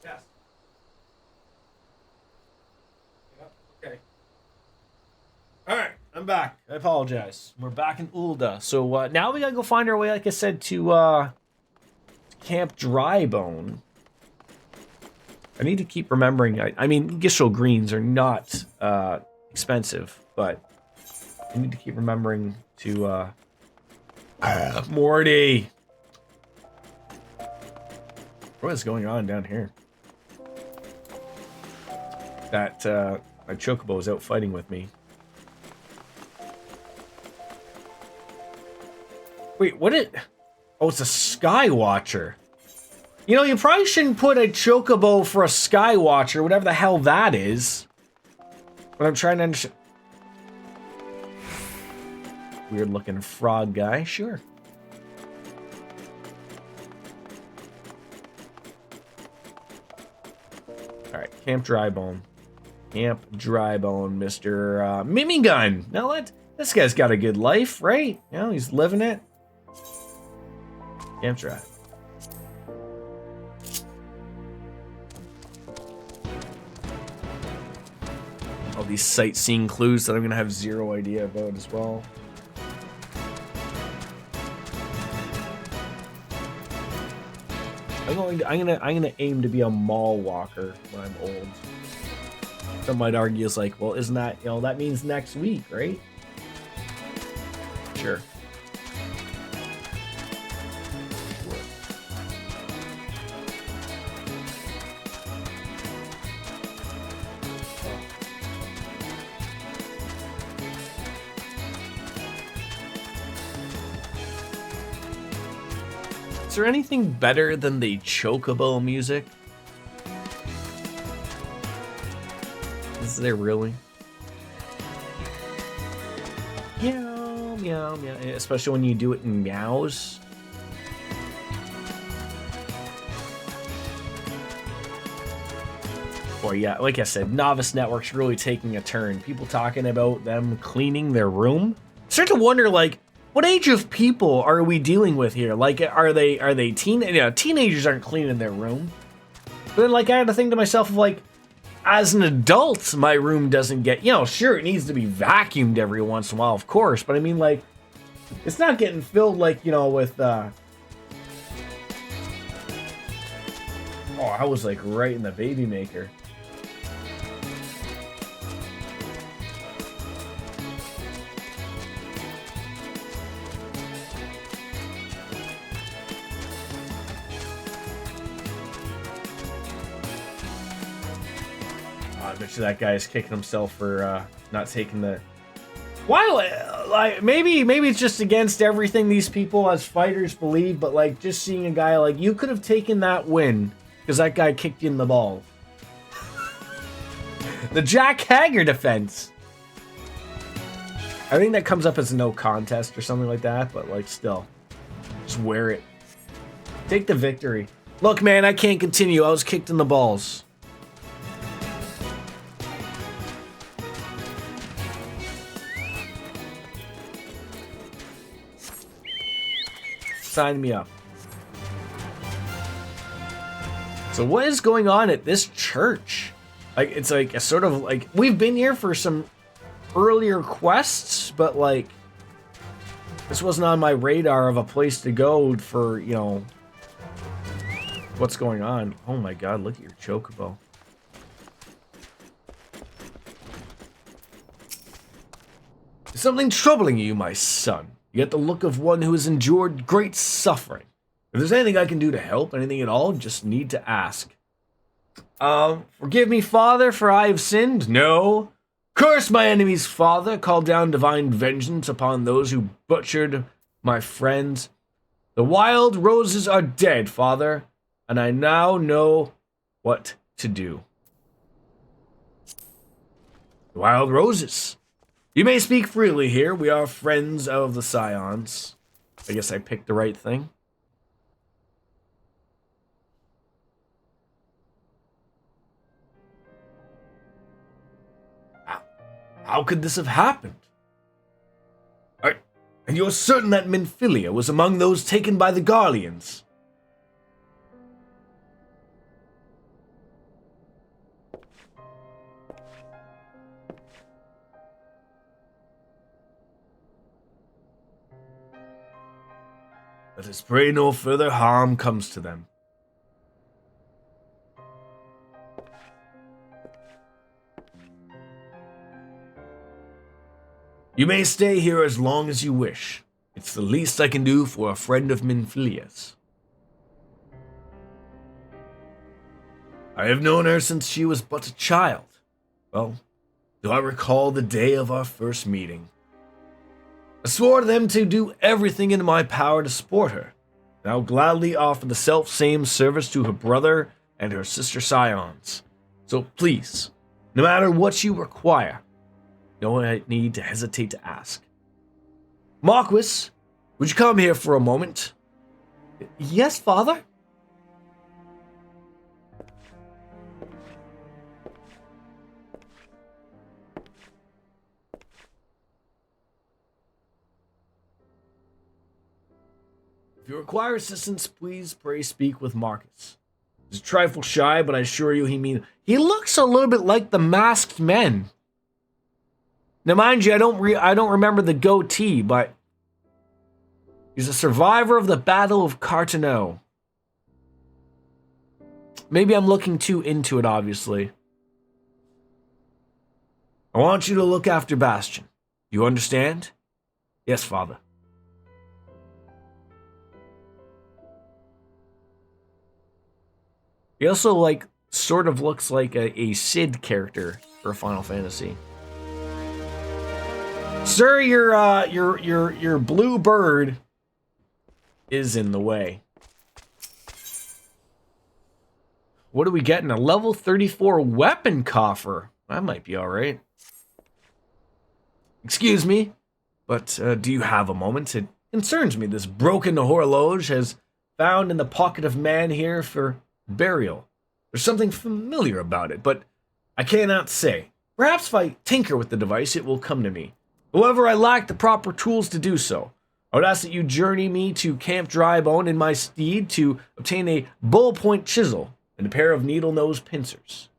Yes. Yep. Okay. All right, I'm back. I apologize. We're back in Ulda. So now we gotta go find our way, like I said, to Camp Drybone. I need to keep remembering. I mean, Gishel greens are not expensive, but I need to keep remembering to Morty. What is going on down here? That my chocobo is out fighting with me. Wait, what it? Oh, it's a Sky Watcher. You know, you probably shouldn't put a chocobo for a Sky Watcher, whatever the hell that is. But I'm trying to understand. Weird looking frog guy, sure. Alright, Camp Drybone. Camp Drybone, Mr. Mimi Gun. Now this guy's got a good life, right? You know, he's living it. Camp Dry. All these sightseeing clues that I'm gonna have zero idea about as well. I'm gonna aim to be a mall walker when I'm old. Some might argue is like, well, isn't that, you know, that means next week, right? Sure. Is there anything better than the chocobo music? Is there really? Meow, meow, meow. Especially when you do it in meows. Boy, yeah, like I said, Novice Network's really taking a turn. People talking about them cleaning their room. Start to wonder, like, what age of people are we dealing with here? Like, are they teenagers aren't cleaning their room. But then, like, I had to think to myself of, like, as an adult, my room doesn't get, you know, sure, it needs to be vacuumed every once in a while, of course. But I mean, like, it's not getting filled, like, you know, with, oh, I was, like, right in the baby maker. I bet you that guy is kicking himself for not taking the. Why? Like maybe it's just against everything these people as fighters believe, but like just seeing a guy like you could have taken that win because that guy kicked you in the balls. The Jack Hager defense. I think that comes up as a no contest or something like that, but like still, just wear it. Take the victory. Look, man, I can't continue. I was kicked in the balls. Sign me up. So what is going on at this church? Like, it's like a sort of like, we've been here for some earlier quests, but like, this wasn't on my radar of a place to go for, you know, what's going on. Oh my god, look at your chocobo. Is something troubling you, my son? You get the look of one who has endured great suffering. If there's anything I can do to help, anything at all, just need to ask. Forgive me, Father, for I have sinned? No. Curse my enemy's father, call down divine vengeance upon those who butchered my friends. The wild roses are dead, Father, and I now know what to do. The wild roses. You may speak freely here. We are friends of the Scions. I guess I picked the right thing. How could this have happened? And you're certain that Minfilia was among those taken by the Garleans? Let us pray no further harm comes to them. You may stay here as long as you wish. It's the least I can do for a friend of Minfilia's. I have known her since she was but a child. Well, do I recall the day of our first meeting? I swore to them to do everything in my power to support her, and I'll gladly offer the self-same service to her brother and her sister scions. So please, no matter what you require, no need to hesitate to ask. Marquis, would you come here for a moment? Yes, father? If you require assistance, please pray speak with Marcus. He's a trifle shy, but I assure you He looks a little bit like the Masked Men. Now, mind you, I don't remember the goatee, but he's a survivor of the Battle of Carteneau. Maybe I'm looking too into it, obviously. I want you to look after Bastion. You understand? Yes, father. He also, sort of looks like a Sid character for Final Fantasy. Sir, your blue bird is in the way. What are we getting? A level 34 weapon coffer. That might be alright. Excuse me, but do you have a moment? It concerns me. This broken horloge has found in the pocket of man here for burial. There's something familiar about it, but I cannot say. Perhaps if I tinker with the device, it will come to me. However, I lack the proper tools to do so. I would ask that you journey me to Camp Drybone in my steed to obtain a ballpoint chisel and a pair of needle-nose pincers.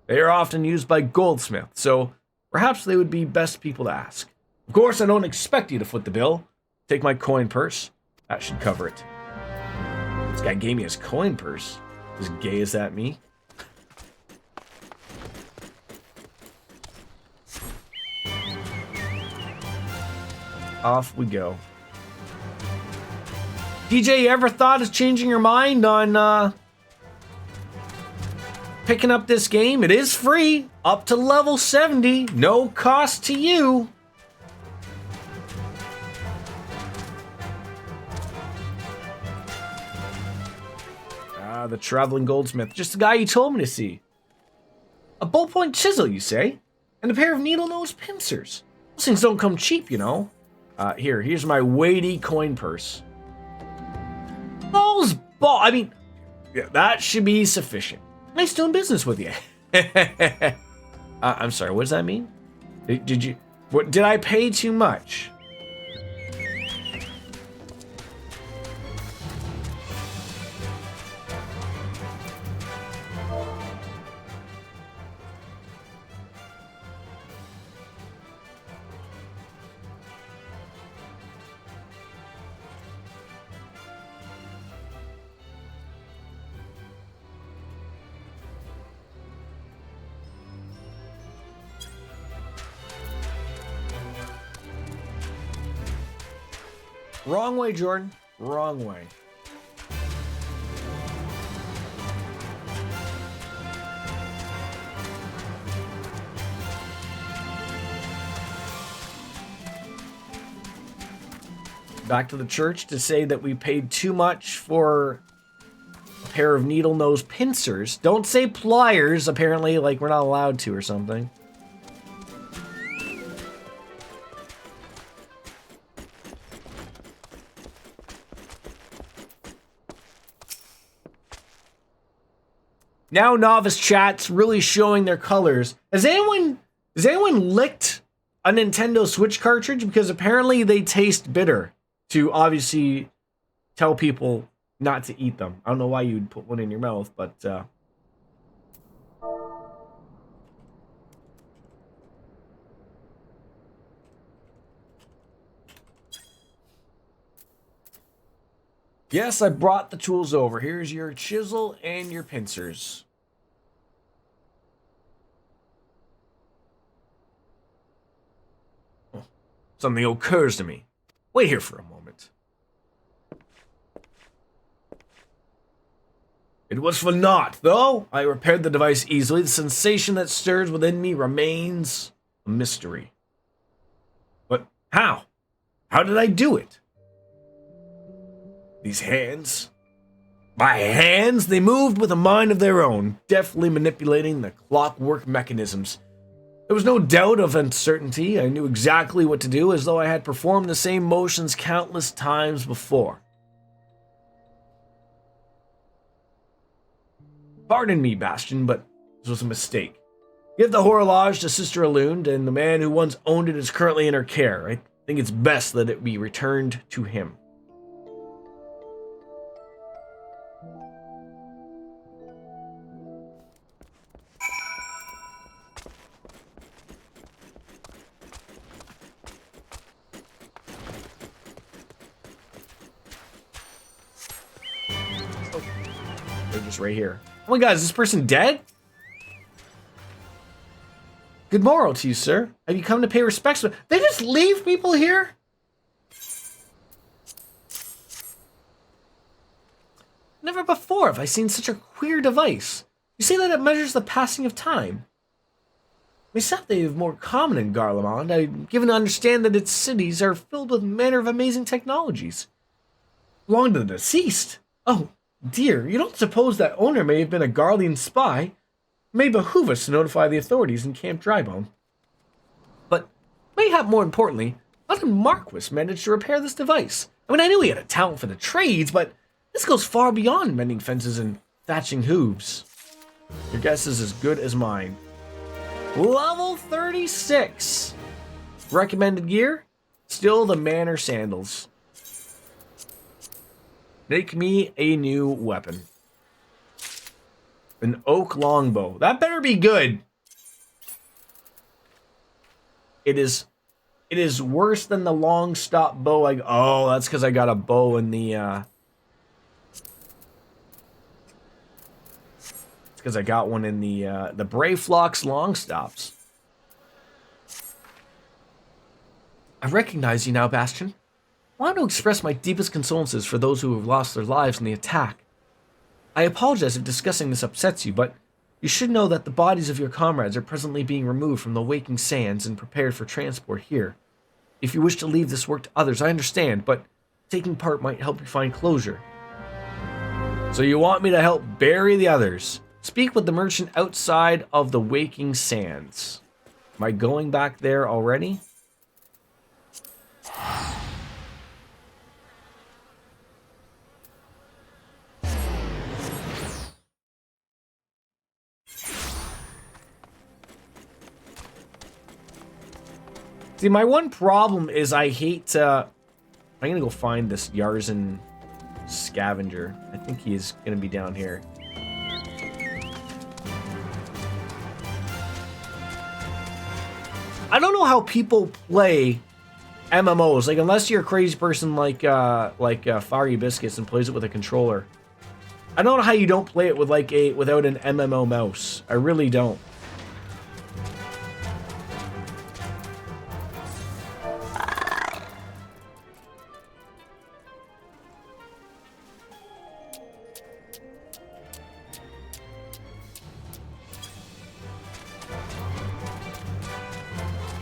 They are often used by goldsmiths, so perhaps they would be best people to ask. Of course, I don't expect you to foot the bill. Take my coin purse. That should cover it. This guy gave me his coin purse. As gay as that me? Off we go. DJ, you ever thought of changing your mind on picking up this game? It is free, up to level 70, no cost to you. The traveling goldsmith. Just the guy you told me to see. A ballpoint chisel, you say? And a pair of needle-nose pincers. Those things don't come cheap, you know. Here's my weighty coin purse. Yeah, that should be sufficient. Nice doing business with you. I'm sorry, what does that mean? Did I pay too much? Wrong way, Jordan. Wrong way. Back to the church to say that we paid too much for a pair of needle-nose pincers. Don't say pliers, apparently, like we're not allowed to or something. Now novice chat's really showing their colors. Has anyone licked a Nintendo Switch cartridge? Because apparently they taste bitter, to obviously tell people not to eat them. I don't know why you'd put one in your mouth, but Yes, I brought the tools over. Here's your chisel and your pincers. Oh, something occurs to me. Wait here for a moment. It was for naught, though. I repaired the device easily. The sensation that stirs within me remains a mystery. But how? How did I do it? These hands? My hands? They moved with a mind of their own, deftly manipulating the clockwork mechanisms. There was no doubt of uncertainty. I knew exactly what to do, as though I had performed the same motions countless times before. Pardon me, Bastion, but this was a mistake. Give the horloge to Sister Elund, and the man who once owned it is currently in her care. I think it's best that it be returned to him. They're just right here. Oh my god, is this person dead? Good morrow to you, sir. Have you come to pay respects? They just leave people here? Never before have I seen such a queer device. You say that it measures the passing of time. Myself, they are more common in Garlemald. I'm given to understand that its cities are filled with manner of amazing technologies. Belong to the deceased. Oh, dear, you don't suppose that owner may have been a Garlean spy? It may behoove us to notify the authorities in Camp Drybone. But, mayhap more importantly, how did Marquis manage to repair this device? I mean, I knew he had a talent for the trades, but this goes far beyond mending fences and thatching hooves. Your guess is as good as mine. Level 36. Recommended gear? Still the Manor Sandals. Make me a new weapon. An oak longbow. That better be good. It is worse than the long stop bow. Oh, that's because I got a bow in the it's because I got one in the Brayflox long stops. I recognize you now, Bastion. I want to express my deepest condolences for those who have lost their lives in the attack. I apologize if discussing this upsets you, but you should know that the bodies of your comrades are presently being removed from the waking sands and prepared for transport here. If you wish to leave this work to others, I understand, but taking part might help you find closure. So you want me to help bury the others? Speak with the merchant outside of the waking sands. Am I going back there already? See, my one problem is I hate, I'm gonna go find this Yarzan scavenger. I think he is gonna be down here. I don't know how people play MMOs, like unless you're a crazy person like Fiery Biscuits and plays it with a controller. I don't know how you don't play it with without an MMO mouse. I really don't.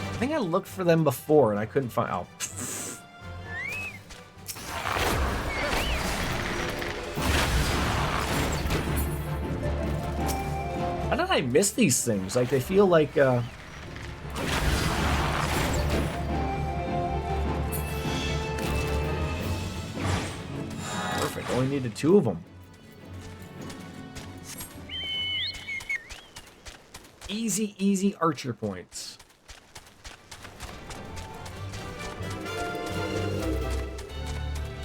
I think I looked for them before and I couldn't find. Oh. How did I miss these things? Like they feel like. Perfect. Only needed 2 of them. Easy, easy archer points.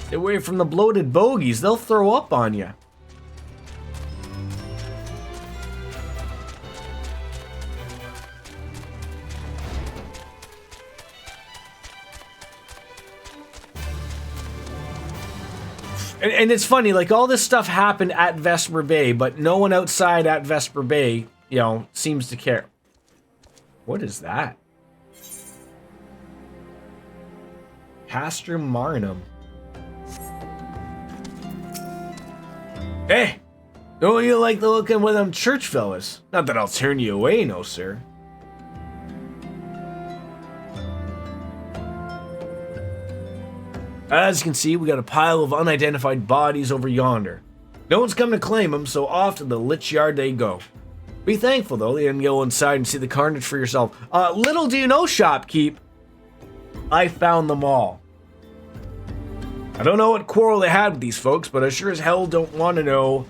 Stay away from the bloated bogeys. They'll throw up on you. And it's funny, like all this stuff happened at Vesper Bay, but no one outside at Vesper Bay, you know, seems to care. What is that? Castrum Marinum. Hey! Don't you like the look of one of them church fellas? Not that I'll turn you away, no sir. As you can see, we got a pile of unidentified bodies over yonder. No one's come to claim them, so off to the lich yard they go. Be thankful, though, you can go inside and see the carnage for yourself. Little do you know, shopkeep, I found them all. I don't know what quarrel they had with these folks, but I sure as hell don't want to know.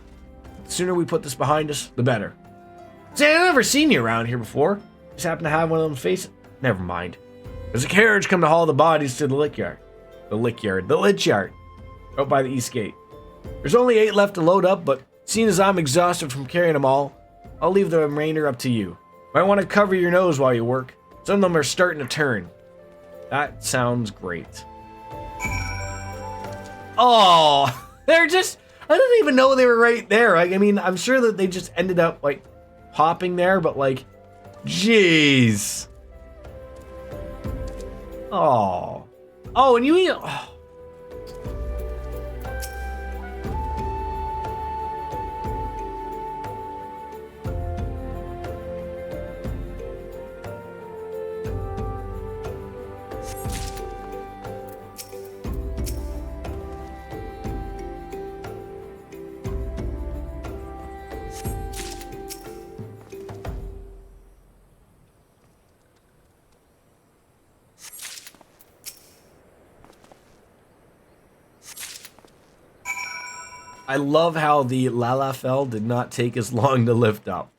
The sooner we put this behind us, the better. Say, I've never seen you around here before. Just happen to have one of them faces. Never mind. There's a carriage come to haul the bodies to the lich yard. The lich yard. Out by the east gate. There's only 8 left to load up, but seeing as I'm exhausted from carrying them all, I'll leave the remainder up to you. Might want to cover your nose while you work. Some of them are starting to turn. That sounds great. Oh, they're just... I didn't even know they were right there. Like, I mean, I'm sure that they just ended up, like, popping there, but, like, jeez. Oh. Oh, and you eat... Oh. I love how the Lalafell did not take as long to lift up.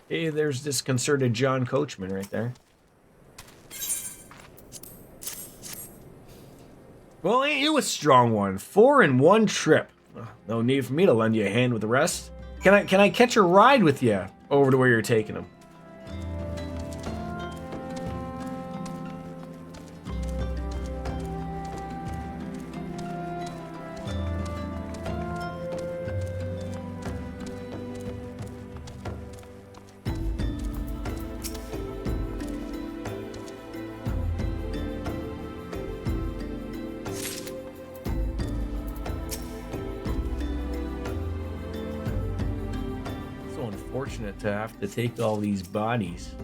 Hey, there's disconcerted John Coachman right there. Well, ain't you a strong one? 4 in one trip. No need for me to lend you a hand with the rest. Can I catch a ride with you over to where you're taking them? Unfortunate to have to take all these bodies.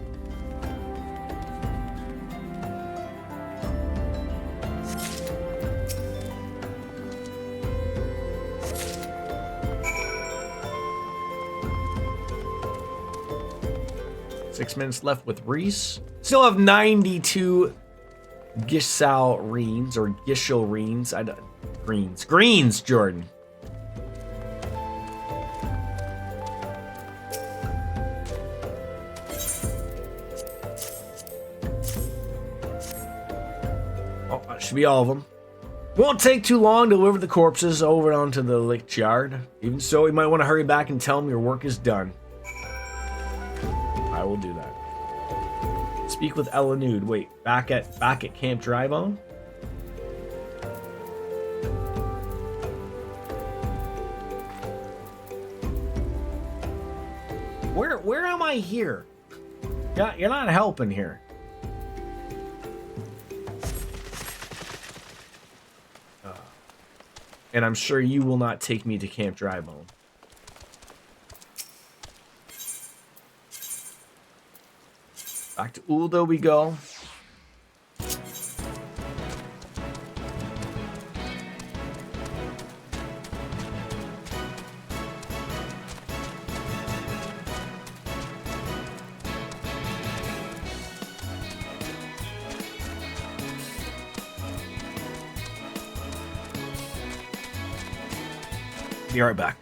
Six minutes left with Reese. Still have 92 Gisal-reens or Gishel-reens. I don't greens, Jordan. Should be all of them. Won't take too long to deliver the corpses over onto the lich yard. Even so, you might want to hurry back and tell them your work is done. I will do that. Speak with Elanud. Wait, back at Camp Drybone? Where am I here? You're not helping here. And I'm sure you will not take me to Camp Drybone. Back to Uldo we go. Be right back.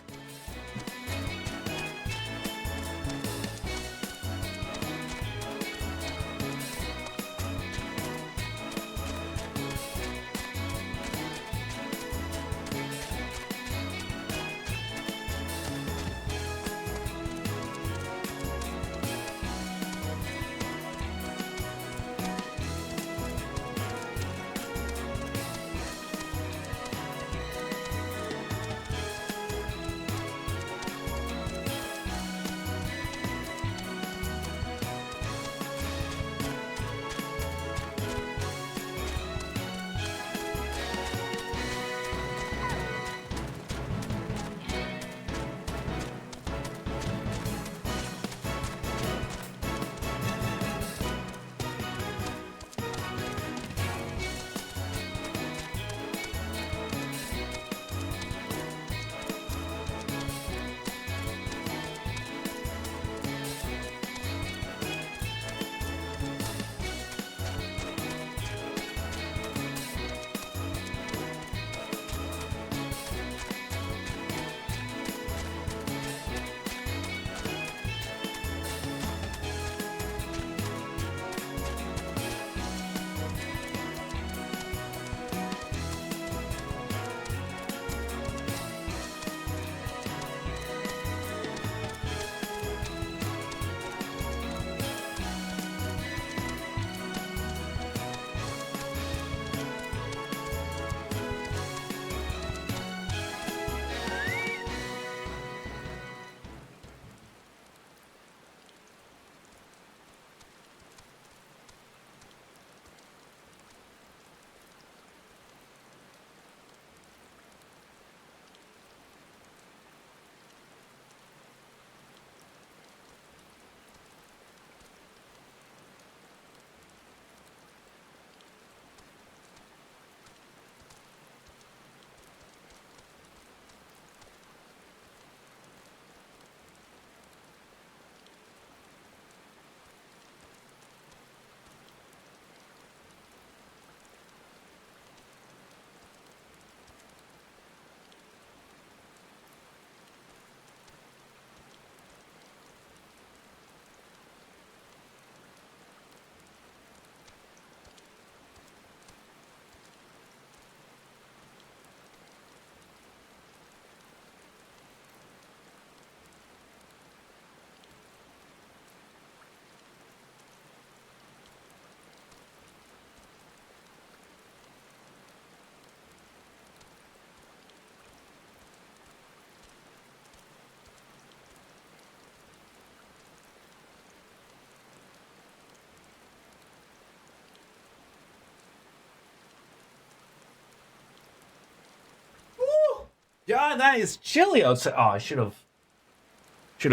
Yeah, that is chilly outside. Oh, I should have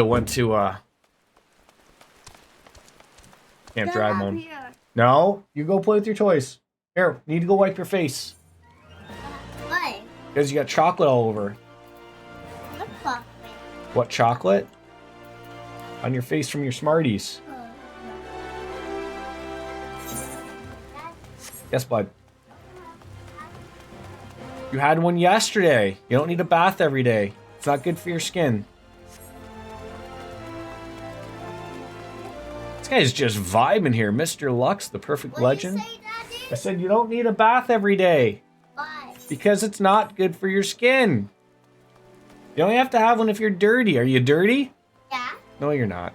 went to Camp Dry Moan. No, you go play with your toys. Here, need to go wipe your face Why? because you got chocolate all over. What fuck? What chocolate? On your face from your Smarties. Yes, bud. You had one yesterday. You don't need a bath every day. It's not good for your skin. This guy's just vibing here. Mr. Lux, the perfect legend. What did you say, Daddy? I said you don't need a bath every day. Why? Because it's not good for your skin. You only have to have one if you're dirty. Are you dirty? Yeah. No, you're not.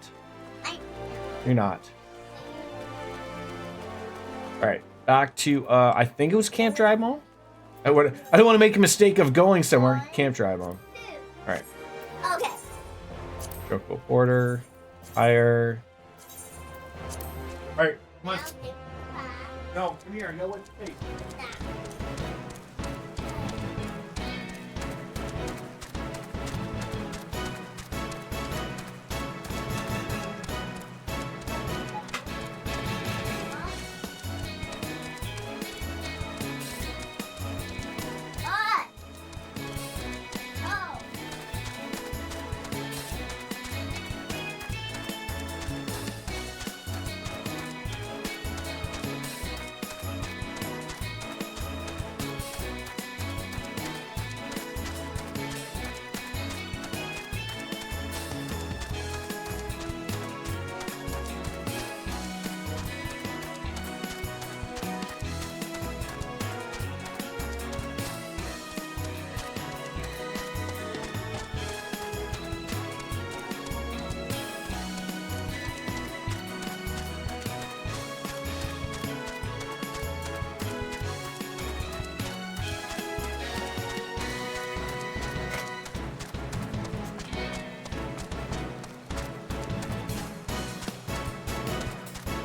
You're not. Alright, back to, I think it was Camp Dry Moan? I don't want to make a mistake of going somewhere. Camp Dry Moan. Alright. Okay. Choco Porter. Fire. Alright, come on. No, come here. No one to take. What? Oh.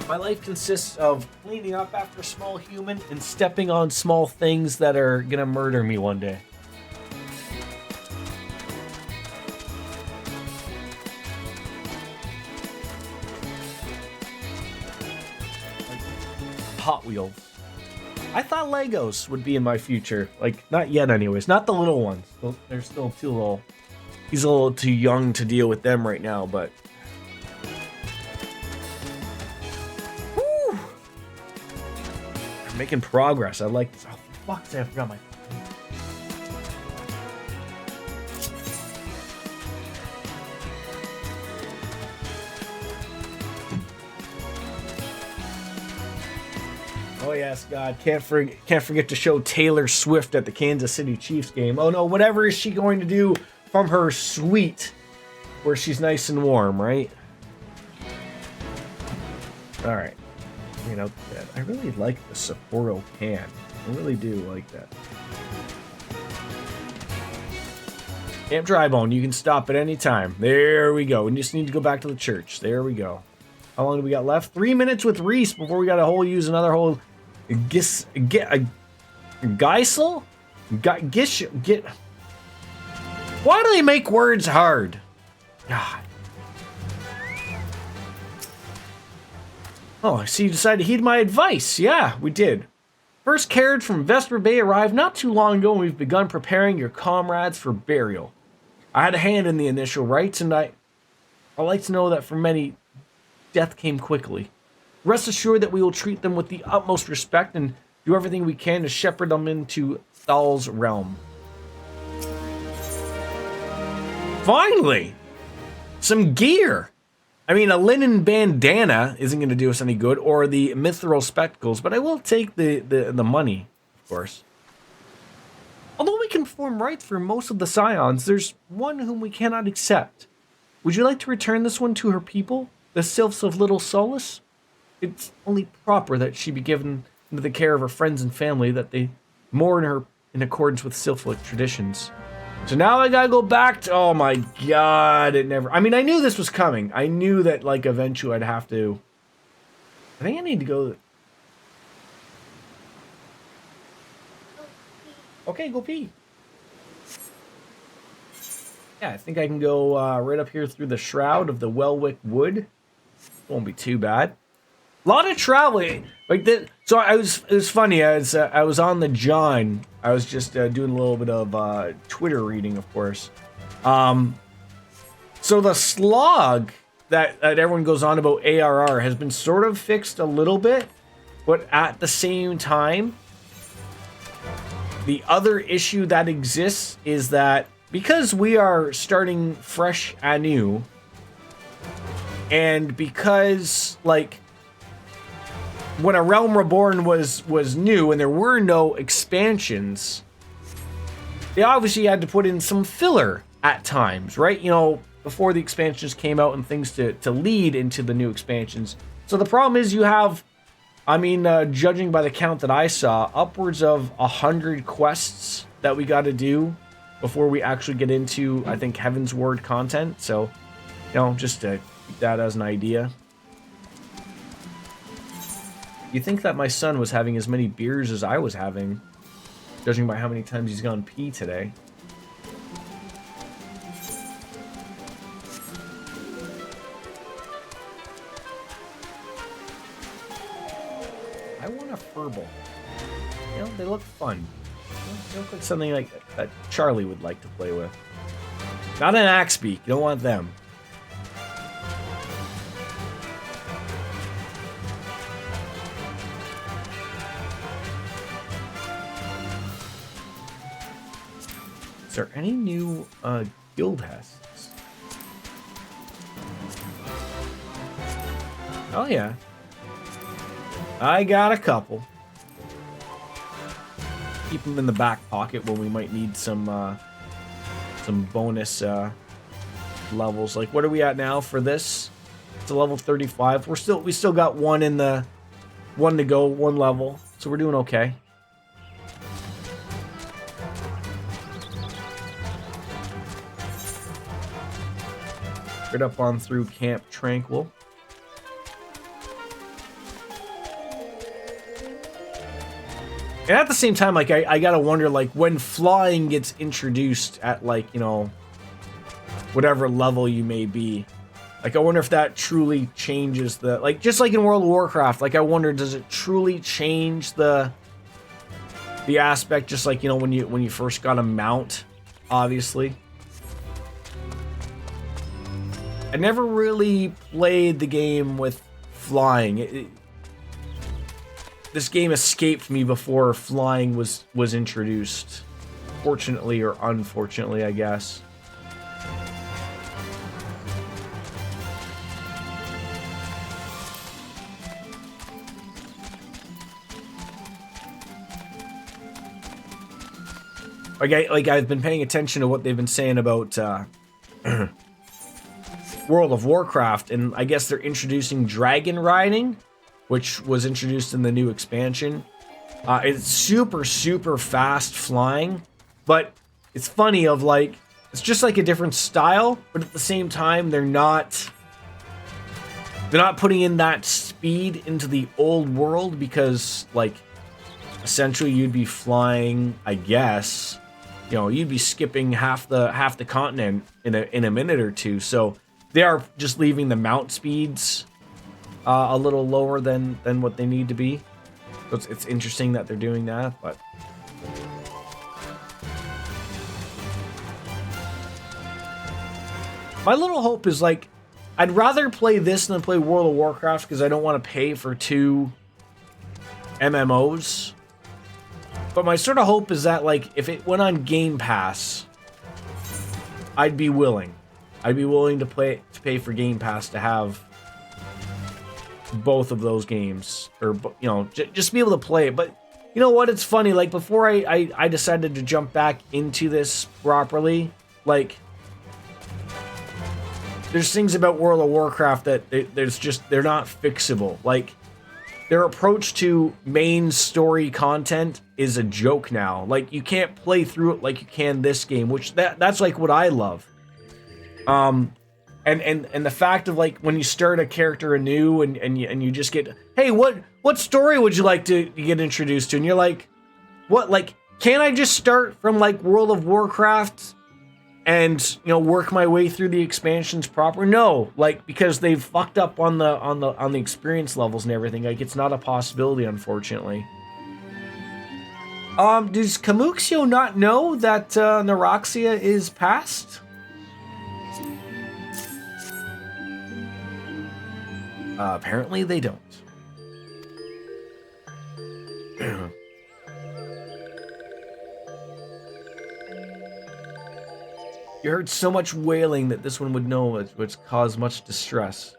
My life consists of cleaning up after a small human and stepping on small things that are gonna murder me one day. Like Hot Wheels. I thought Legos would be in my future. Like, not yet anyways. Not the little ones. They're still too little. He's a little too young to deal with them right now, but... Woo! I'm making progress. I like this. Oh, for fuck's sake, I forgot my... Oh yes, God, can't forget to show Taylor Swift at the Kansas City Chiefs game. Oh no, whatever is she going to do from her suite where she's nice and warm, right? All right, you know, I really like the Sapporo can. I really do like that. Camp Drybone, you can stop at any time. There we go. We just need to go back to the church. There we go. How long do we got left? 3 minutes with Reese before we got to use another whole Geisel? Get. Why do they make words hard? God. Oh, I see you decided to heed my advice. Yeah, we did. First carriage from Vesper Bay arrived not too long ago, and we've begun preparing your comrades for burial. I had a hand in the initial rites, and I like to know that for many, death came quickly. Rest assured that we will treat them with the utmost respect and do everything we can to shepherd them into Thal's realm. Finally! Some gear! I mean, a linen bandana isn't going to do us any good, or the mithril spectacles, but I will take the money, of course. Although we can perform rites for most of the scions, there's one whom we cannot accept. Would you like to return this one to her people, the Sylphs of Little Solace? It's only proper that she be given into the care of her friends and family, that they mourn her in accordance with Sylphlic traditions. So now I gotta go back to... Oh my god, it never... I mean, I knew this was coming. I knew that, like, eventually I'd have to... I think I need to go... Okay, go pee. Yeah, I think I can go right up here through the Shroud of the Welwick Wood. Won't be too bad. A lot of traveling, like this. So it was funny. I was on the John. I was just doing a little bit of Twitter reading, of course. So the slog that everyone goes on about ARR has been sort of fixed a little bit, but at the same time, the other issue that exists is that because we are starting fresh anew, and because like when A Realm Reborn was new and there were no expansions, they obviously had to put in some filler at times, right? You know, before the expansions came out and things to lead into the new expansions. So the problem is you have, I mean, judging by the count that I saw, upwards of 100 quests that we got to do before we actually get into, I think, Heaven's Word content. So, you know, just to keep that as an idea. You think that my son was having as many beers as I was having, judging by how many times he's gone pee today. I want a furball. You know, they look fun. They look like something like that Charlie would like to play with. Not an axe beak. You don't want them. Is there any new guild hests? Oh yeah. I got a couple. Keep them in the back pocket when we might need some bonus levels. Like, what are we at now for this? It's a level 35. We still got one to go, one level. So we're doing okay. Right up on through Camp Tranquil. And at the same time, like, I gotta wonder, like, when flying gets introduced at, like, you know, whatever level you may be, like, I wonder if that truly changes the, like, just like in World of Warcraft, like, I wonder, does it truly change the aspect, just like, you know, when you first got a mount, obviously. I never really played the game with flying. This game escaped me before flying was introduced. Fortunately or unfortunately, I guess. Like I've been paying attention to what they've been saying about World of Warcraft, and I guess they're introducing dragon riding, which was introduced in the new expansion. It's super, super fast flying, but it's funny of like, it's just like a different style, but at the same time, they're not putting in that speed into the old world because, like, essentially you'd be flying, I guess, you know, you'd be skipping half the continent in a minute or two. So they are just leaving the mount speeds a little lower than what they need to be. So it's interesting that they're doing that, but my little hope is, like, I'd rather play this than play World of Warcraft because I don't want to pay for 2 MMOs. But my sort of hope is that, like, if it went on Game Pass, I'd be willing. I'd be willing to pay for Game Pass to have both of those games, or, you know, just be able to play it. But you know what? It's funny. Like, before I decided to jump back into this properly, like, there's things about World of Warcraft that they're not fixable. Like, their approach to main story content is a joke now. Like, you can't play through it like you can this game, which that's like what I love. And the fact of, like, when you start a character anew and you just get, hey, what story would you like to get introduced to? And you're like, what? Like, can't I just start from, like, World of Warcraft and work my way through the expansions proper? No, like, because they've fucked up on the experience levels and everything. Like, it's not a possibility, unfortunately. Does Kamuxio not know that Neuroxia is past? Apparently they don't. You heard so much wailing that this one would know, which caused much distress.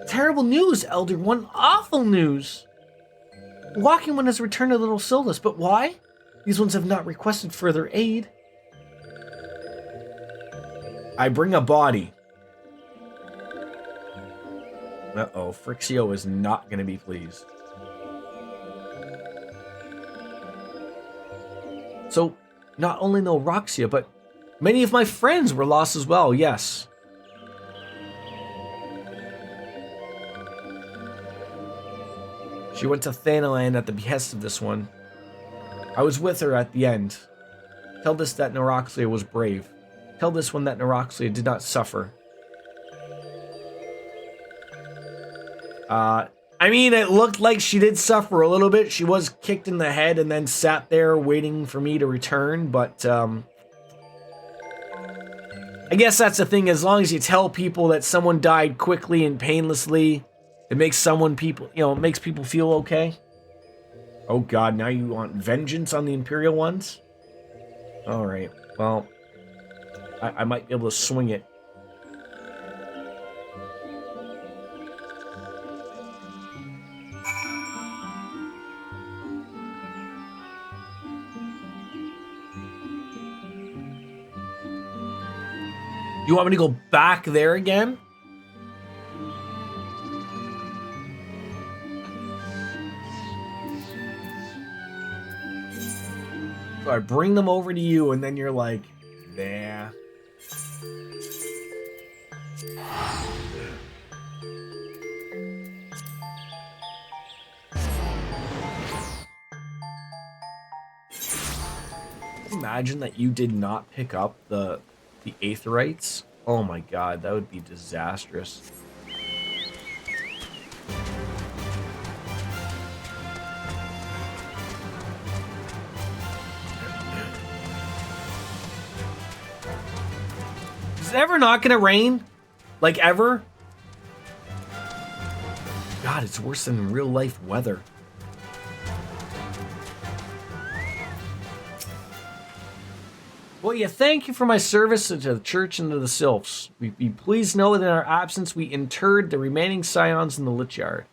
Terrible news, Elder One. Awful news. Walking One has returned to Little Solus, but why? These ones have not requested further aid. I bring a body. Uh-oh, Frixio is not going to be pleased. So, not only no Roxia, but many of my friends were lost as well, yes. She went to Thanaland at the behest of this one. I was with her at the end. Tell this that Neuroxia was brave. Tell this one that Neuroxia did not suffer. I mean, it looked like she did suffer a little bit. She was kicked in the head and then sat there waiting for me to return, but, I guess that's the thing. As long as you tell people that someone died quickly and painlessly, it makes it makes people feel okay. Oh god, now you want vengeance on the Imperial ones? Alright, well, I might be able to swing it. You want me to go back there again? So I bring them over to you, and then you're like, nah. Imagine that you did not pick up the Aetherites. Oh my god, that would be disastrous. Is it ever not gonna rain? Like, ever? God, it's worse than real life weather. Well, yeah, thank you for my service to the church and to the sylphs. Please know that in our absence we interred the remaining scions in the lich yard.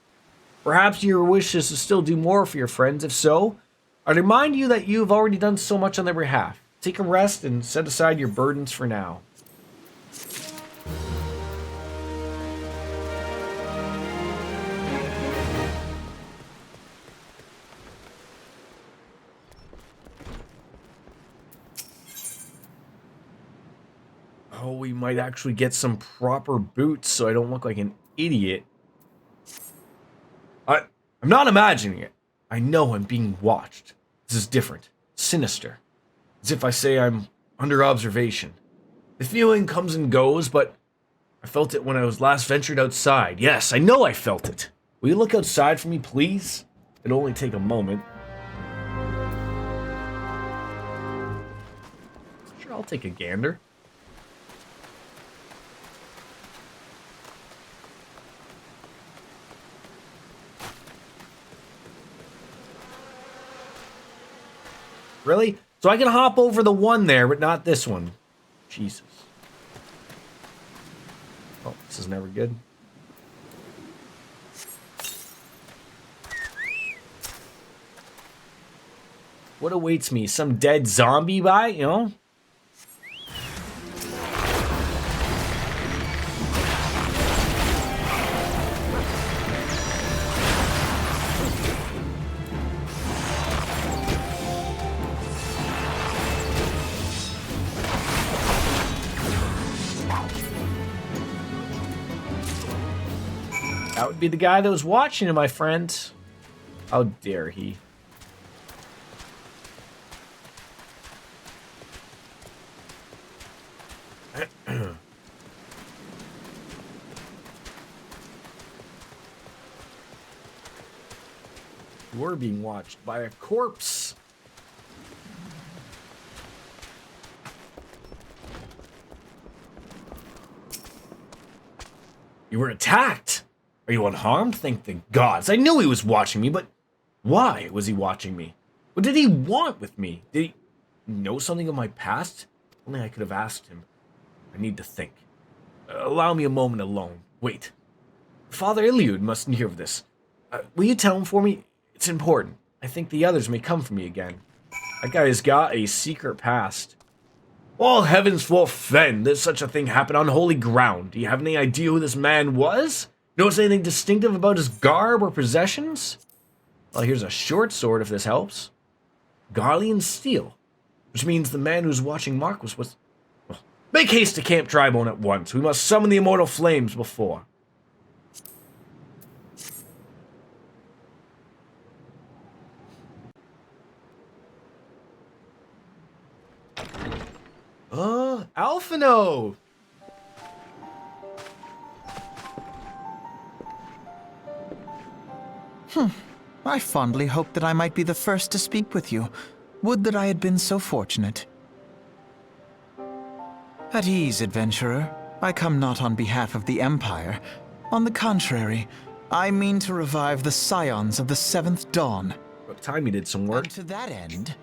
Perhaps your wish is to still do more for your friends. If so, I remind you that you have already done so much on their behalf. Take a rest and set aside your burdens for now. Oh, we might actually get some proper boots so I don't look like an idiot. I'm not imagining it. I know I'm being watched. This is different. Sinister. As if I say I'm under observation. The feeling comes and goes, but I felt it when I was last ventured outside. Yes, I know I felt it. Will you look outside for me, please? It'll only take a moment. Sure, I'll take a gander. Really? So I can hop over the one there, but not this one. Jesus. Oh, this is never good. What awaits me? Some dead zombie bite, you know? That would be the guy that was watching him, my friend. How dare he? You were being watched by a corpse. You were attacked. Are you unharmed? Thank the gods. I knew he was watching me, but why was he watching me? What did he want with me? Did he know something of my past? Only I could have asked him. I need to think. Allow me a moment alone. Wait. Father Iliud mustn't hear of this. Will you tell him for me? It's important. I think the others may come for me again. That guy has got a secret past. All heavens forfend that such a thing happened on holy ground. Do you have any idea who this man was? Notice anything distinctive about his garb or possessions? Well, here's a short sword if this helps. Garlean steel. Which means the man who's watching Marquis was... Well, make haste to Camp Tribone at once. We must summon the immortal flames before. Alphino! I fondly hoped that I might be the first to speak with you. Would that I had been so fortunate. At ease, adventurer. I come not on behalf of the Empire. On the contrary, I mean to revive the scions of the Seventh Dawn. About time you did some work. And to that end,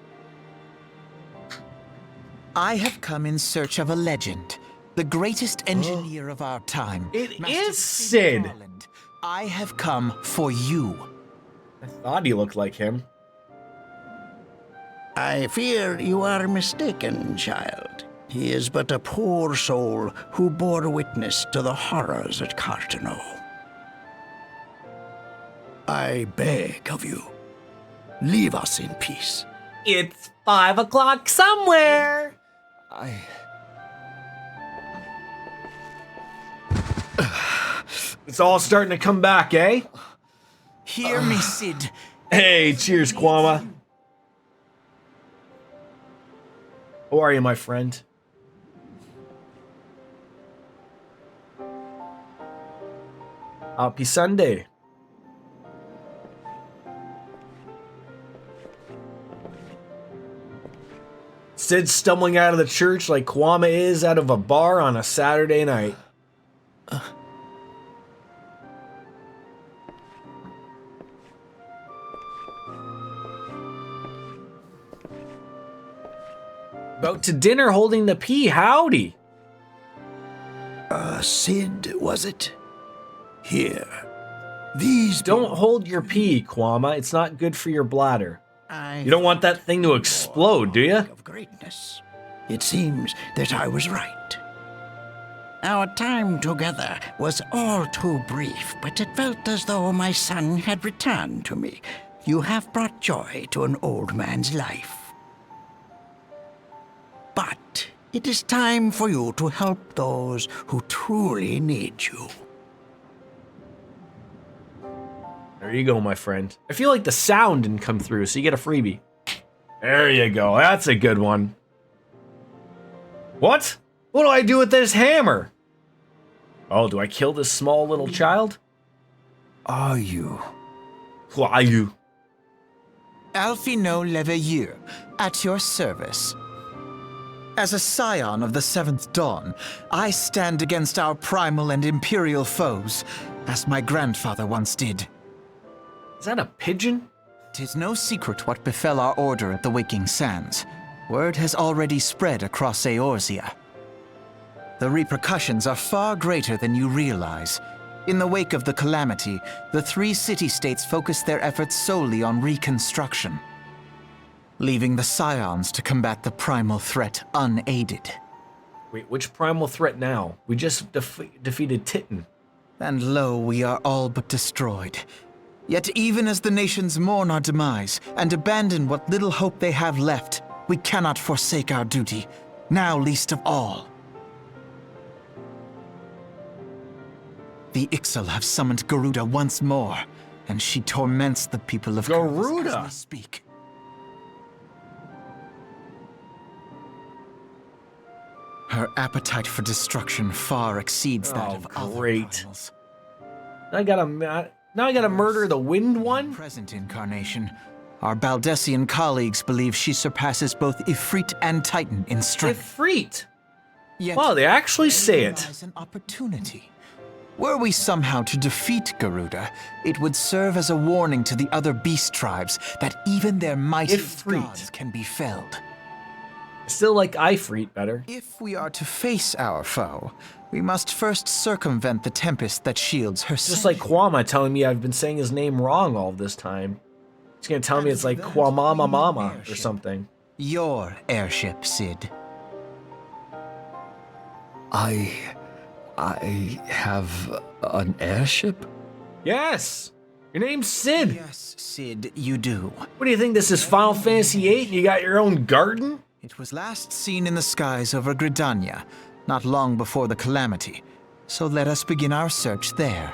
I have come in search of a legend. The greatest engineer of our time. It Master is Sid! Garland. I have come for you. I thought he looked like him. I fear you are mistaken, child. He is but a poor soul who bore witness to the horrors at Cartano. I beg of you, leave us in peace. It's 5 o'clock somewhere. It's all starting to come back, eh? Hear me, Sid. Hey, cheers, Kwama. How are you, my friend? Happy Sunday. Sid stumbling out of the church like Kwama is out of a bar on a Saturday night. About to dinner holding the pea, howdy. Sid, was it? Here. These Don't hold your pee, Kwama. It's not good for your bladder. I You don't want that thing to explode, do you? of greatness. It seems that I was right. Our time together was all too brief, but it felt as though my son had returned to me. You have brought joy to an old man's life. But it is time for you to help those who truly need you. There you go, my friend. I feel like the sound didn't come through, so you get a freebie. There you go. That's a good one. What? What do I do with this hammer? Oh, do I kill this small little child? Are you? Who are you? Alphino Leveilleur, at your service. As a scion of the Seventh Dawn, I stand against our primal and imperial foes, as my grandfather once did. Is that a pigeon? 'Tis no secret what befell our order at the Waking Sands. Word has already spread across Eorzea. The repercussions are far greater than you realize. In the wake of the calamity, the 3 city-states focused their efforts solely on reconstruction, leaving the scions to combat the primal threat unaided. Wait, which primal threat now? We just defeated Titan. And lo, we are all but destroyed. Yet even as the nations mourn our demise and abandon what little hope they have left, we cannot forsake our duty, now least of all. The Ixal have summoned Garuda once more, and she torments the people of Kurvis as we speak. Her appetite for destruction far exceeds that of other great. rivals. I got a Now I gotta murder the wind one? Present incarnation, our Baldessian colleagues believe she surpasses both Ifrit and Titan in strength. Ifrit! Yet, Wow, they actually say it. lies an opportunity. Were we somehow to defeat Garuda, it would serve as a warning to the other beast tribes that even their mightiest Ifrit. gods can be felled. Still like Ifrit better. If we are to face our foe, we must first circumvent the tempest that shields her Just like Kwama telling me I've been saying his name wrong all this time. He's gonna tell me it's like Kwamama Mama or something. your airship, Sid. I have an airship? Yes! Your name's Sid! Yes, Sid, you do. What do you think this is, Final Fantasy VIII? You got your own garden? It was last seen in the skies over Gridania, not long before the calamity. So let us begin our search there.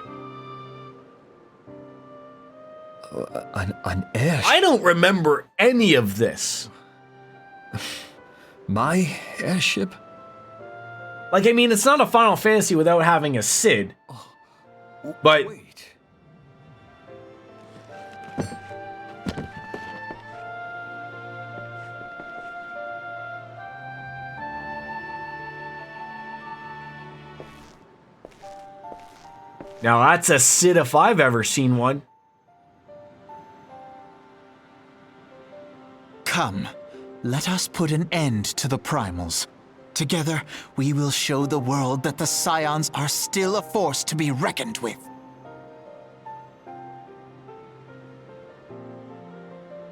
An airship? I don't remember any of this. My airship? Like, I mean, it's not a Final Fantasy without having a Sid. But Wait. now that's a Sid if I've ever seen one. Come, let us put an end to the primals. Together, we will show the world that the Scions are still a force to be reckoned with.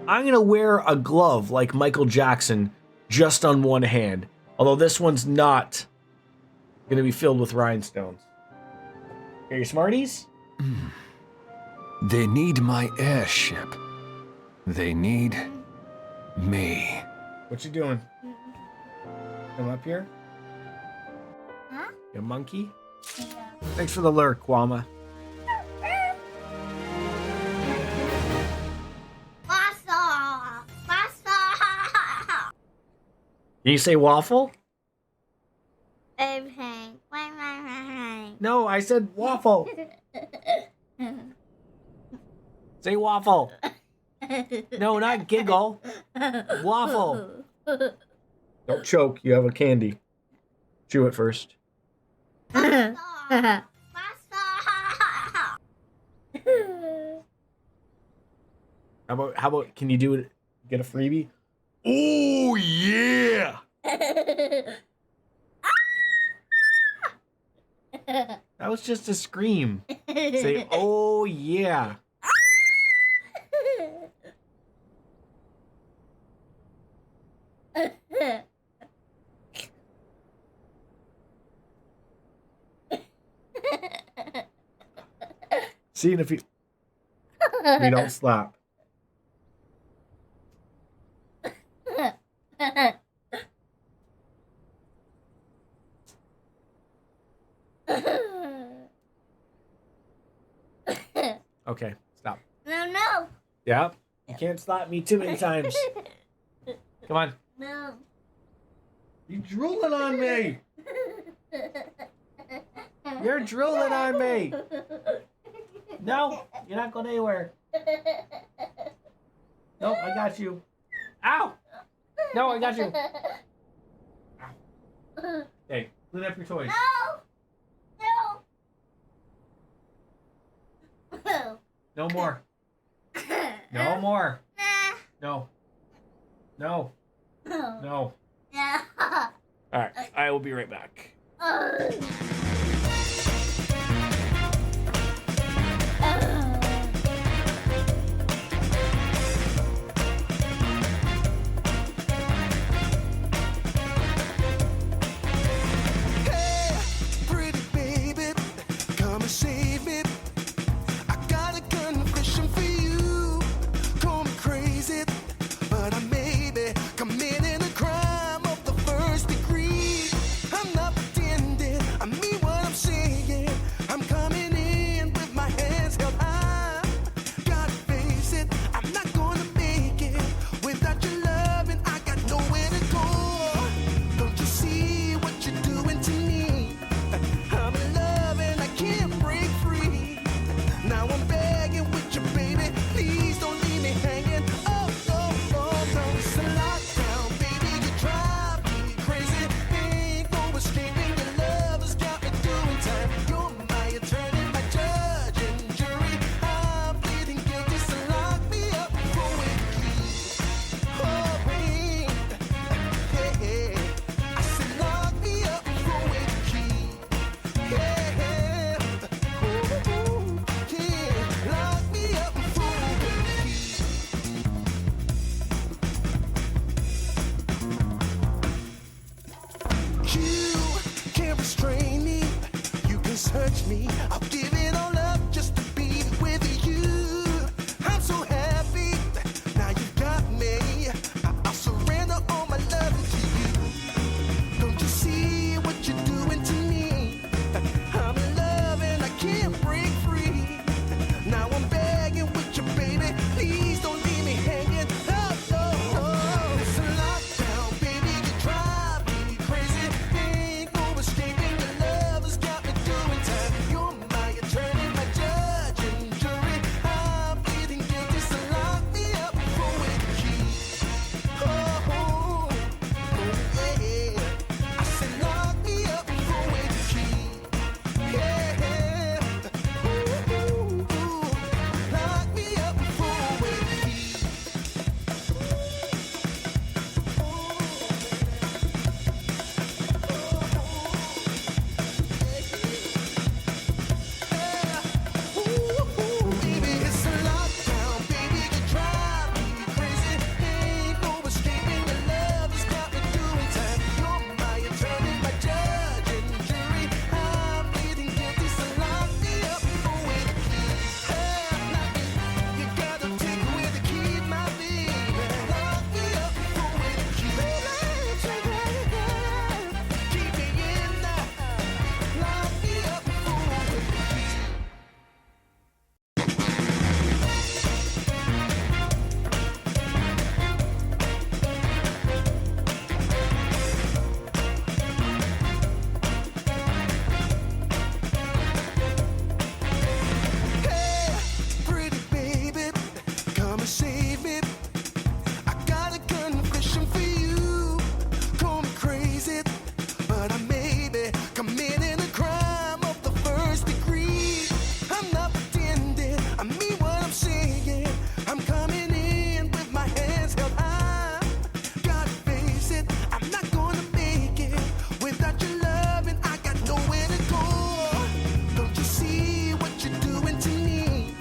I'm gonna wear a glove like Michael Jackson just on one hand. Although this one's not gonna be filled with rhinestones. Are you smarties? They need my airship. They need me. What you doing? Come up here? Huh? You monkey? Yeah. Thanks for the lurk, Kwama. Pasta! Pasta! Can you say waffle? Everything. No, I said waffle. Say waffle. No, not giggle. Waffle. Don't choke. You have a candy. Chew it first. Pasta! How about can you do it? Get a freebie? Oh yeah! That was just a scream. Say oh yeah. Seeing if you don't slap. Okay, stop. No. Yeah, you can't slap me too many times. Come on. No. You're drooling on me. You're drooling on me. No, you're not going anywhere. No, I got you. Ow! No, I got you. Ow. Hey, clean up your toys. No. No more. No more. No. No. No. No. No. All right, I will be right back. Hey, pretty baby, come and save me. I got a confession for you. Call me crazy, but I may be committing a crime of the first degree. I'm not pretending, I mean what search me. I'll give it all up just to be with you. I'm so happy now you got me. I'll surrender all my love to you. Don't you see what you're doing to me? I'm in love and I can't break free. Now I'm begging with you, baby. Please don't leave me hanging. Oh, oh, oh. It's a lockdown, baby. You drive me crazy. Ain't no escaping. Your love has got me doing time. You're my attorney, my judge and jury. I'm pleading guilty, so lock me up for with the key. Oh, oh, oh, yeah. I said lock me up for with the key. Yeah. Ooh, ooh, ooh. Lock me up for with the key. Baby, it's a lockdown, baby, you drive me crazy. Ain't no escaping, your love has got me doing time. You're my attorney, my judge and jury. I'm pleading guilty, so lock me up for with the key. You gotta take away the key, my baby. Lock me up for with the key. Keep me in there. Lock me up for with the key. Hey, pretty baby, come and save me. I got a confession for you. Call me crazy, but I may be committing a crime of the first degree. I'm not pretending, I mean what I'm saying. I'm coming in with my hands held high. Gotta face it, I'm not gonna make it without your love, and I got nowhere to go. Don't you see what you're doing to me?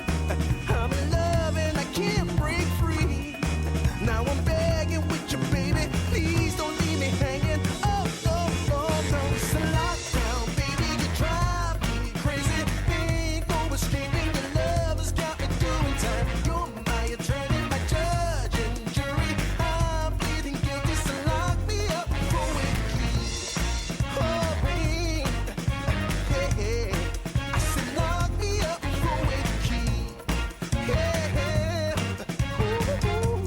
I'm in love and I can't break free. Now I'm begging with you, baby. Please don't leave me hanging. Oh, oh, oh, no. It's a lockdown, baby. You drive me crazy. Ain't no escaping. Your love has got me doing time. You're my attorney, my judge and jury. I'm pleading guilty, so lock me up for with the key. Oh, babe. Yeah. I said lock me up for with the key. Yeah. Ooh, ooh,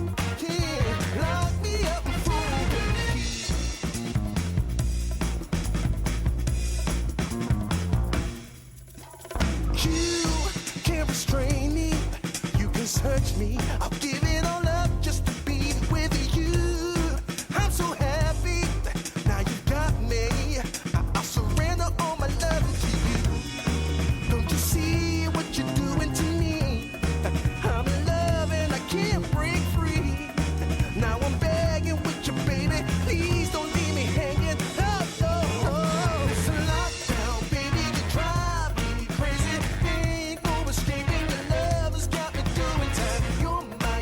yeah. Lock me up for with the key. You can't restrain me. You can search me. I'll give it all up just to be with you. I'm so happy now you got me. I'll surrender all my love to you. Don't you see what you're doing to me? I'm in love and I can't break free. Now I'm begging with you, baby. Please don't leave me hanging. Oh, oh, oh. It's a lockdown, baby. You drive me crazy. Ain't no escaping. Your love has got me doing time. You're my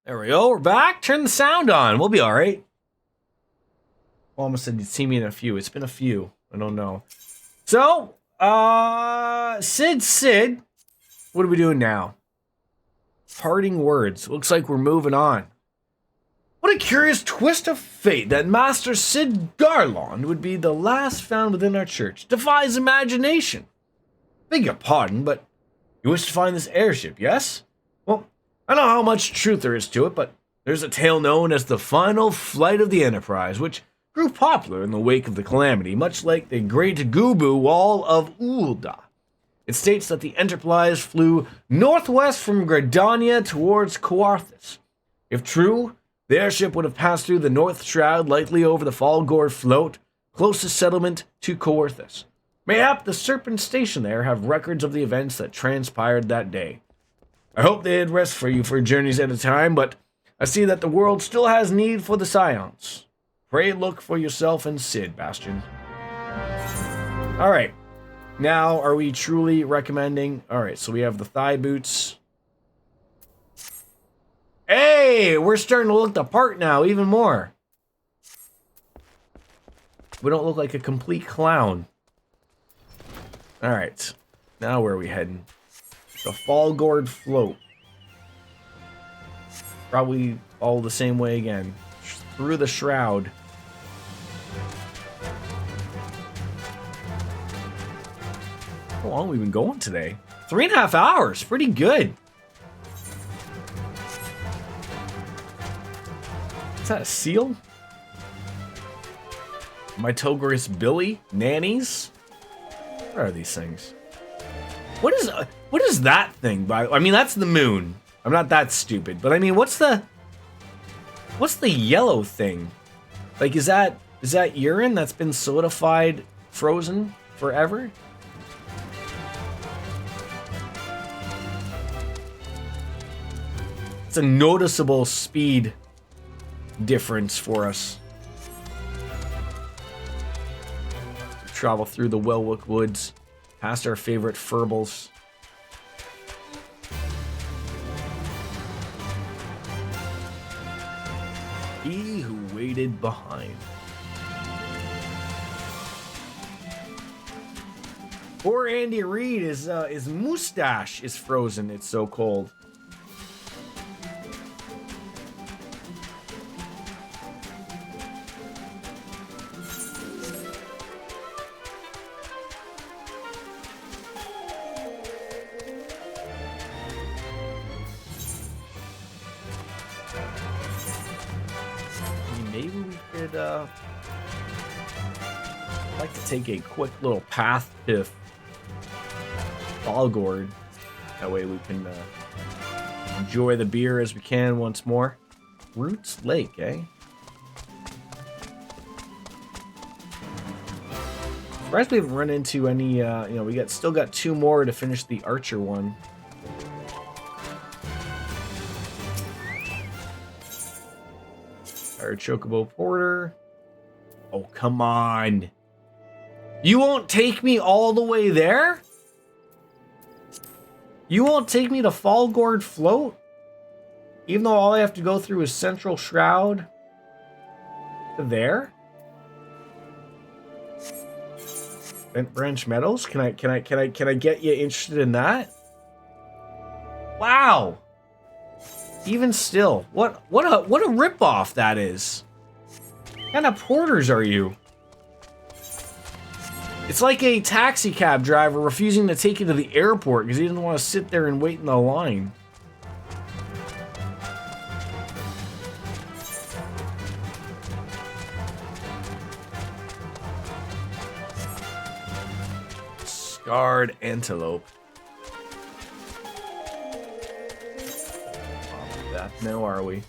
There we go. We're back. Turn the sound on. We'll be all right. Almost said you'd see me in a few. It's been a few. I don't know. So, Sid, what are we doing now? Parting words. Looks like we're moving on. What a curious twist of fate that Master Sid Garlond would be the last found within our church. Defies imagination. Beg your pardon, but you wish to find this airship, yes? Well, I don't know how much truth there is to it, but there's a tale known as the final flight of the Enterprise, which grew popular in the wake of the calamity, much like the Great Gubu Wall of Ulda. It states that the Enterprise flew northwest from Gradania towards Coarthus. If true, the airship would have passed through the North Shroud, likely over the Falgord Float, closest settlement to Coarthus. Mayhap the Serpent Station there have records of the events that transpired that day. I hope they had rest for you for journeys at a time, but I see that the world still has need for the Scions. Pray look for yourself and Sid, Bastion. Alright. Now, are we truly recommending... Alright, so we have the thigh boots. Hey! We're starting to look the part now, even more. We don't look like a complete clown. Alright. Now where are we heading? The Falgord Float. Probably all the same way again. Through the Shroud. How long have we been going today? 3.5 hours. Pretty good. Is that a seal? Mitogorus Billy? Nannies? What are these things? What is that thing? I mean, that's the moon. I'm not that stupid, but I mean, what's the yellow thing? Like, is that urine that's been solidified, frozen forever? It's a noticeable speed difference for us. Travel through the Wellwook Woods, past our favorite Furbles. He who waited behind. Poor Andy Reid, his mustache is frozen. It's so cold. Maybe we could, I'd like to take a quick little path to Falgord. That way we can enjoy the beer as we can once more. Roots Lake, eh? Surprised we haven't run into any, we still got 2 more to finish the Archer one. Chocobo Porter. Oh, come on. You won't take me all the way there? You won't take me to Falgord Float? Even though all I have to go through is Central Shroud? To there? Bent Branch Meadows? Can I get you interested in that? Wow. Even still, what a ripoff that is. What kind of porters are you? It's like a taxi cab driver refusing to take you to the airport because he doesn't want to sit there and wait in the line. Scarred antelope. Now are we?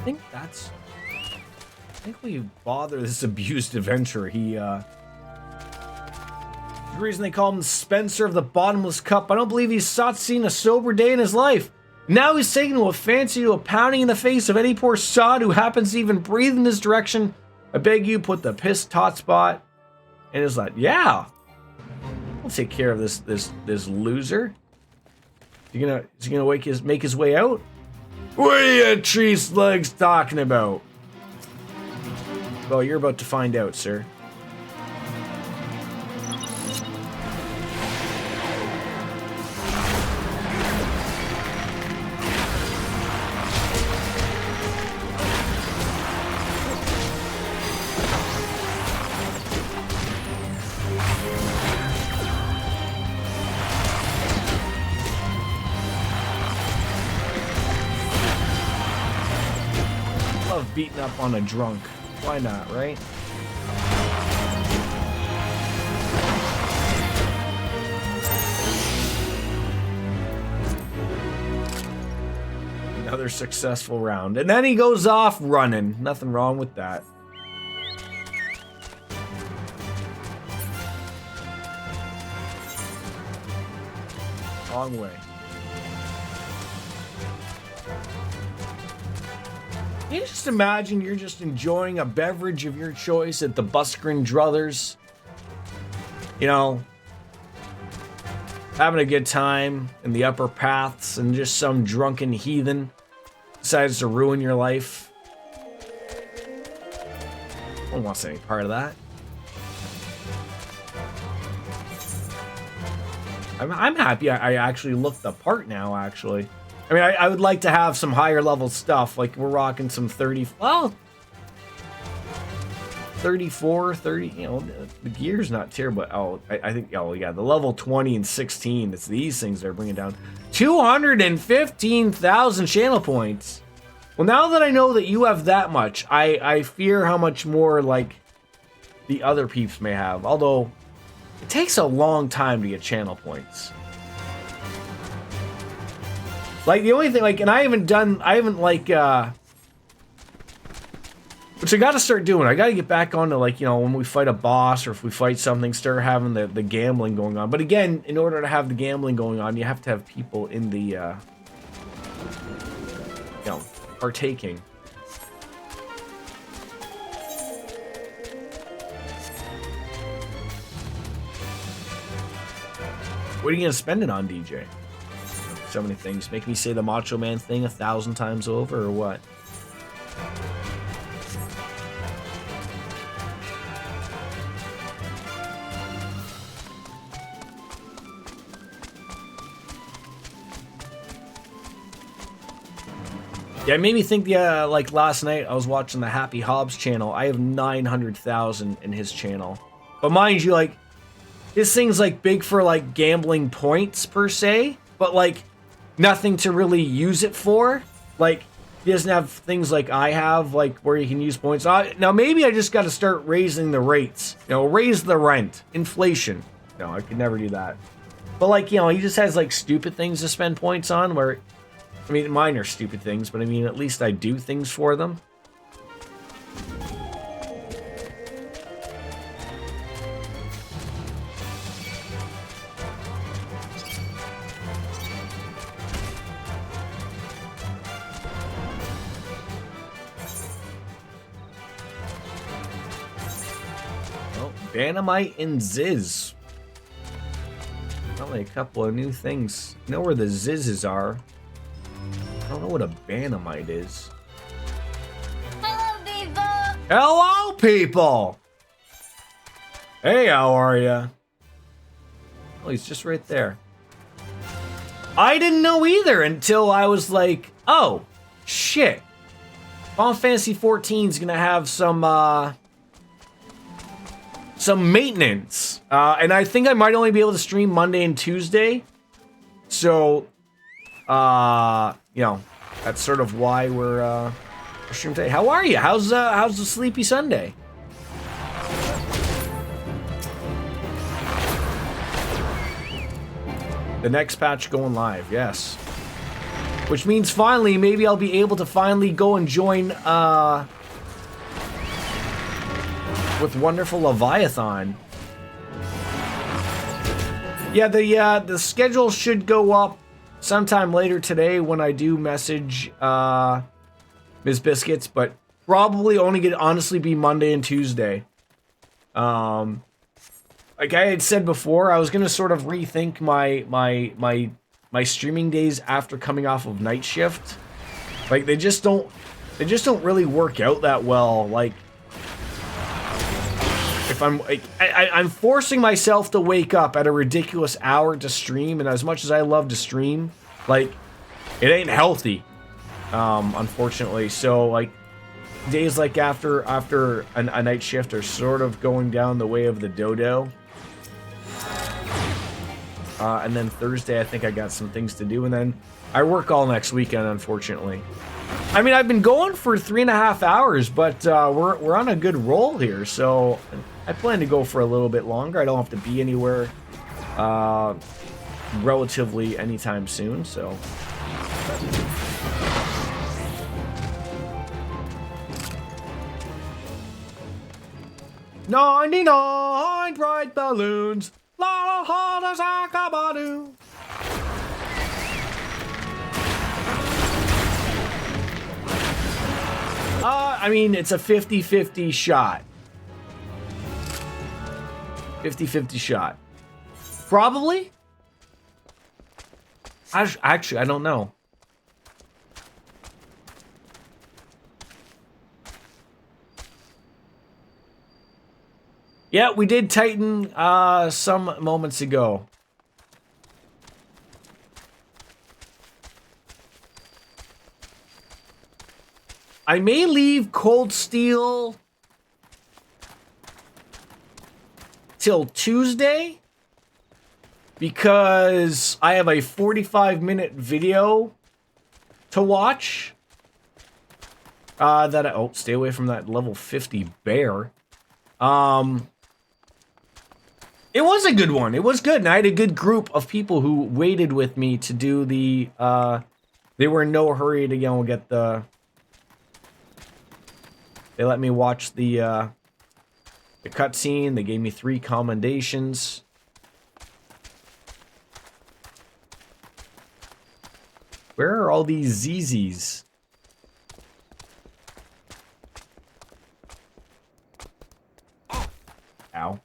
I think we bother this abused adventurer. The reason they call him Spencer of the Bottomless Cup. I don't believe he's seen a sober day in his life. Now he's taken to a fancy to a pounding in the face of any poor sod who happens to even breathe in his direction I beg you, put the piss tot spot. And it's like, yeah. I'll take care of this loser. Is he gonna make his way out? What are you tree slugs talking about? Well, you're about to find out, sir. Love beating up on a drunk. Why not, right? Another successful round. And then he goes off running. Nothing wrong with that. Long way. Can you just imagine you're just enjoying a beverage of your choice at the Buskrin Druthers? You know, having a good time in the upper paths, and just some drunken heathen decides to ruin your life. I don't want any part of that. I'm happy I actually look the part now, actually. I mean, I would like to have some higher level stuff. Like, we're rocking some 30... Well... 34, 30... You know, the gear's not terrible. Oh, I think... Oh, yeah, the level 20 and 16. It's these things that are bringing down 215,000 channel points. Well, now that I know that you have that much, I fear how much more, like, the other peeps may have. Although, it takes a long time to get channel points. Like, the only thing, like, and I haven't, like, which I gotta start doing. I gotta get back onto, like, you know, when we fight a boss or if we fight something, start having the gambling going on. But again, in order to have the gambling going on, you have to have people in the, you know, partaking. What are you gonna spend it on, DJ? So many things. Make me say the Macho Man thing 1,000 times over, or what? Yeah, it made me think, like last night I was watching the Happy Hobbs channel. I have 900,000 in his channel. But mind you, like, his thing's like big for like gambling points per se, but like nothing to really use it for. Like, he doesn't have things like I have, like where you can use points. Now maybe I just got to start raising the rates. You know, raise the rent, inflation. No, I could never do that. But like, you know, he just has like stupid things to spend points on. Where, I mean, mine are stupid things, but I mean, at least I do things for them. Banamite and Ziz. Probably a couple of new things. I know where the Zizzes are. I don't know what a Banamite is. Hello, people. Hello, people! Hey, how are ya? Oh, he's just right there. I didn't know either until I was like, oh, shit. Final Fantasy 14 is gonna have some maintenance. And I think I might only be able to stream Monday and Tuesday. So, you know, that's sort of why we're streaming today. How are you? How's the sleepy Sunday? The next patch going live, yes. Which means finally, maybe I'll be able to finally go and join, with wonderful Leviathan. Yeah, the schedule should go up sometime later today when I do message Ms. Biscuits, but probably only gonna honestly be Monday and Tuesday. Like I had said before, I was gonna sort of rethink my streaming days after coming off of night shift. Like they just don't really work out that well. Like if I'm like I'm forcing myself to wake up at a ridiculous hour to stream, and as much as I love to stream, like it ain't healthy, unfortunately. So like days like after a night shift are sort of going down the way of the dodo. And then Thursday, I think I got some things to do, and then I work all next weekend, unfortunately. I mean, I've been going for 3.5 hours, but we're on a good roll here, so I plan to go for a little bit longer. I don't have to be anywhere relatively anytime soon, so. 99 bright balloons. La la la zakabadu. I mean, it's a 50-50 shot. 50-50 shot. Probably? Actually, I don't know. Yeah, we did Titan some moments ago. I may leave Cold Steel till Tuesday because I have a 45-minute video to watch. Oh, stay away from that level 50 bear. It was a good one. It was good, and I had a good group of people who waited with me to do the. They were in no hurry to go and get the. They let me watch the cutscene. They gave me 3 commendations. Where are all these ZZs? Ow.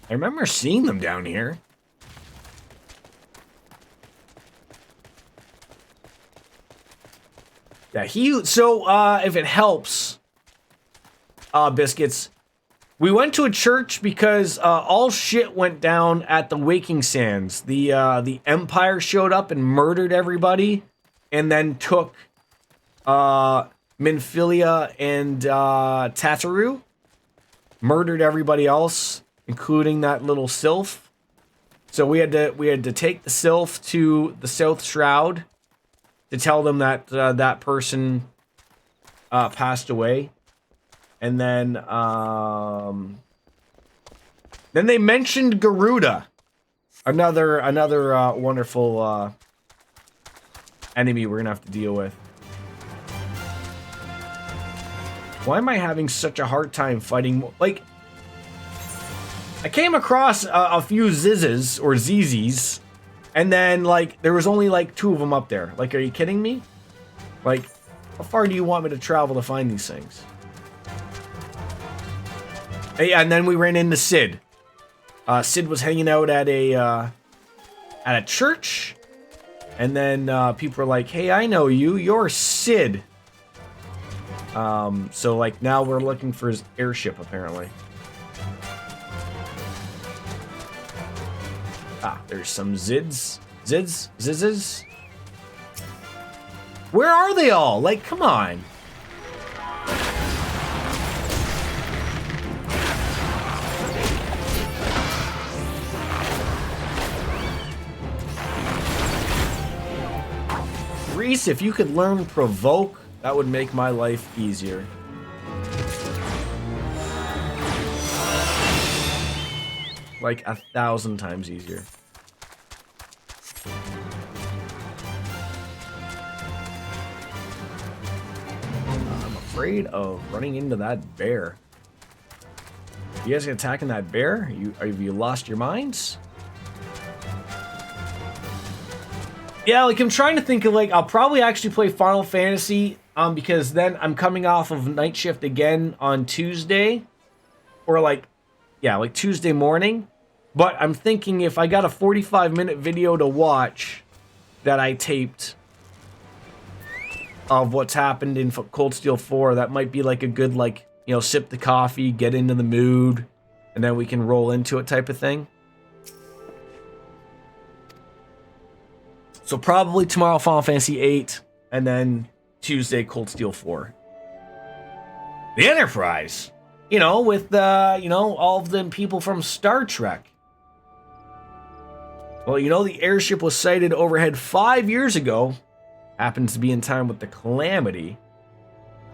I remember seeing them down here. Yeah, so, if it helps, Biscuits, we went to a church because, all shit went down at the Waking Sands. The Empire showed up and murdered everybody, and then took, Minfilia and, Tataru. Murdered everybody else, including that little sylph. So we had to take the sylph to the South Shroud to tell them that that person passed away, and then they mentioned Garuda, another wonderful enemy we're gonna have to deal with. Why am I having such a hard time fighting? Like, I came across a few Zizzes or ZZs. And then, like, there was only, like, 2 of them up there. Like, are you kidding me? Like, how far do you want me to travel to find these things? Yeah, and then we ran into Sid. Sid was hanging out at a church. And then people were like, hey, I know you. You're Sid. So, like, now we're looking for his airship, apparently. Ah, there's some Zizzes. Where are they all? Like, come on. Reese, if you could learn Provoke, that would make my life easier. Like 1,000 times easier. I'm afraid of running into that bear. You guys attacking that bear? Have you lost your minds? Yeah, like I'm trying to think of like I'll probably actually play Final Fantasy because then I'm coming off of night shift again on Tuesday or like Tuesday morning. But I'm thinking if I got a 45-minute video to watch that I taped of what's happened in Cold Steel 4, that might be like a good like, you know, sip the coffee, get into the mood, and then we can roll into it type of thing. So probably tomorrow Final Fantasy 8, and then Tuesday Cold Steel 4. The Enterprise, you know, with all of the people from Star Trek. Well, you know, the airship was sighted overhead 5 years ago. Happens to be in time with the Calamity.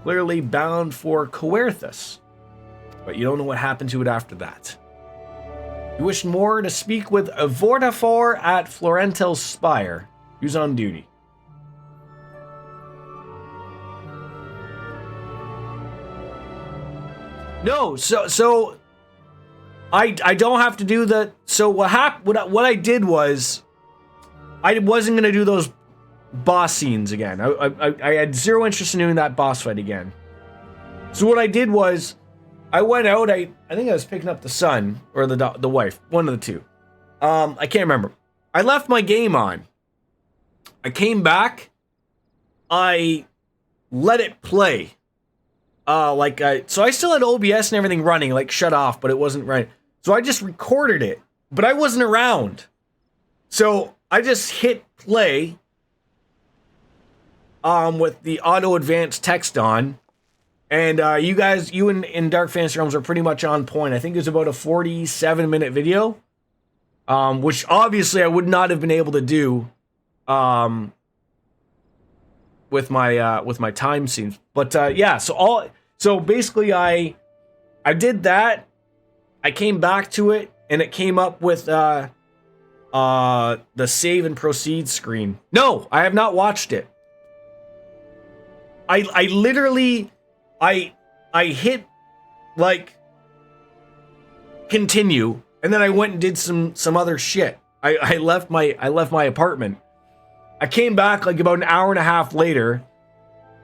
Clearly bound for Coerthus. But you don't know what happened to it after that. You wish more to speak with Vortifor at Florentel's Spire. Who's on duty? No, so I don't have to do the. So what I did was, I wasn't gonna do those boss scenes again. I had zero interest in doing that boss fight again. So what I did was, I went out. I think I was picking up the son or the wife, one of the two. I can't remember. I left my game on. I came back. I let it play. So I still had OBS and everything running, like shut off, but it wasn't right. So I just recorded it, but I wasn't around. So I just hit play with the auto advanced text on. And you in Dark Fantasy Realms are pretty much on point. I think it was about a 47-minute video, which obviously I would not have been able to do with my time scenes. But yeah, so basically I did that. I came back to it, and it came up with the save and proceed screen. No, I have not watched it. I literally I hit like continue, and then I went and did some other shit. I left my apartment. I came back like about an hour and a half later.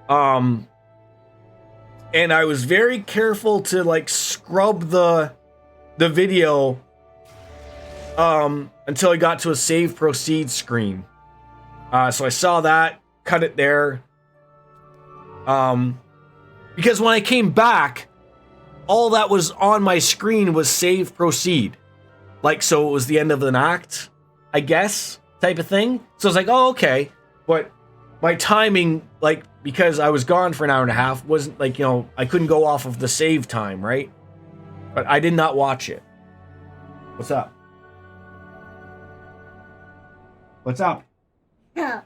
And I was very careful to like scrub the video until I got to a save proceed screen. So I saw that, cut it there. Because when I came back, all that was on my screen was save proceed. Like, so it was the end of an act, I guess, type of thing. So I was like, oh, okay. But my timing, like, because I was gone for an hour and a half, wasn't like, you know, I couldn't go off of the save time, right? But I did not watch it. What's up? What's up? No.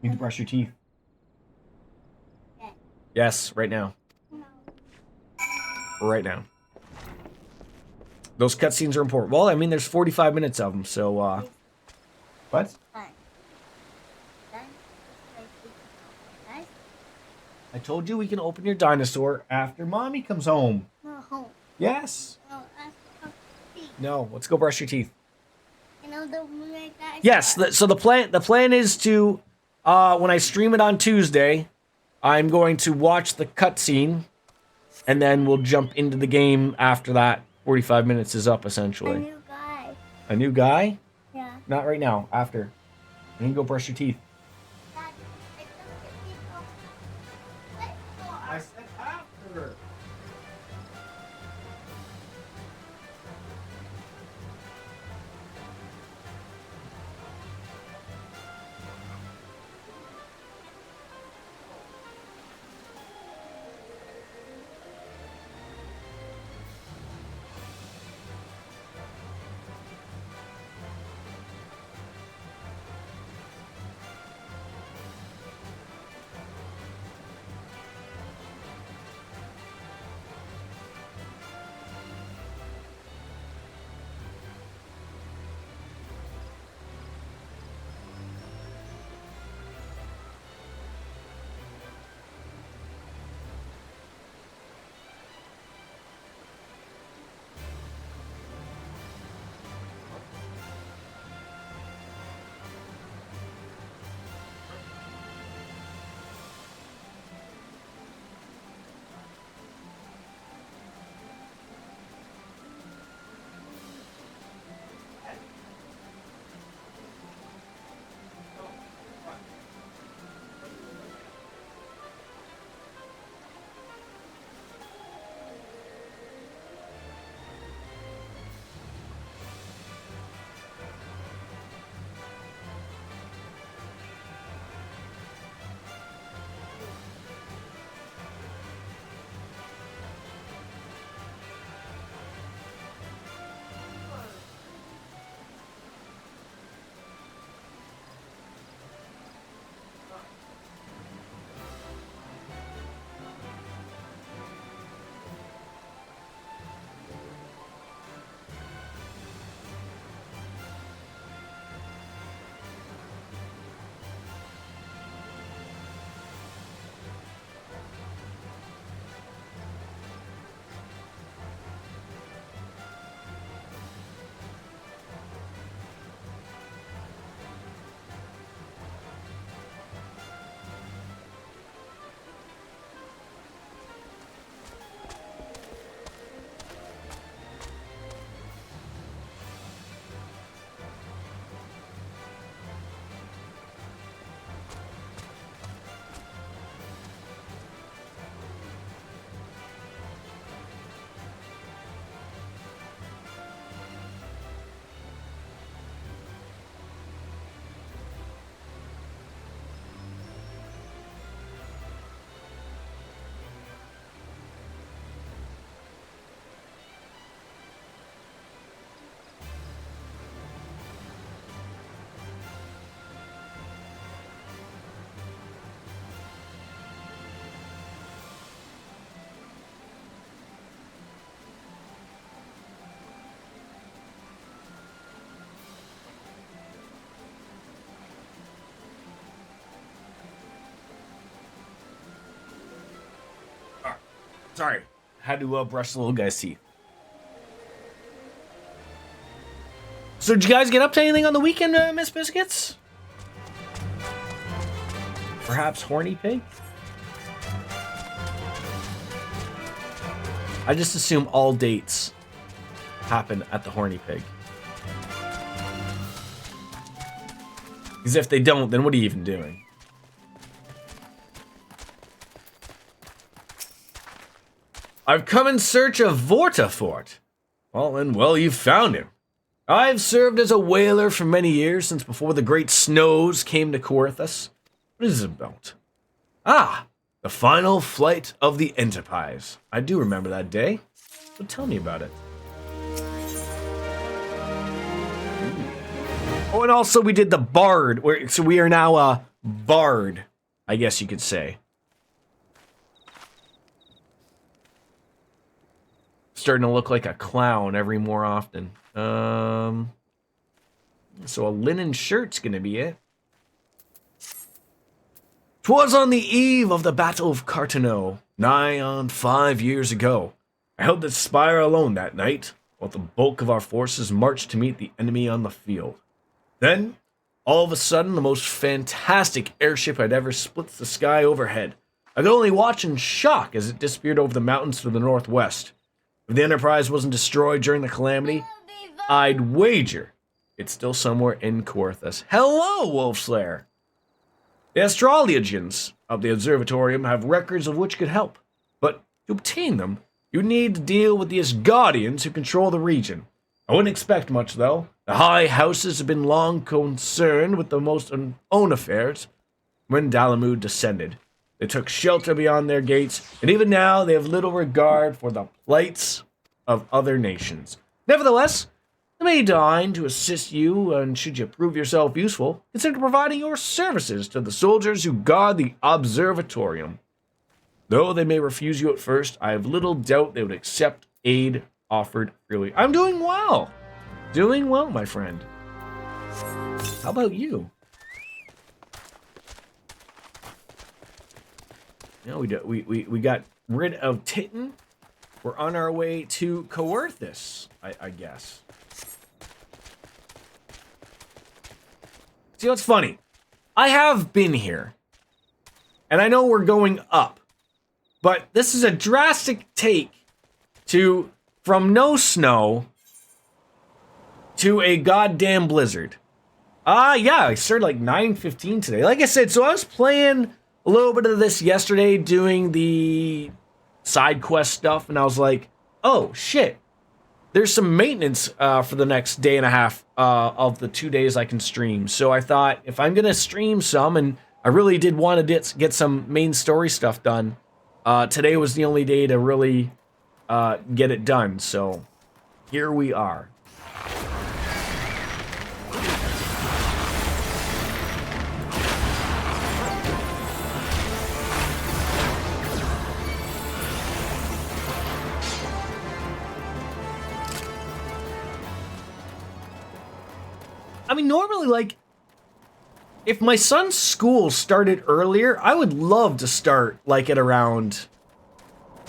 You need to brush your teeth. Okay. Yes, right now. No. Right now. Those cutscenes are important. Well, I mean, there's 45 minutes of them, so, what? Fine. Done. Nice. I told you we can open your dinosaur after Mommy comes home. No. Yes. No. No, let's go brush your teeth. You know the movie guys. Yes, so the plan is to, when I stream it on Tuesday, I'm going to watch the cutscene, and then we'll jump into the game after that. 45 minutes is up, essentially. A new guy. A new guy? Yeah. Not right now, after. You can go brush your teeth. Dad, I took the people. I said after. Sorry. Had to brush the little guy's teeth. So did you guys get up to anything on the weekend, Miss Biscuits? Perhaps Horny Pig? I just assume all dates happen at the Horny Pig. Because if they don't, then what are you even doing? I've come in search of Vortafort. Well, you've found him. I've served as a whaler for many years, since before the great snows came to Coerthus. What is it about? Ah, the final flight of the Enterprise. I do remember that day. So tell me about it. Oh, and also we did the Bard. So we are now a Bard, I guess you could say. Starting to look like a clown every more often. So a linen shirt's gonna be it. 'Twas on the eve of the Battle of Carteneau, nigh on 5 years ago. I held the spire alone that night, while the bulk of our forces marched to meet the enemy on the field. Then, all of a sudden, the most fantastic airship I'd ever splits the sky overhead. I could only watch in shock as it disappeared over the mountains to the northwest. If the Enterprise wasn't destroyed during the calamity, I'd wager it's still somewhere in Coerthus. Hello, Wolfslayer! The astrologians of the observatorium have records of which could help, but to obtain them, you need to deal with the Asgardians who control the region. I wouldn't expect much, though. The high houses have been long concerned with the most own affairs. When Dalamud descended, they took shelter beyond their gates, and even now they have little regard for the plights of other nations. Nevertheless, they may deign to assist you, and should you prove yourself useful, consider providing your services to the soldiers who guard the observatorium. Though they may refuse you at first, I have little doubt they would accept aid offered freely. I'm doing well. Doing well, my friend. How about you? No, we got rid of Titan. We're on our way to Coerthus, I guess. See what's funny? I have been here, and I know we're going up, but this is a drastic take from no snow to a goddamn blizzard. Yeah, I started like 9:15 today. Like I said, so I was playing a little bit of this yesterday, doing the side quest stuff, and I was like, oh shit, there's some maintenance for the next day and a half of the 2 days I can stream. So I thought, if I'm gonna stream some, and I really did want to get some main story stuff done, today was the only day to really get it done. So here we are. I mean, normally, like, if my son's school started earlier, I would love to start, like, at around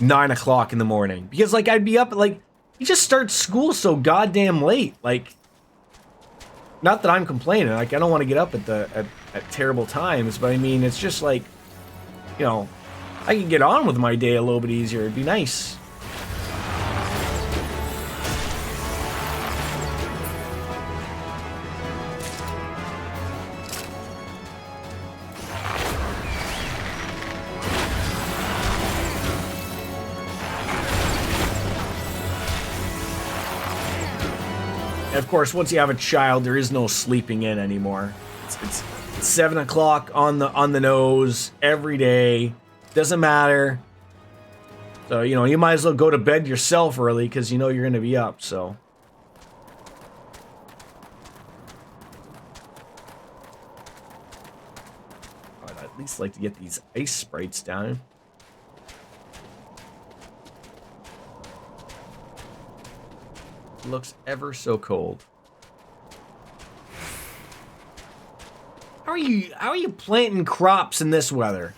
9 o'clock in the morning. Because, like, I'd be up at, like, he just starts school so goddamn late. Like, not that I'm complaining. Like, I don't want to get up at terrible times. But, I mean, it's just, like, you know, I can get on with my day a little bit easier. It'd be nice. Of course, once you have a child, there is no sleeping in anymore. It's 7 o'clock on the nose every day. Doesn't matter. So, you know, you might as well go to bed yourself early because you know you're going to be up, so. I'd at least like to get these ice sprites down. Looks ever so cold. How are you planting crops in this weather?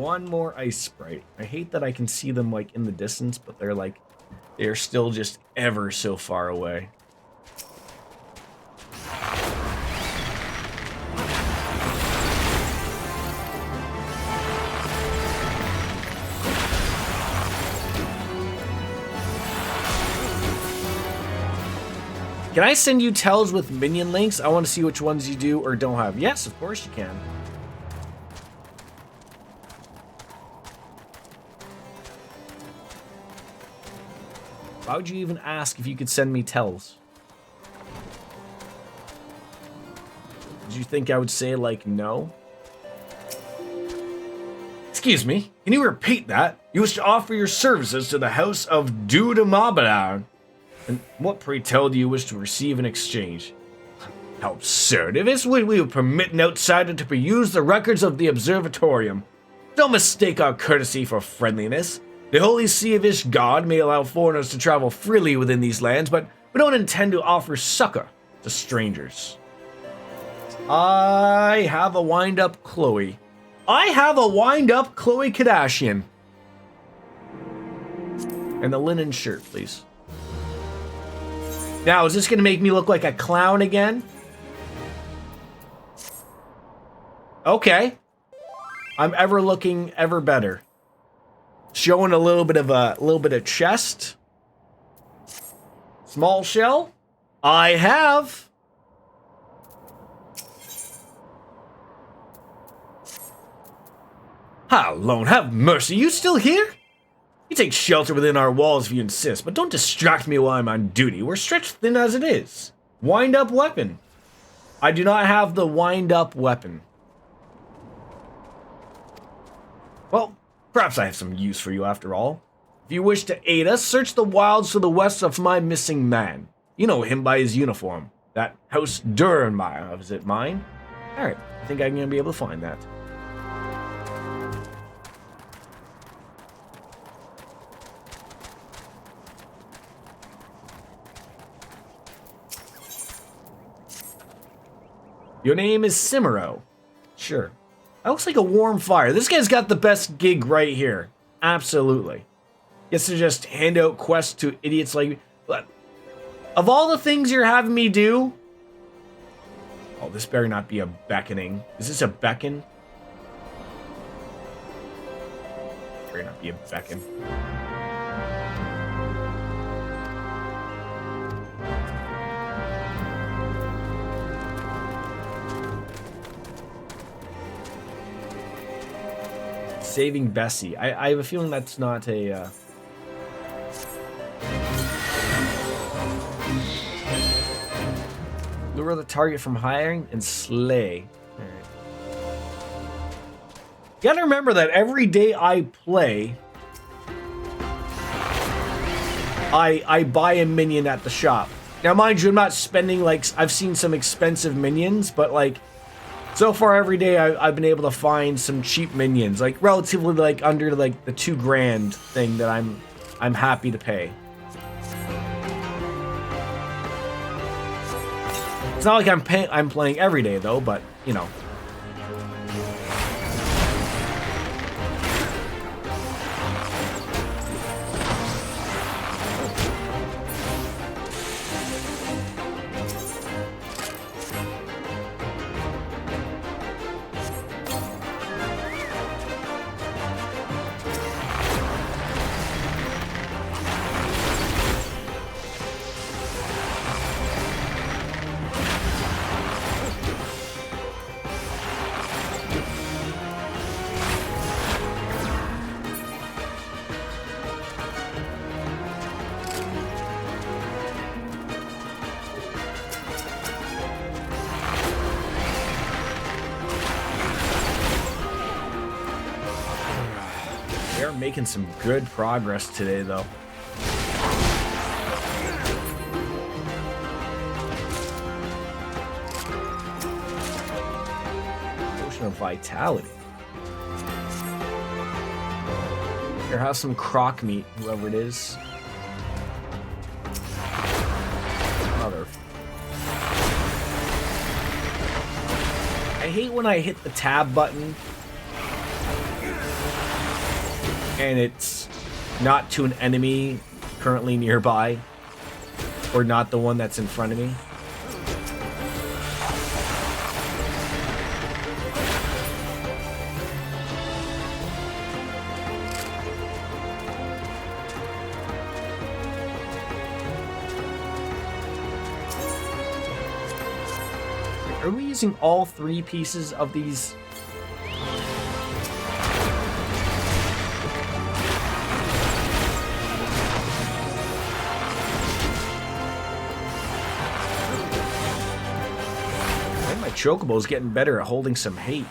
one more ice sprite. I hate that I can see them like in the distance, but they're still just ever so far away. Can I send you tells with minion links? I want to see which ones you do or don't have. Yes, of course you can. Why would you even ask if you could send me tells? Did you think I would say, like, no? Excuse me, can you repeat that? You wish to offer your services to the House of Dudamabadan. And what, pray tell, do you wish to receive in exchange? How absurd. If this way we would permit an outsider to peruse the records of the observatorium. Don't mistake our courtesy for friendliness. The Holy See of Ishgard may allow foreigners to travel freely within these lands, but we don't intend to offer succor to strangers. I have a wind-up Chloe. I have a wind-up Chloe Kardashian. And the linen shirt, please. Now, is this going to make me look like a clown again? Okay. I'm ever looking ever better. Showing a little bit of chest. Small shell. I have. How, Lone, have mercy. You still here? You take shelter within our walls if you insist, but don't distract me while I'm on duty. We're stretched thin as it is. Wind-up weapon. I do not have the wind-up weapon. Well, perhaps I have some use for you after all. If you wish to aid us, search the wilds to the west of my missing man. You know him by his uniform. That House Durenmeyer, is it mine? Alright, I think I'm going to be able to find that. Your name is Cimero. Sure. That looks like a warm fire. This guy's got the best gig right here. Absolutely. Gets to just hand out quests to idiots like me. But of all the things you're having me do... Oh, this better not be a beckoning. Is this a beckon? Better not be a beckon. Saving Bessie. I have a feeling that's not a... Lure the target from hiring and slay. Alright. You gotta remember that every day I play, I buy a minion at the shop. Now, mind you, I'm not spending, like, I've seen some expensive minions, but, like, so far every day I've been able to find some cheap minions, like relatively like under like the $2,000 thing that I'm happy to pay. It's not like I'm playing every day though, but you know. Making some good progress today, though. Potion of Vitality. Here, have some croc meat, whoever it is. Mother. I hate when I hit the tab button and it's not to an enemy currently nearby, or not the one that's in front of me. Are we using all 3 pieces of these? And my Chocobo's getting better at holding some hate.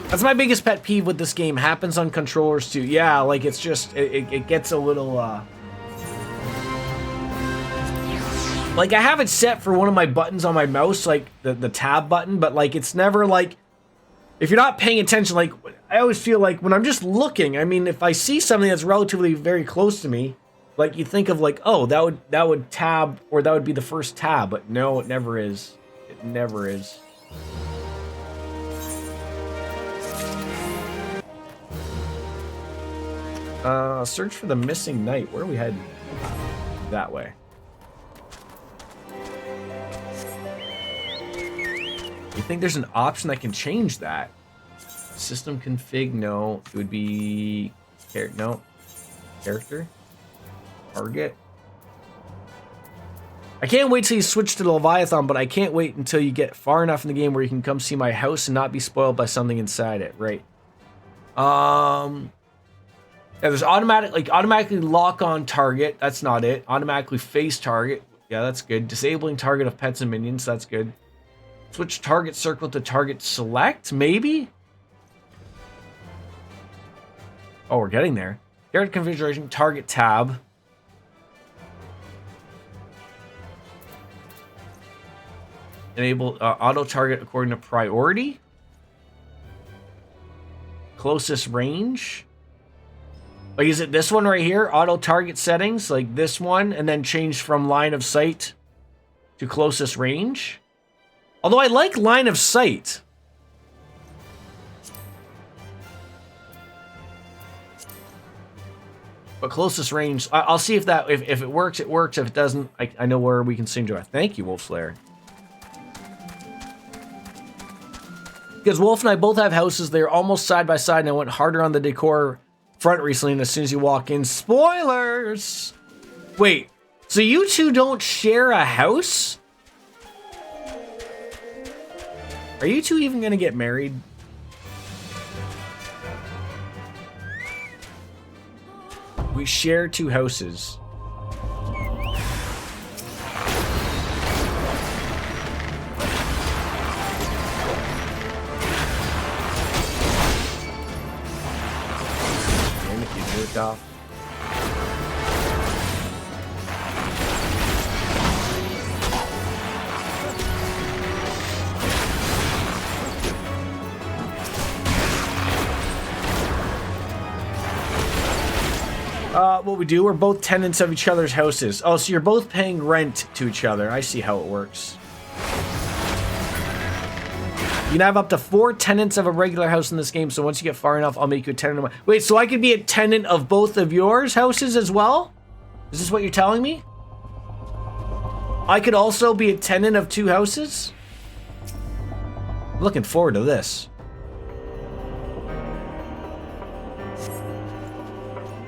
That's my biggest pet peeve with this game. Happens on controllers too. Yeah, like it's just, it gets a little, like, I have it set for one of my buttons on my mouse, like the tab button, but like it's never like, if you're not paying attention, like I always feel like when I'm just looking, I mean, if I see something that's relatively very close to me, like you think of like, oh, that would tab, or that would be the first tab, but no, it never is. It never is. Search for the missing knight. Where are we heading? That way. You think there's an option that can change that? System config, no. It would be no. Character? Target? I can't wait till you switch to the Leviathan, but I can't wait until you get far enough in the game where you can come see my house and not be spoiled by something inside it, right? Yeah, there's automatically lock on target. That's not it. Automatically face target. Yeah, that's good. Disabling target of pets and minions. That's good. Switch target circle to target select, maybe? Oh, we're getting there. Character configuration, target tab. Enable auto target according to priority. Closest range. Like, is it this one right here? Auto target settings, like this one, and then change from line of sight to closest range? Although I like line of sight. But closest range, I'll see if that, if it works, it works. If it doesn't, I know where we can sing to. Thank you, Wolf Slayer. Because Wolf and I both have houses. They're almost side by side, and I went harder on the decor front recently, and as soon as you walk in, spoilers! Wait, so you two don't share a house? Are you two even gonna get married? We share 2 houses. Damn it, you jerked off. What we do, we're both tenants of each other's houses. Oh, so you're both paying rent to each other. I see how it works. You can have up to 4 tenants of a regular house in this game, so once you get far enough, I'll make you a tenant of my... Wait, so I could be a tenant of both of yours houses as well? Is this what you're telling me? I could also be a tenant of 2 houses? I'm looking forward to this.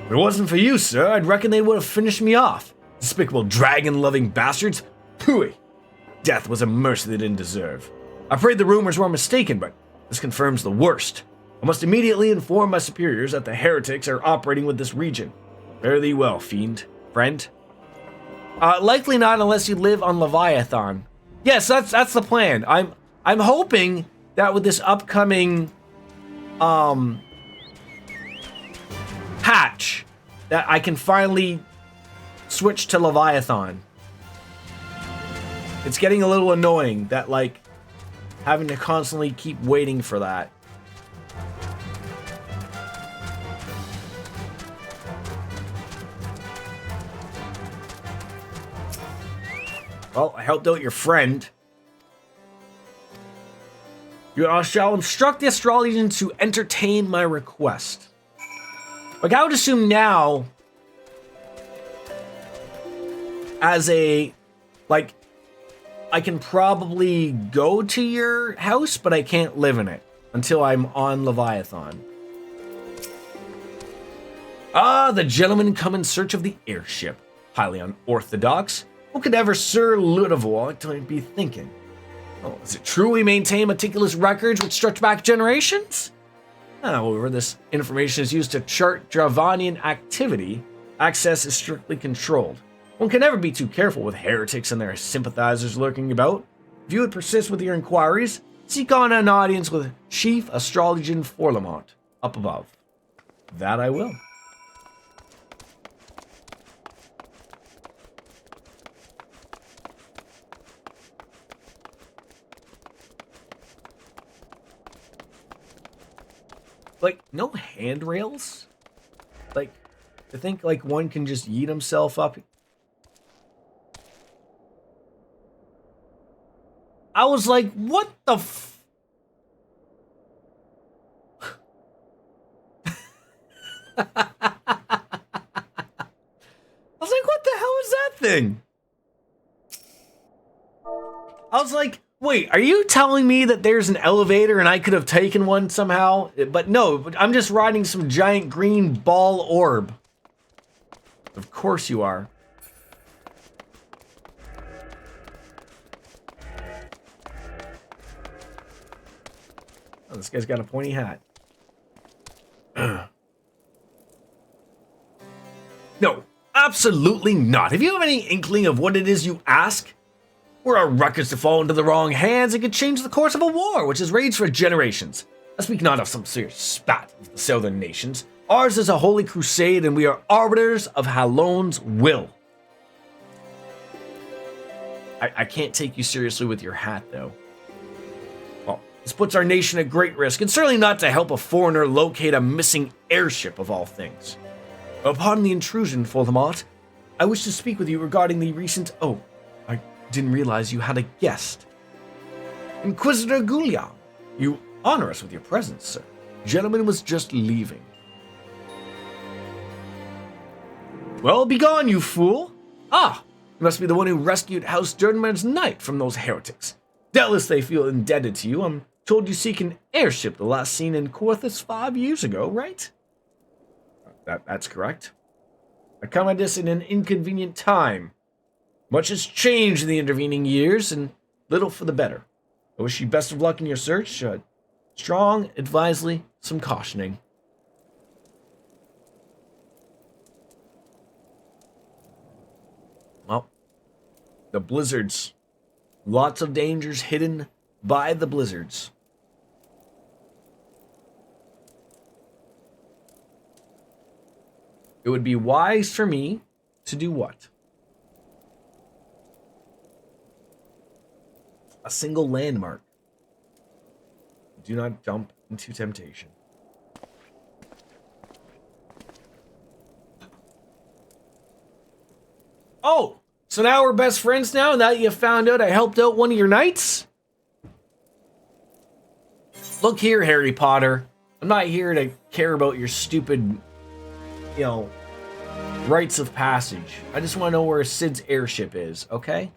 If it wasn't for you, sir, I'd reckon they would have finished me off. Despicable dragon-loving bastards. Pooey. Death was a mercy they didn't deserve. I prayed the rumors were mistaken, but this confirms the worst. I must immediately inform my superiors that the heretics are operating with this region. Fare thee well, fiend. Friend? Likely not unless you live on Leviathan. Yes, that's the plan. I'm hoping that with this upcoming patch that I can finally switch to Leviathan. It's getting a little annoying that, like, having to constantly keep waiting for that. Well, I helped out your friend. You shall instruct the astrologers to entertain my request. Like, I would assume now, as a, like, I can probably go to your house, but I can't live in it until I'm on Leviathan. Ah, the gentlemen come in search of the airship. Highly unorthodox. What could ever Sir Ludovic be thinking? Oh, does it truly maintain meticulous records which stretch back generations? However, this information is used to chart Dravanian activity. Access is strictly controlled. One can never be too careful with heretics and their sympathizers lurking about. If you would persist with your inquiries, seek on an audience with Chief Astrologian Forlamont, up above. That I will. Like, no handrails? Like, I think, like, one can just yeet himself up. I was like, what the f... I was like, what the hell is that thing? I was like, wait, are you telling me that there's an elevator and I could have taken one somehow? But no, I'm just riding some giant green ball orb. Of course you are. Oh, this guy's got a pointy hat. No, absolutely not. If you have any inkling of what it is you ask, were our records to fall into the wrong hands, it could change the course of a war which has raged for generations. I speak not of some serious spat of the southern nations. Ours is a holy crusade, and we are arbiters of Hallone's will. I can't take you seriously with your hat, though. Well, this puts our nation at great risk, and certainly not to help a foreigner locate a missing airship of all things. Upon the intrusion, Forlamont, I wish to speak with you regarding the recent... Oh, I didn't realize you had a guest. Inquisitor Goulian, you honor us with your presence, sir. Gentleman was just leaving. Well, begone, you fool! Ah, you must be the one who rescued House Durdenman's knight from those heretics. Doubtless they feel indebted to you. I'm told you seek an airship, the last seen in Corthus 5 years ago, right? That's correct. I come at this in an inconvenient time. Much has changed in the intervening years, and little for the better. I wish you best of luck in your search. Strong, advisedly, some cautioning. Well, the blizzards. Lots of dangers hidden by the blizzards. It would be wise for me to do what? A single landmark. Do not jump into temptation. Oh, so now we're best friends now, now that you found out I helped out one of your knights? Look here, Harry Potter. I'm not here to care about your stupid, rites of passage. I just want to know where Sid's airship is, okay?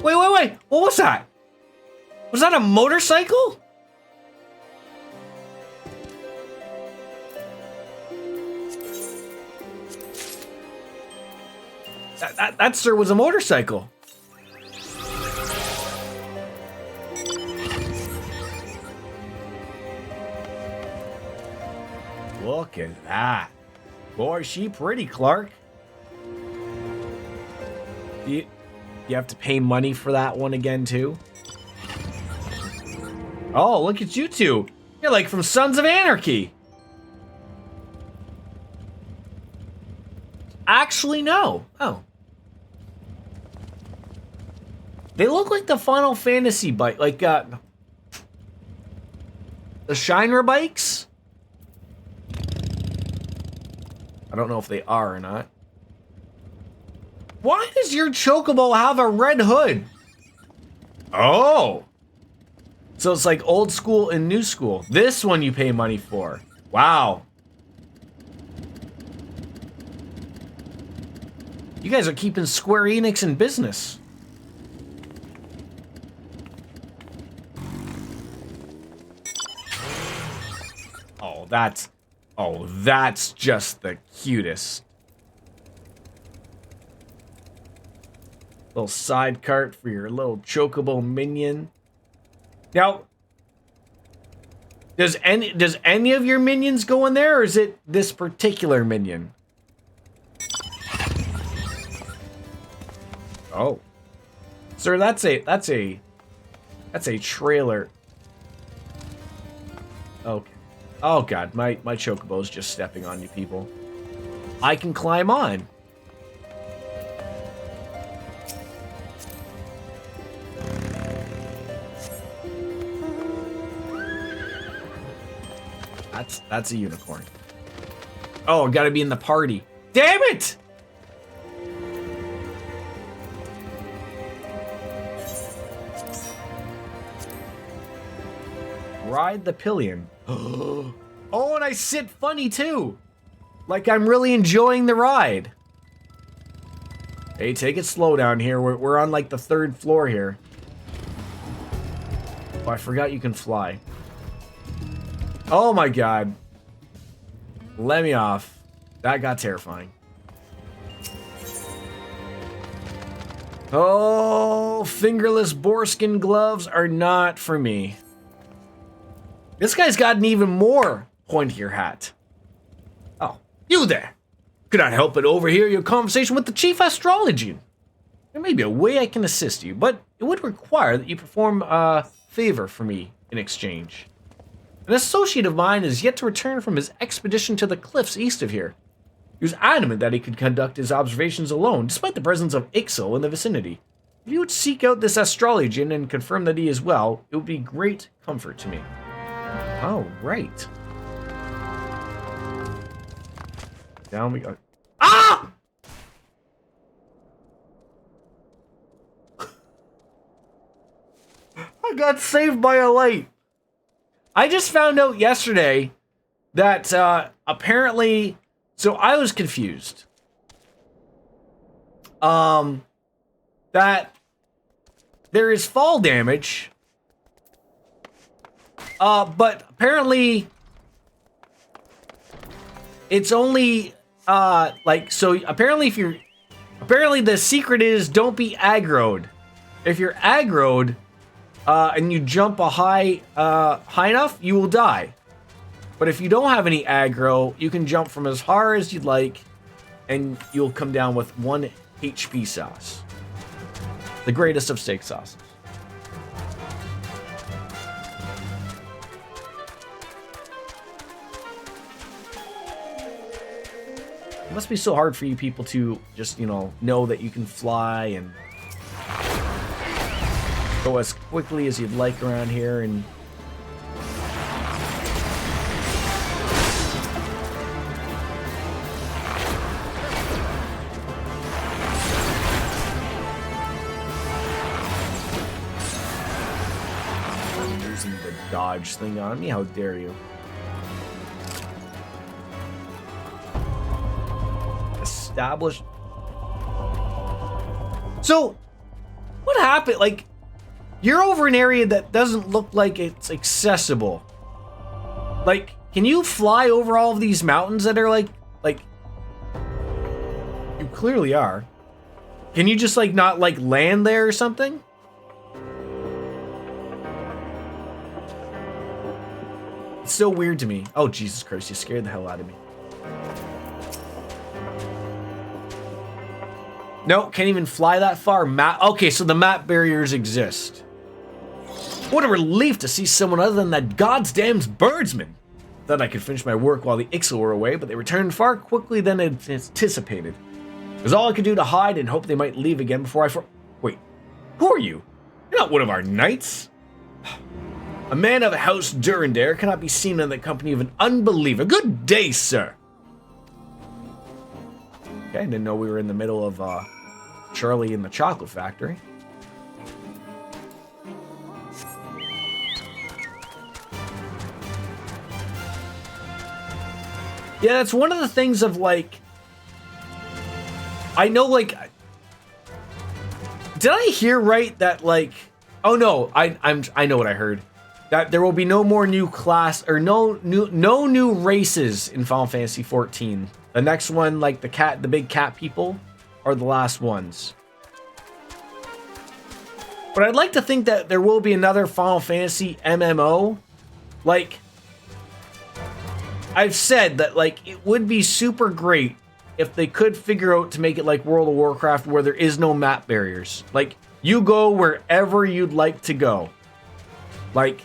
Wait. What was that? Was that a motorcycle? That sir was a motorcycle. Look at that. Boy, is she pretty, Clark. You have to pay money for that one again, too? Oh, look at you two. You're like from Sons of Anarchy. Actually, no. Oh. They look like the Final Fantasy bike, like, the Shinra bikes? I don't know if they are or not. Why does your Chocobo have a red hood? Oh. So it's like old school and new school. This one you pay money for. Wow. You guys are keeping Square Enix in business. That's just the cutest. Little side cart for your little chocobo minion. Now, does any of your minions go in there, or is it this particular minion? Oh, sir, that's a trailer. Okay. Oh god, my chocobo's just stepping on you people. I can climb on. That's a unicorn. Oh, gotta be in the party. Damn it! Ride the pillion. Oh, and I sit funny too. Like I'm really enjoying the ride. Hey, take it slow down here. We're on like the 3rd floor here. Oh, I forgot you can fly. Oh my god. Let me off. That got terrifying. Oh, fingerless boarskin gloves are not for me. This guy's got an even more pointier hat. Oh, you there. Could I help but overhear your conversation with the chief astrologian? There may be a way I can assist you, but it would require that you perform a favor for me in exchange. An associate of mine is yet to return from his expedition to the cliffs east of here. He was adamant that he could conduct his observations alone, despite the presence of Ixil in the vicinity. If you would seek out this astrologian and confirm that he is well, it would be great comfort to me. Oh, right. Down we go. Ah! I got saved by a light. I just found out yesterday that apparently, so I was confused. That there is fall damage. But apparently it's only apparently the secret is don't be aggroed. If you're aggroed and you jump a high enough, you will die. But if you don't have any aggro, you can jump from as high as you'd like and you'll come down with 1 HP sauce. The greatest of steak sauces. It must be so hard for you people to just, know that you can fly and go as quickly as you'd like around here and I'm using the dodge thing on me, how dare you. Established. So, what happened? Like, you're over an area that doesn't look like it's accessible. Like, can you fly over all of these mountains that are like you clearly are. Can you just not land there or something? It's so weird to me. Oh, Jesus Christ, you scared the hell out of me. No, can't even fly that far. Okay, so the map barriers exist. What a relief to see someone other than that goddamn birdsman. Thought I could finish my work while the Ixil were away, but they returned far quickly than anticipated. It was all I could do to hide and hope they might leave again before Wait, who are you? You're not one of our knights. A man of House Durandare cannot be seen in the company of an unbeliever. Good day, sir. Okay, I didn't know we were in the middle of Charlie in the Chocolate Factory. Yeah, that's one of the things of like, I know, like, did I hear right that like, oh no, I know what I heard. That there will be no more new class or no new races in Final Fantasy 14. The next one, like the big cat people, are the last ones. But I'd like to think that there will be another Final Fantasy MMO. Like, I've said that like it would be super great if they could figure out to make it like World of Warcraft where there is no map barriers. Like, you go wherever you'd like to go. Like,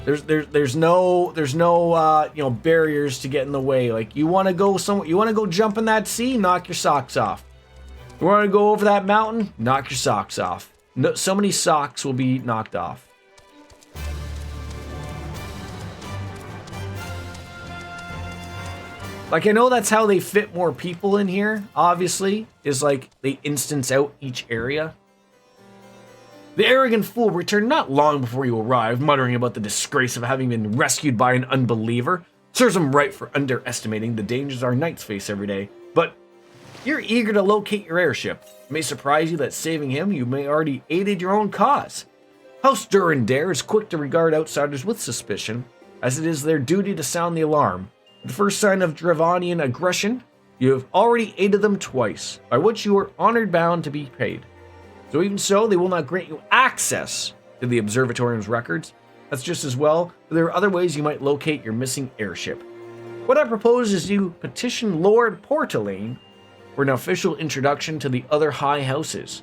there's no you know, barriers to get in the way. Like, you want to go jump in that sea, knock your socks off. You want to go over that mountain, knock your socks off. No, so many socks will be knocked off. Like, I know that's how they fit more people in here, obviously, is like they instance out each area. The arrogant fool returned not long before you arrived, muttering about the disgrace of having been rescued by an unbeliever. Serves him right for underestimating the dangers our knights face every day. But you're eager to locate your airship. It may surprise you that saving him, you may already aided your own cause. House Durandare is quick to regard outsiders with suspicion, as it is their duty to sound the alarm. The first sign of Dravanian aggression, you have already aided them twice, by which you are honored bound to be paid. So even so, they will not grant you access to the Observatorium's records. That's just as well, but there are other ways you might locate your missing airship. What I propose is you petition Lord Portalain for an official introduction to the other high houses.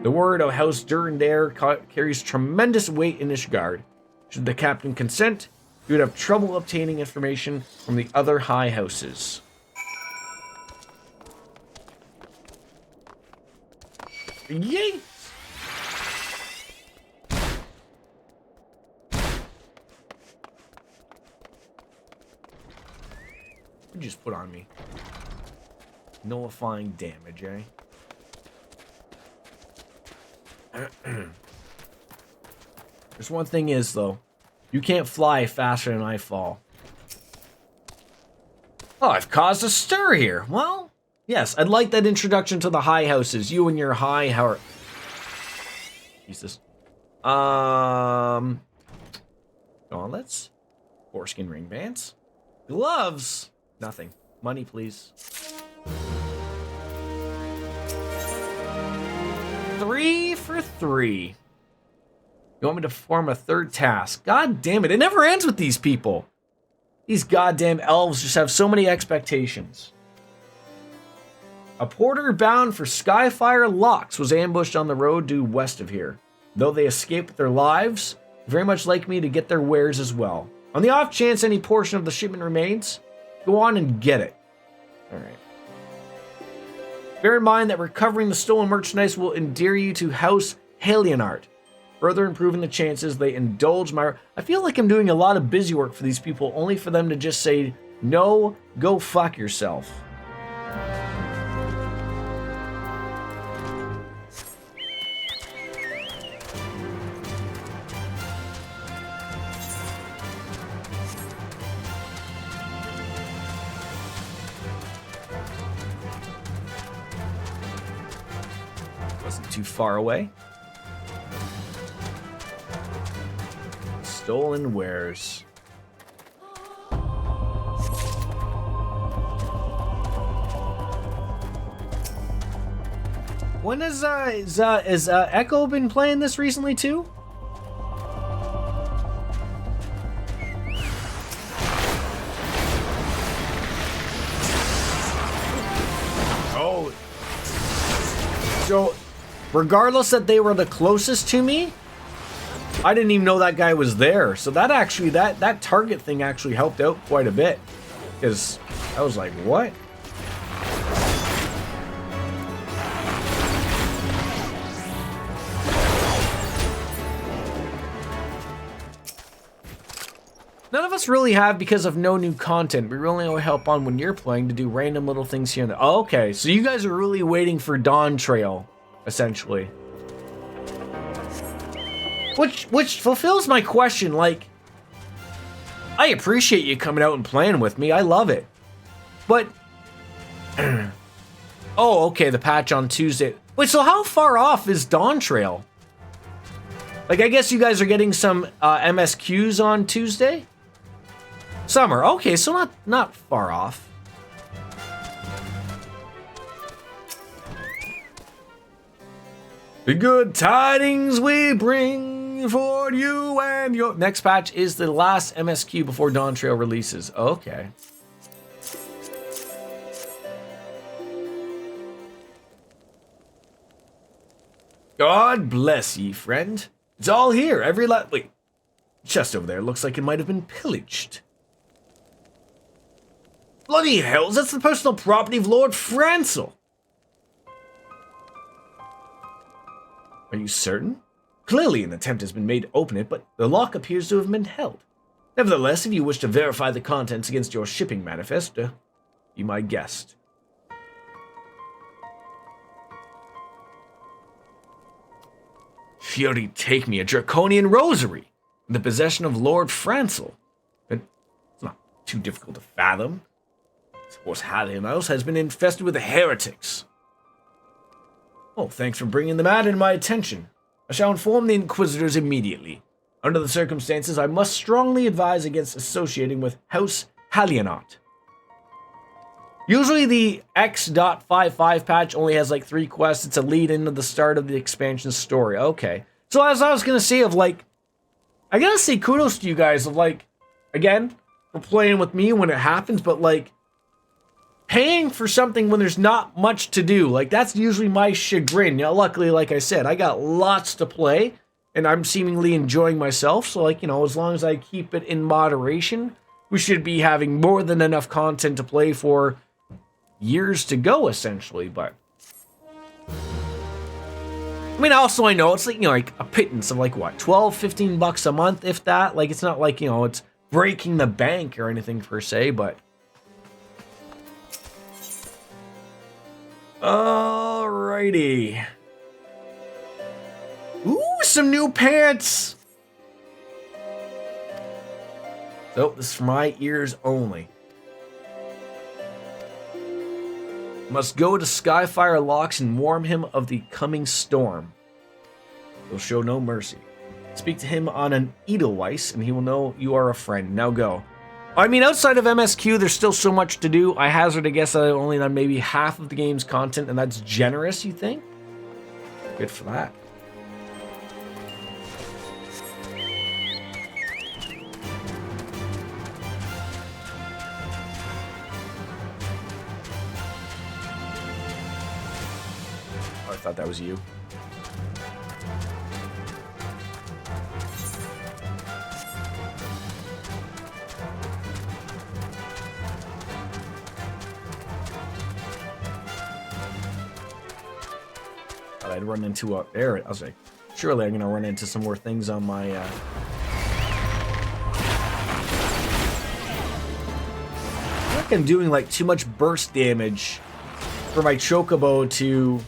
The word of House Durandare carries tremendous weight in Ishgard. Should the captain consent, you would have trouble obtaining information from the other high houses. Yay! You just put on me. Nullifying damage, eh? There's one thing is, though. You can't fly faster than I fall. Oh, I've caused a stir here. Well, yes, I'd like that introduction to the high houses. You and your high how. Jesus. Gauntlets. Foreskin ring bands. Gloves. Nothing. Money, please. 3 for 3. You want me to perform a third task? God damn it. It never ends with these people. These goddamn elves just have so many expectations. A porter bound for Skyfire Locks was ambushed on the road due west of here. Though they escaped with their lives, very much like me to get their wares as well. On the off chance any portion of the shipment remains, go on and get it. Alright. Bear in mind that recovering the stolen merchandise will endear you to House Halionart, further improving the chances they indulge my... I feel like I'm doing a lot of busy work for these people, only for them to just say, no, go fuck yourself. Wasn't too far away. Stolen wares. When is Echo been playing this recently too? Oh. So, regardless that they were the closest to me, I didn't even know that guy was there. So that actually, that target thing actually helped out quite a bit. Because I was like, what? None of us really have because of no new content. We really only help on when you're playing to do random little things here and there. Oh, okay, so you guys are really waiting for Dawn Trail, essentially. Which fulfills my question, like, I appreciate you coming out and playing with me. I love it. But... oh, okay, the patch on Tuesday. Wait, so how far off is Dawn Trail? Like, I guess you guys are getting some MSQs on Tuesday? Summer, okay, so not far off. The good tidings we bring for you and your... Next patch is the last MSQ before Dawn Trail releases. Okay. God bless ye, friend. It's all here, every wait. Chest over there looks like it might have been pillaged. Bloody hells, that's the personal property of Lord Francel. Are you certain? Clearly an attempt has been made to open it, but the lock appears to have been held. Nevertheless, if you wish to verify the contents against your shipping manifest, be my guest. Fury take me a draconian rosary in the possession of Lord Francel. It's not too difficult to fathom. I suppose Hallion House has been infested with heretics. Oh, thanks for bringing the matter to my attention. I shall inform the Inquisitors immediately. Under the circumstances, I must strongly advise against associating with House Hallionot. Usually the X.55 patch only has like 3 quests. It's a lead into the start of the expansion story. Okay. So as I was going to say of like, I gotta say kudos to you guys of like, again, for playing with me when it happens, but like, paying for something when there's not much to do. Like, that's usually my chagrin. You know, luckily, like I said, I got lots to play, and I'm seemingly enjoying myself. So, like, you know, as long as I keep it in moderation, we should be having more than enough content to play for years to go, essentially. But, I mean, also, I know it's like, you know, like a pittance of like, what, 12, 15 bucks a month, if that. Like, it's not like, you know, it's breaking the bank or anything per se, but... Alrighty. Ooh, some new pants! So, this is for my ears only. Must go to Skyfire Locks and warn him of the coming storm. He'll show no mercy. Speak to him on an Edelweiss, and he will know you are a friend. Now go. I mean, outside of MSQ, there's still so much to do. I hazard a guess I've only done maybe half of the game's content, and that's generous, you think? Good for that. Oh, I thought that was you. I'd run into a there. I was like, surely I'm gonna run into some more things on my. I feel like I'm doing like too much burst damage for my chocobo to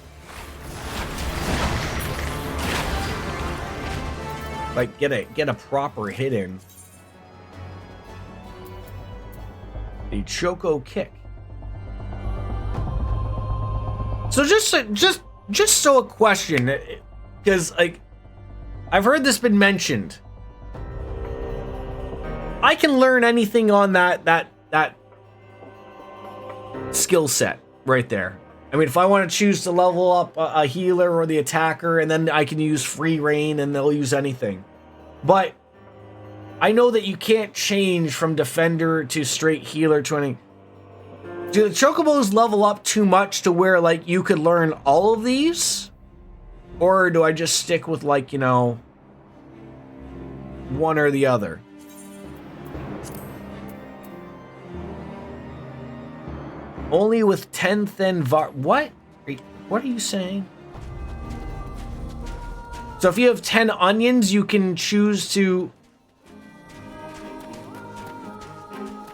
like get a proper hit in. A choco kick. So just so a question, because like I've heard this been mentioned. I can learn anything on that skill set right there. I mean, if I want to choose to level up a healer or the attacker, and then I can use free reign and they'll use anything. But I know that you can't change from defender to straight healer to any. Do the chocobos level up too much to where, like, you could learn all of these? Or do I just stick with, like, you know, one or the other? Only with 10th and what? What are you saying? So if you have 10 onions, you can choose to...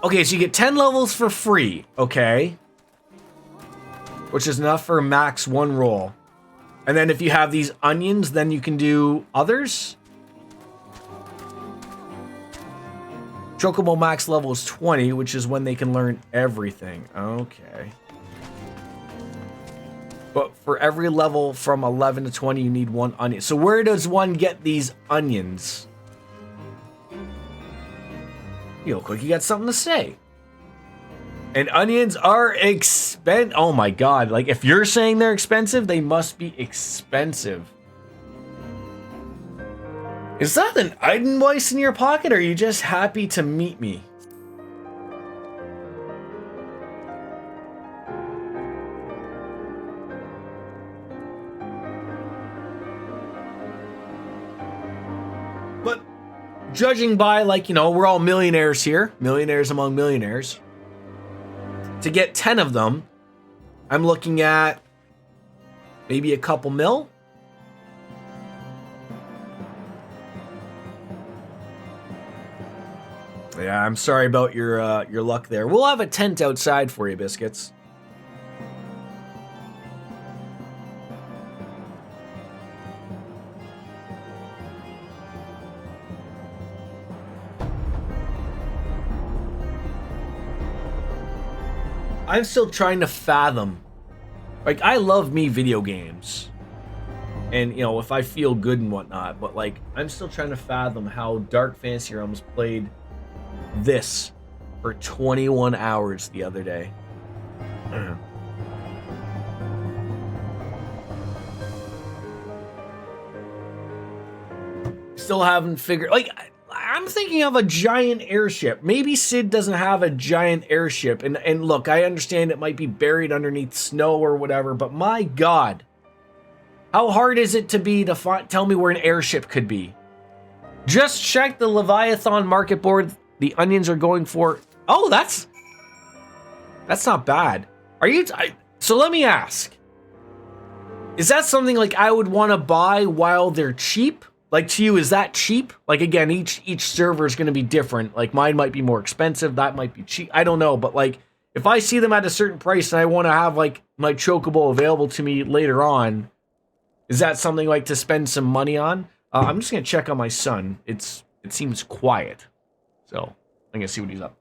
Okay, so you get 10 levels for free, okay? Which is enough for max 1 roll. And then if you have these onions, then you can do others? Chocobo max level is 20, which is when they can learn everything. Okay. But for every level from 11 to 20, you need 1 onion. So where does one get these onions? You look like you got something to say. And onions are expensive. Oh my god. Like, if you're saying they're expensive, they must be expensive. Is that an Eidenweiss in your pocket, or are you just happy to meet me? But judging by, like, you know, we're all millionaires here. Millionaires among millionaires. To get 10 of them, I'm looking at maybe a couple mil. Yeah, I'm sorry about your luck there. We'll have a tent outside for you, Biscuits. I'm still trying to fathom. Like, I love me video games. And, you know, if I feel good and whatnot, but, like, I'm still trying to fathom how Dark Fantasy Realms played this for 21 hours the other day. Still haven't figured, like, I'm thinking of a giant airship. Maybe Sid doesn't have a giant airship. And look, I understand it might be buried underneath snow or whatever, but my god. How hard is it to be to tell me where an airship could be? Just check the Leviathan market board. The onions are going for... Oh, that's not bad. Are you... So let me ask. Is that something like I would want to buy while they're cheap? Like, to you, is that cheap? Like, again, each server is going to be different. Like, mine might be more expensive. That might be cheap. I don't know. But, like, if I see them at a certain price and I want to have, like, my Chocobo available to me later on, is that something, like, to spend some money on? I'm just going to check on my son. It seems quiet. So, I'm going to see what he's up.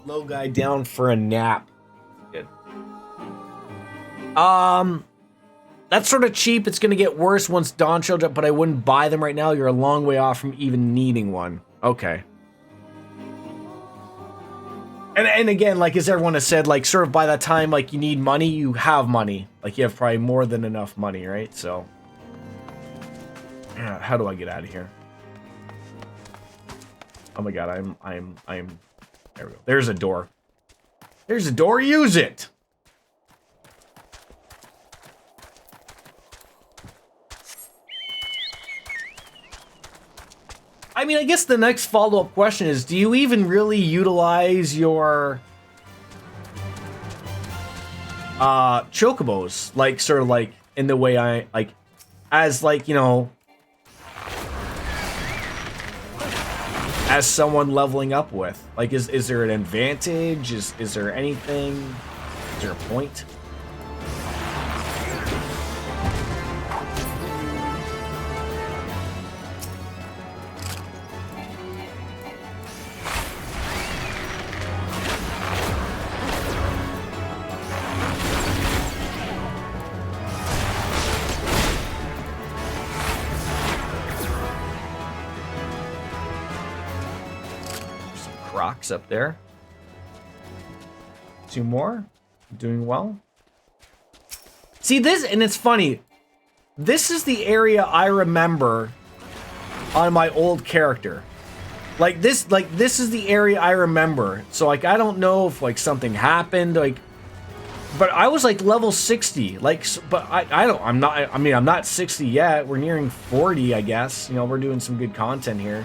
Low guy down for a nap. Good. That's sort of cheap. It's gonna get worse once Dawn shows up, but I wouldn't buy them right now. You're a long way off from even needing one. Okay. And again, like as everyone has said, like sort of by that time, like you need money, you have money. Like you have probably more than enough money, right? So, how do I get out of here? Oh my god, I'm. There we go. There's a door. There's a door. Use it. I mean, I guess the next follow-up question is, do you even really utilize your chocobos? Like, sort of like, in the way I, like, as like, you know, as someone leveling up with? Like, is there an advantage? Is there anything? Is there a point? Rocks up there. 2 more. Doing well. See this, and it's funny. This is the area I remember on my old character. Like this is the area I remember. So like I don't know if like something happened, like, but I was like level 60. Like, but I'm not 60 yet. We're nearing 40, I guess. You know, we're doing some good content here.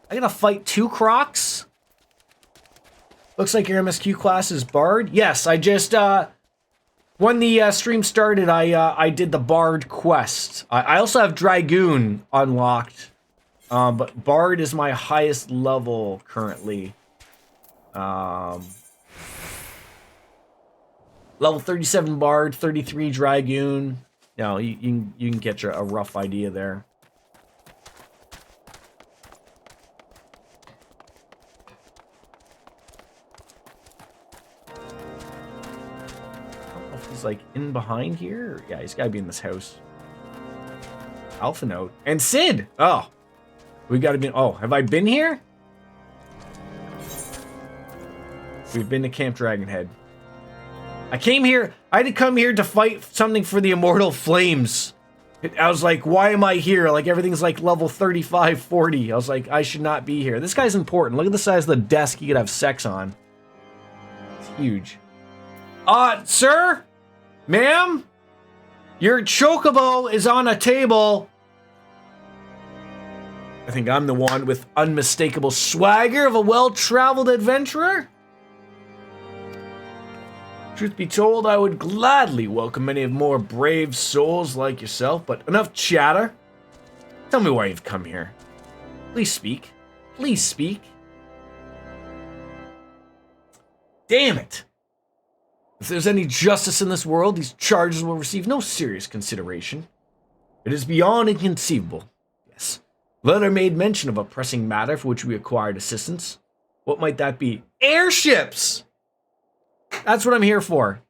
I gotta fight 2 Crocs? Looks like your MSQ class is Bard. Yes, I just, when the stream started, I did the Bard quest. I also have Dragoon unlocked, but Bard is my highest level currently. Level 37 Bard, 33 Dragoon. You know, you can get a rough idea there. He's like in behind here. Yeah, he's gotta be in this house. Alpha Note and Sid. Oh, we gotta be. Oh, have I been here? We've been to Camp Dragonhead. I came here. I had to come here to fight something for the Immortal Flames. I was like, why am I here? Like everything's like level 35, 40. I was like, I should not be here. This guy's important. Look at the size of the desk he could have sex on. It's huge. Sir? Ma'am? Your chocobo is on a table. I think I'm the one with unmistakable swagger of a well-traveled adventurer. Truth be told, I would gladly welcome many of more brave souls like yourself, but enough chatter. Tell me why you've come here. Please speak. Please speak. Damn it. If there's any justice in this world, these charges will receive no serious consideration. It is beyond inconceivable. Yes. Letter made mention of a pressing matter for which we acquired assistance. What might that be? Airships! That's what I'm here for.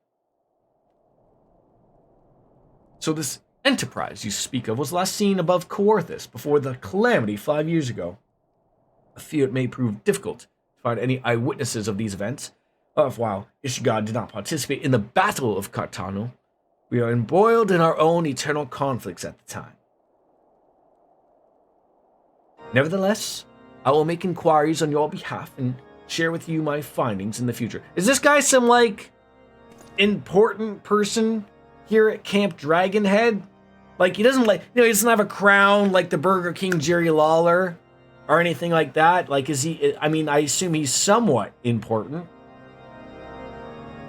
So this enterprise you speak of was last seen above Coorthus before the calamity 5 years ago. I fear it may prove difficult to find any eyewitnesses of these events. While Ishigard did not participate in the Battle of Cartano, we are embroiled in our own eternal conflicts at the time. Nevertheless, I will make inquiries on your behalf and share with you my findings in the future. Is this guy some, like, important person here at Camp Dragonhead? Like, he doesn't, like, you know, he doesn't have a crown like the Burger King Jerry Lawler or anything like that. Like, is he, I mean, I assume he's somewhat important.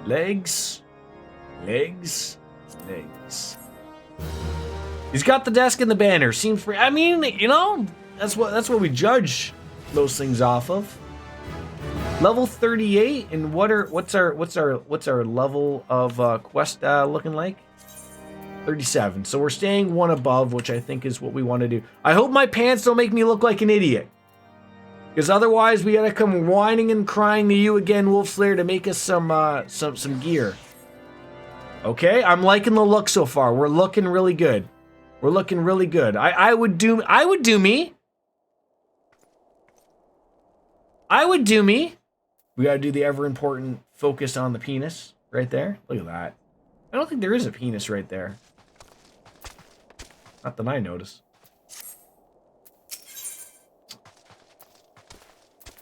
Legs. He's got the desk and the banner. Seems free. I mean, you know, that's what we judge those things off of. Level 38, and what's our level of quest looking like? 37. So we're staying one above, which I think is what we want to do. I hope my pants don't make me look like an idiot, because otherwise we gotta come whining and crying to you again, Wolf Slayer, to make us some gear. Okay, I'm liking the look so far. We're looking really good. We're looking really good. I would do me. I would do me. We gotta do the ever important focus on the penis right there. Look at that. I don't think there is a penis right there. Not that I notice.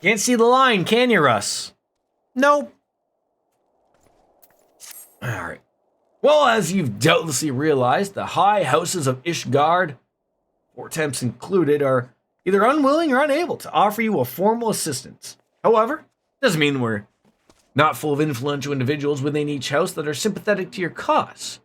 Can't see the line, can you, Russ? Nope. Alright. Well, as you've doubtlessly realized, the high houses of Ishgard, 4 temps included, are either unwilling or unable to offer you a formal assistance. However, doesn't mean we're not full of influential individuals within each house that are sympathetic to your cause.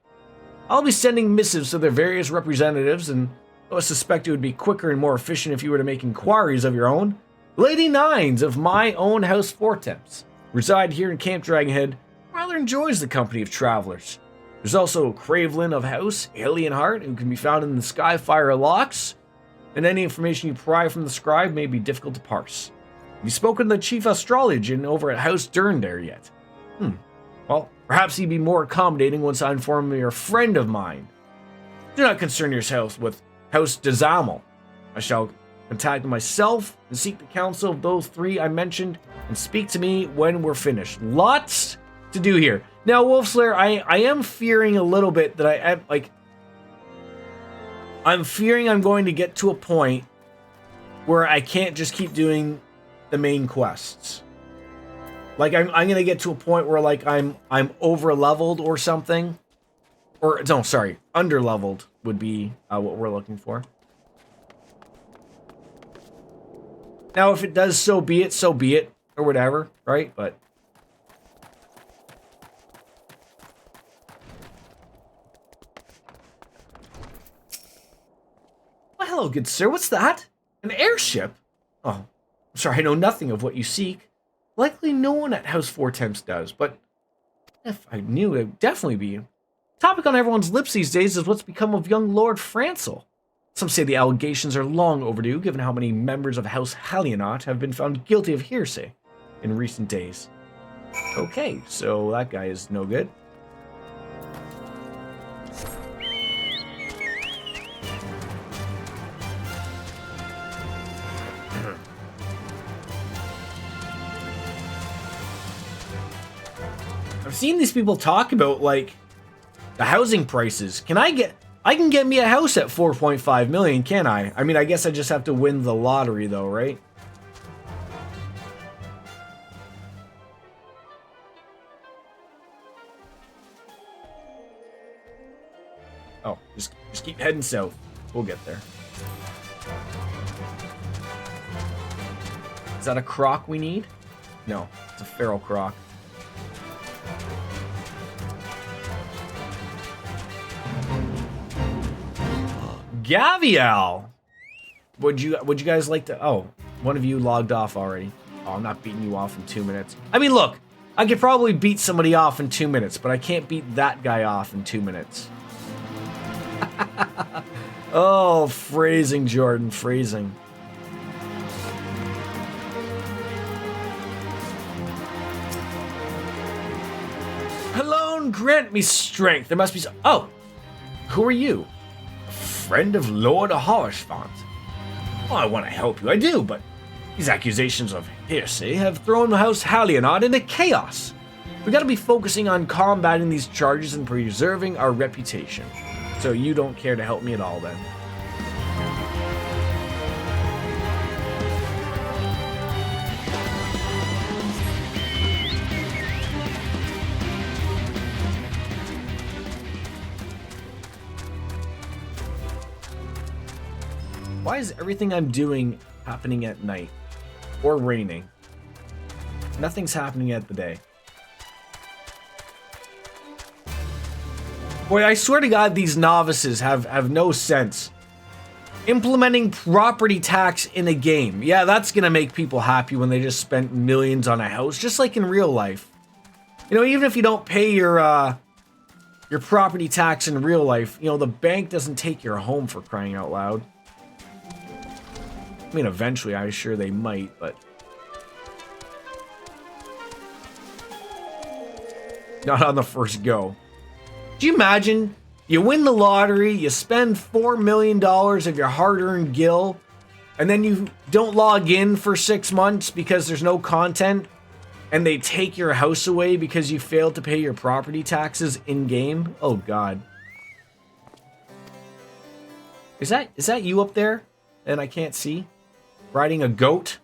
I'll be sending missives to their various representatives, and though I suspect it would be quicker and more efficient if you were to make inquiries of your own, Lady Nines of my own house 4 temps reside here in Camp Dragonhead, rather enjoys the company of travelers. There's also Cravelin of House Alienheart, who can be found in the Skyfire locks, and any information you pry from the scribe may be difficult to parse. Have you spoken to the chief astrologian over at House Durndare yet? Well, perhaps he'd be more accommodating once I inform him you're a friend of mine. Do not concern yourselves with House Dezamal. I shall contact myself and seek the counsel of those 3 I mentioned, and speak to me when we're finished. Lots to do here. Now, Wolfslayer, I am fearing a little bit that I'm fearing I'm going to get to a point where I can't just keep doing the main quests. Like, I'm gonna get to a point where, like, I'm over leveled or something, or no, sorry, under leveled would be what we're looking for. Now, if it does, so be it, or whatever, right? But well, hello, good sir. What's that? An airship? Oh. Sorry, I know nothing of what you seek. Likely no one at House 4 Temps does, but if I knew, it would definitely be. Topic on everyone's lips these days is what's become of young Lord Francel. Some say the allegations are long overdue, given how many members of House Halionot have been found guilty of hearsay in recent days. Okay, so that guy is no good. I've seen these people talk about, like, the housing prices. I can get me a house at 4.5 million, can I? I mean, I guess I just have to win the lottery, though, right? Oh, just keep heading south. We'll get there. Is that a croc we need? No, it's a feral croc. Gavial! Would you guys like to... Oh, one of you logged off already. Oh, I'm not beating you off in 2 minutes. I mean, look, I could probably beat somebody off in 2 minutes, but I can't beat that guy off in 2 minutes. Oh, phrasing, Jordan, phrasing. Alone, grant me strength. There must be some... Oh, who are you? Friend of Lord Horishfont. Well, I want to help you, I do, but these accusations of hearsay have thrown House Halionot into chaos. We gotta be focusing on combating these charges and preserving our reputation. So you don't care to help me at all, then? Why is everything I'm doing happening at night? Or raining? Nothing's happening at the day. Boy, I swear to God, these novices have no sense. Implementing property tax in a game. Yeah, that's gonna make people happy when they just spent millions on a house, just like in real life. You know, even if you don't pay your property tax in real life, you know, the bank doesn't take your home, for crying out loud. I mean, eventually, I'm sure they might, but... not on the first go. Do you imagine? You win the lottery, you spend $4 million of your hard-earned gil, and then you don't log in for 6 months because there's no content, and they take your house away because you failed to pay your property taxes in-game? Oh, God. Is that you up there? And I can't see? Riding a goat?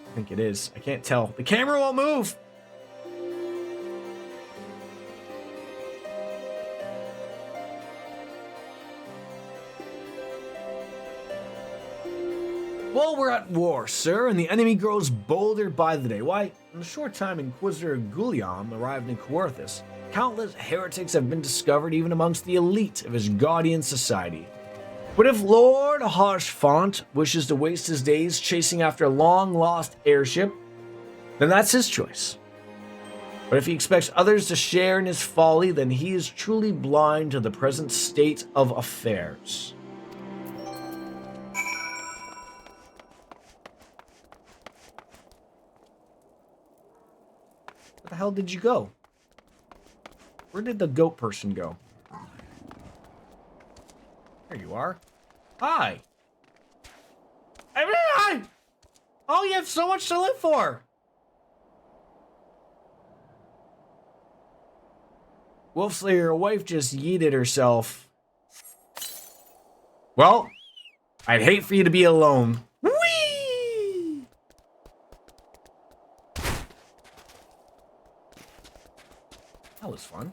I think it is. I can't tell. The camera won't move! Well, we're at war, sir, and the enemy grows bolder by the day. Why, in a short time, Inquisitor Guliam arrived in Coerthus. Countless heretics have been discovered even amongst the elite of his Gaudian society. But if Lord Harshfont wishes to waste his days chasing after a long-lost airship, then that's his choice. But if he expects others to share in his folly, then he is truly blind to the present state of affairs. Where the hell did you go? Where did the goat person go? There you are. Hi. Hi. Oh, you have so much to live for. Wolfslayer, your wife just yeeted herself. Well, I'd hate for you to be alone. Whee! That was fun.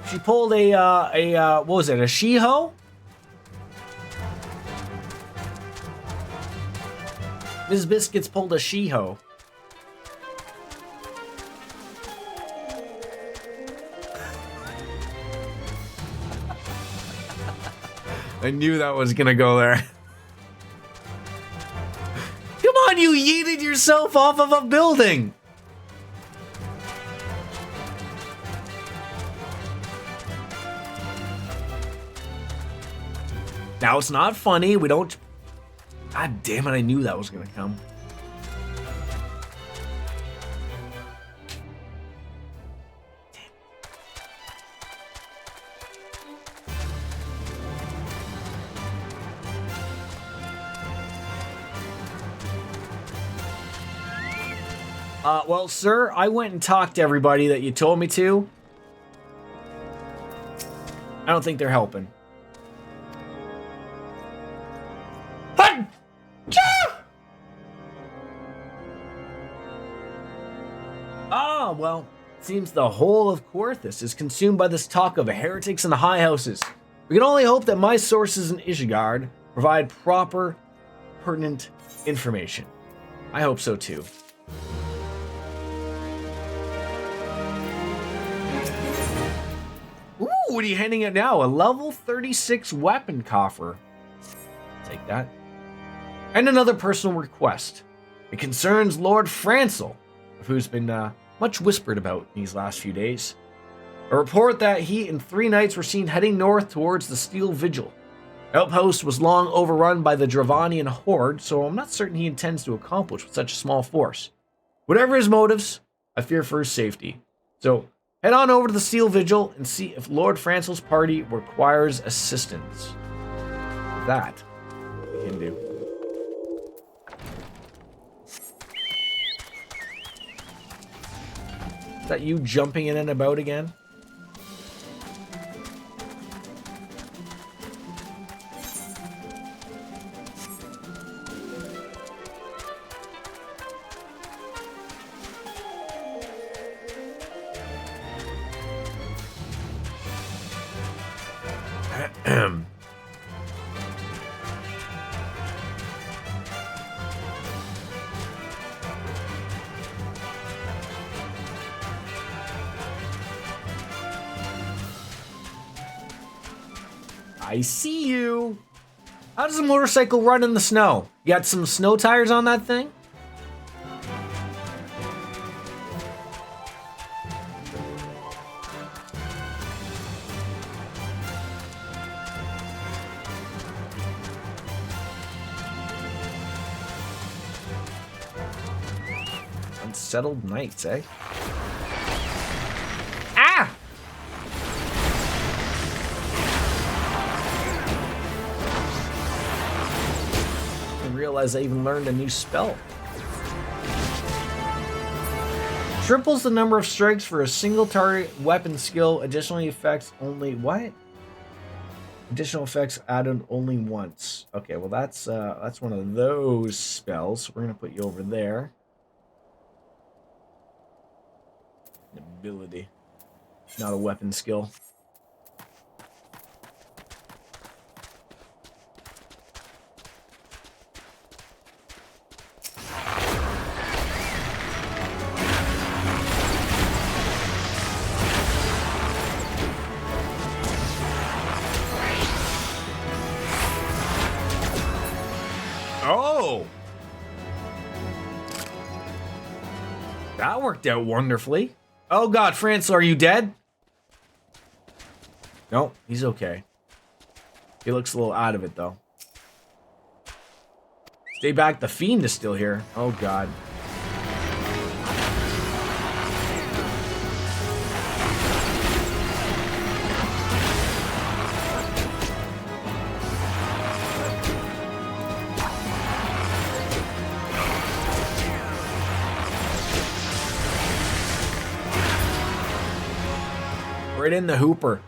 She pulled a what was it, a she-ho? Ms. Biscuits pulled a she-ho. I knew that was gonna go there. Come on, you yeeted yourself off of a building! Now, it's not funny. We don't... God damn it, I knew that was going to come. Well, sir, I went and talked to everybody that you told me to. I don't think they're helping. Well, it seems the whole of Coerthus is consumed by this talk of heretics in the high houses. We can only hope that my sources in Ishgard provide proper, pertinent information. I hope so too. Ooh, what are you handing out now? A level 36 weapon coffer. Take that. And another personal request. It concerns Lord Francel, of who's been much whispered about these last few days. A report that he and 3 knights were seen heading north towards the Steel Vigil. Outpost was long overrun by the Dravanian horde, so I'm not certain he intends to accomplish with such a small force. Whatever his motives, I fear for his safety. So head on over to the Steel Vigil and see if Lord Francel's party requires assistance. That we can do. Is that you jumping in and about again? I see you. How does a motorcycle run in the snow? You got some snow tires on that thing? Unsettled nights, eh? Ah! Didn't realize I even learned a new spell. Triples the number of strikes for a single target weapon skill. Additionally affects only what? Additional effects added only once. Okay, well that's one of those spells. We're gonna put you over there. Ability, not a weapon skill. Oh! That worked out wonderfully. Oh god, France, are you dead? No, he's okay. He looks a little out of it, though. Stay back, the Fiend is still here. Oh god. Right in the Hooper.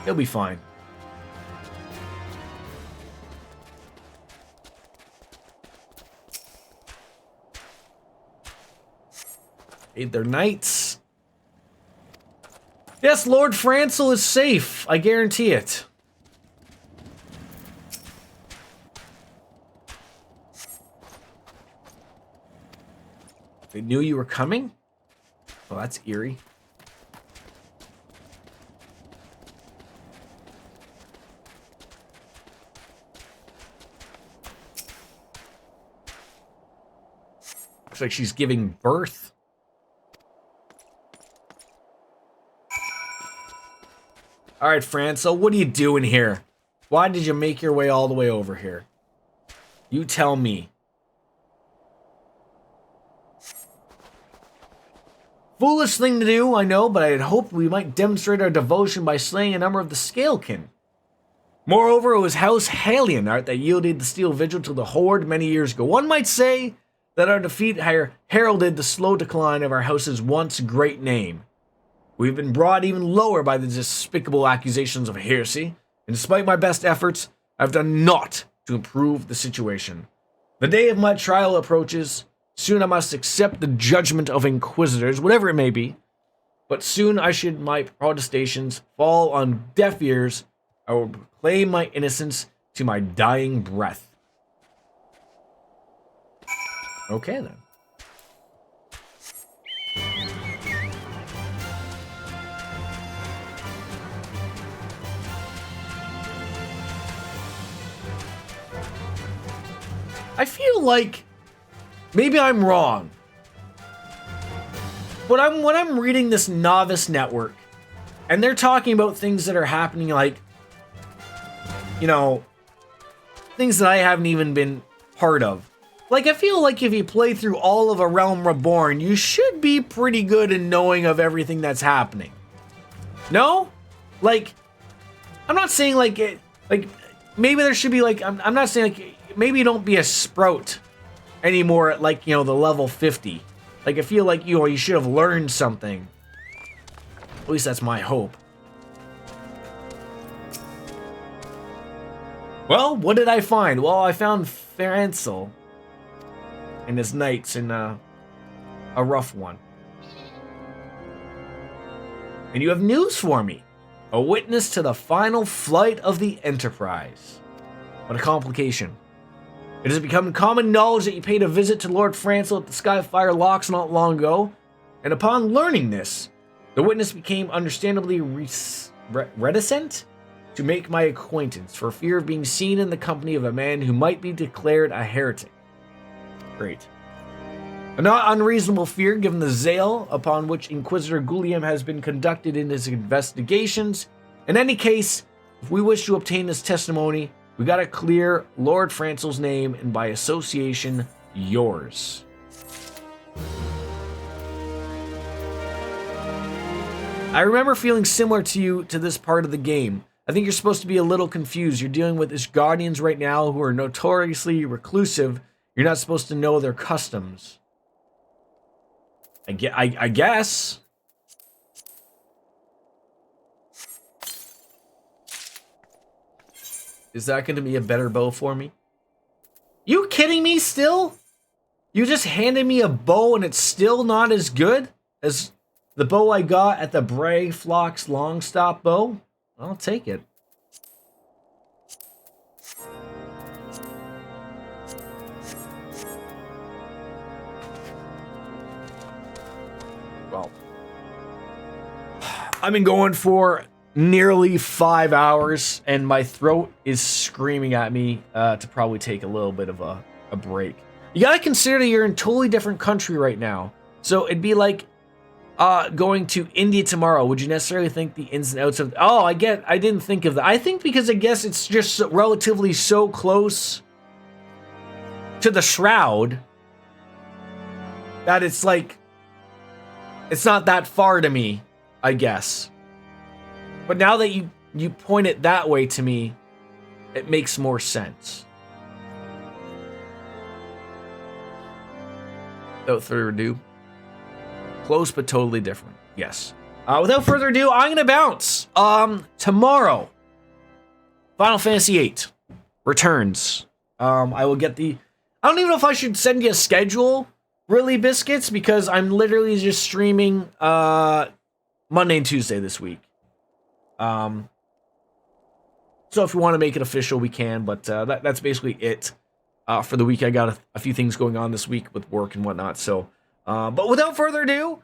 He'll be fine. Aid their knights. Yes, Lord Francel is safe. I guarantee it. They knew you were coming? Well, that's eerie. Looks like she's giving birth. All right, Francel, what are you doing here? Why did you make your way all the way over here? You tell me. Foolish thing to do, I know, but I had hoped we might demonstrate our devotion by slaying a number of the Scalekin. Moreover, it was House Halionart that yielded the Steel Vigil to the Horde many years ago. One might say that our defeat heralded the slow decline of our house's once great name. We've been brought even lower by the despicable accusations of heresy, and despite my best efforts, I've done naught to improve the situation. The day of my trial approaches. Soon I must accept the judgment of inquisitors, whatever it may be. But soon should my protestations fall on deaf ears, I will proclaim my innocence to my dying breath. Okay, then. I feel like maybe I'm wrong, but when I'm reading this Novice Network, and they're talking about things that are happening, like, you know, things that I haven't even been part of. Like, I feel like if you play through all of A Realm Reborn, you should be pretty good in knowing of everything that's happening. No? Like, I'm not saying like it, like, maybe there should be like, I'm not saying like, maybe don't be a sprout anymore at like, you know, the level 50. Like, I feel like, you know, you should have learned something. At least that's my hope. Well, what did I find? Well, I found Francel and his knights in a rough one. And you have news for me. A witness to the final flight of the Enterprise. What a complication. It has become common knowledge that you paid a visit to Lord Francel at the Skyfire locks not long ago, and upon learning this, the witness became understandably reticent to make my acquaintance for fear of being seen in the company of a man who might be declared a heretic. Great. A not unreasonable fear given the zeal upon which Inquisitor Gulliam has been conducted in his investigations. In any case, if we wish to obtain this testimony, we gotta clear Lord Francel's name and by association, yours. I remember feeling similar to you to this part of the game. I think you're supposed to be a little confused. You're dealing with Ishgardians right now who are notoriously reclusive. You're not supposed to know their customs. I guess. Is that going to be a better bow for me? You kidding me still? You just handed me a bow and it's still not as good as the bow I got at the Bray Flox long stop bow? I'll take it. Well, I've been going for nearly 5 hours and my throat is screaming at me to probably take a little bit of a break. You gotta consider that you're in a totally different country right now. So it'd be like going to India tomorrow. Would you necessarily think the ins and outs of... Oh, I didn't think of that. I think because I guess it's just relatively so close to the Shroud that it's like... It's not that far to me, I guess. But now that you point it that way to me, it makes more sense. Without further ado, close but totally different. Yes. Without further ado, I'm gonna bounce. Tomorrow, Final Fantasy VIII returns. I will get the... I don't even know if I should send you a schedule, really, Biscuits, because I'm literally just streaming Monday and Tuesday this week. So if you want to make it official, we can, but that's basically it for the week. I got a few things going on this week with work and whatnot. So, but without further ado,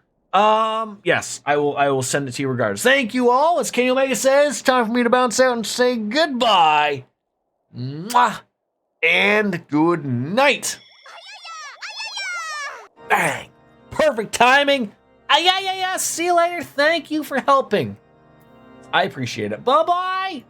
yes, I will send it to you regardless. Thank you all. As Kenny Omega says, time for me to bounce out and say goodbye. Mwah, and good night. Bang. Perfect timing. See you later. Thank you for helping. I appreciate it. Bye-bye.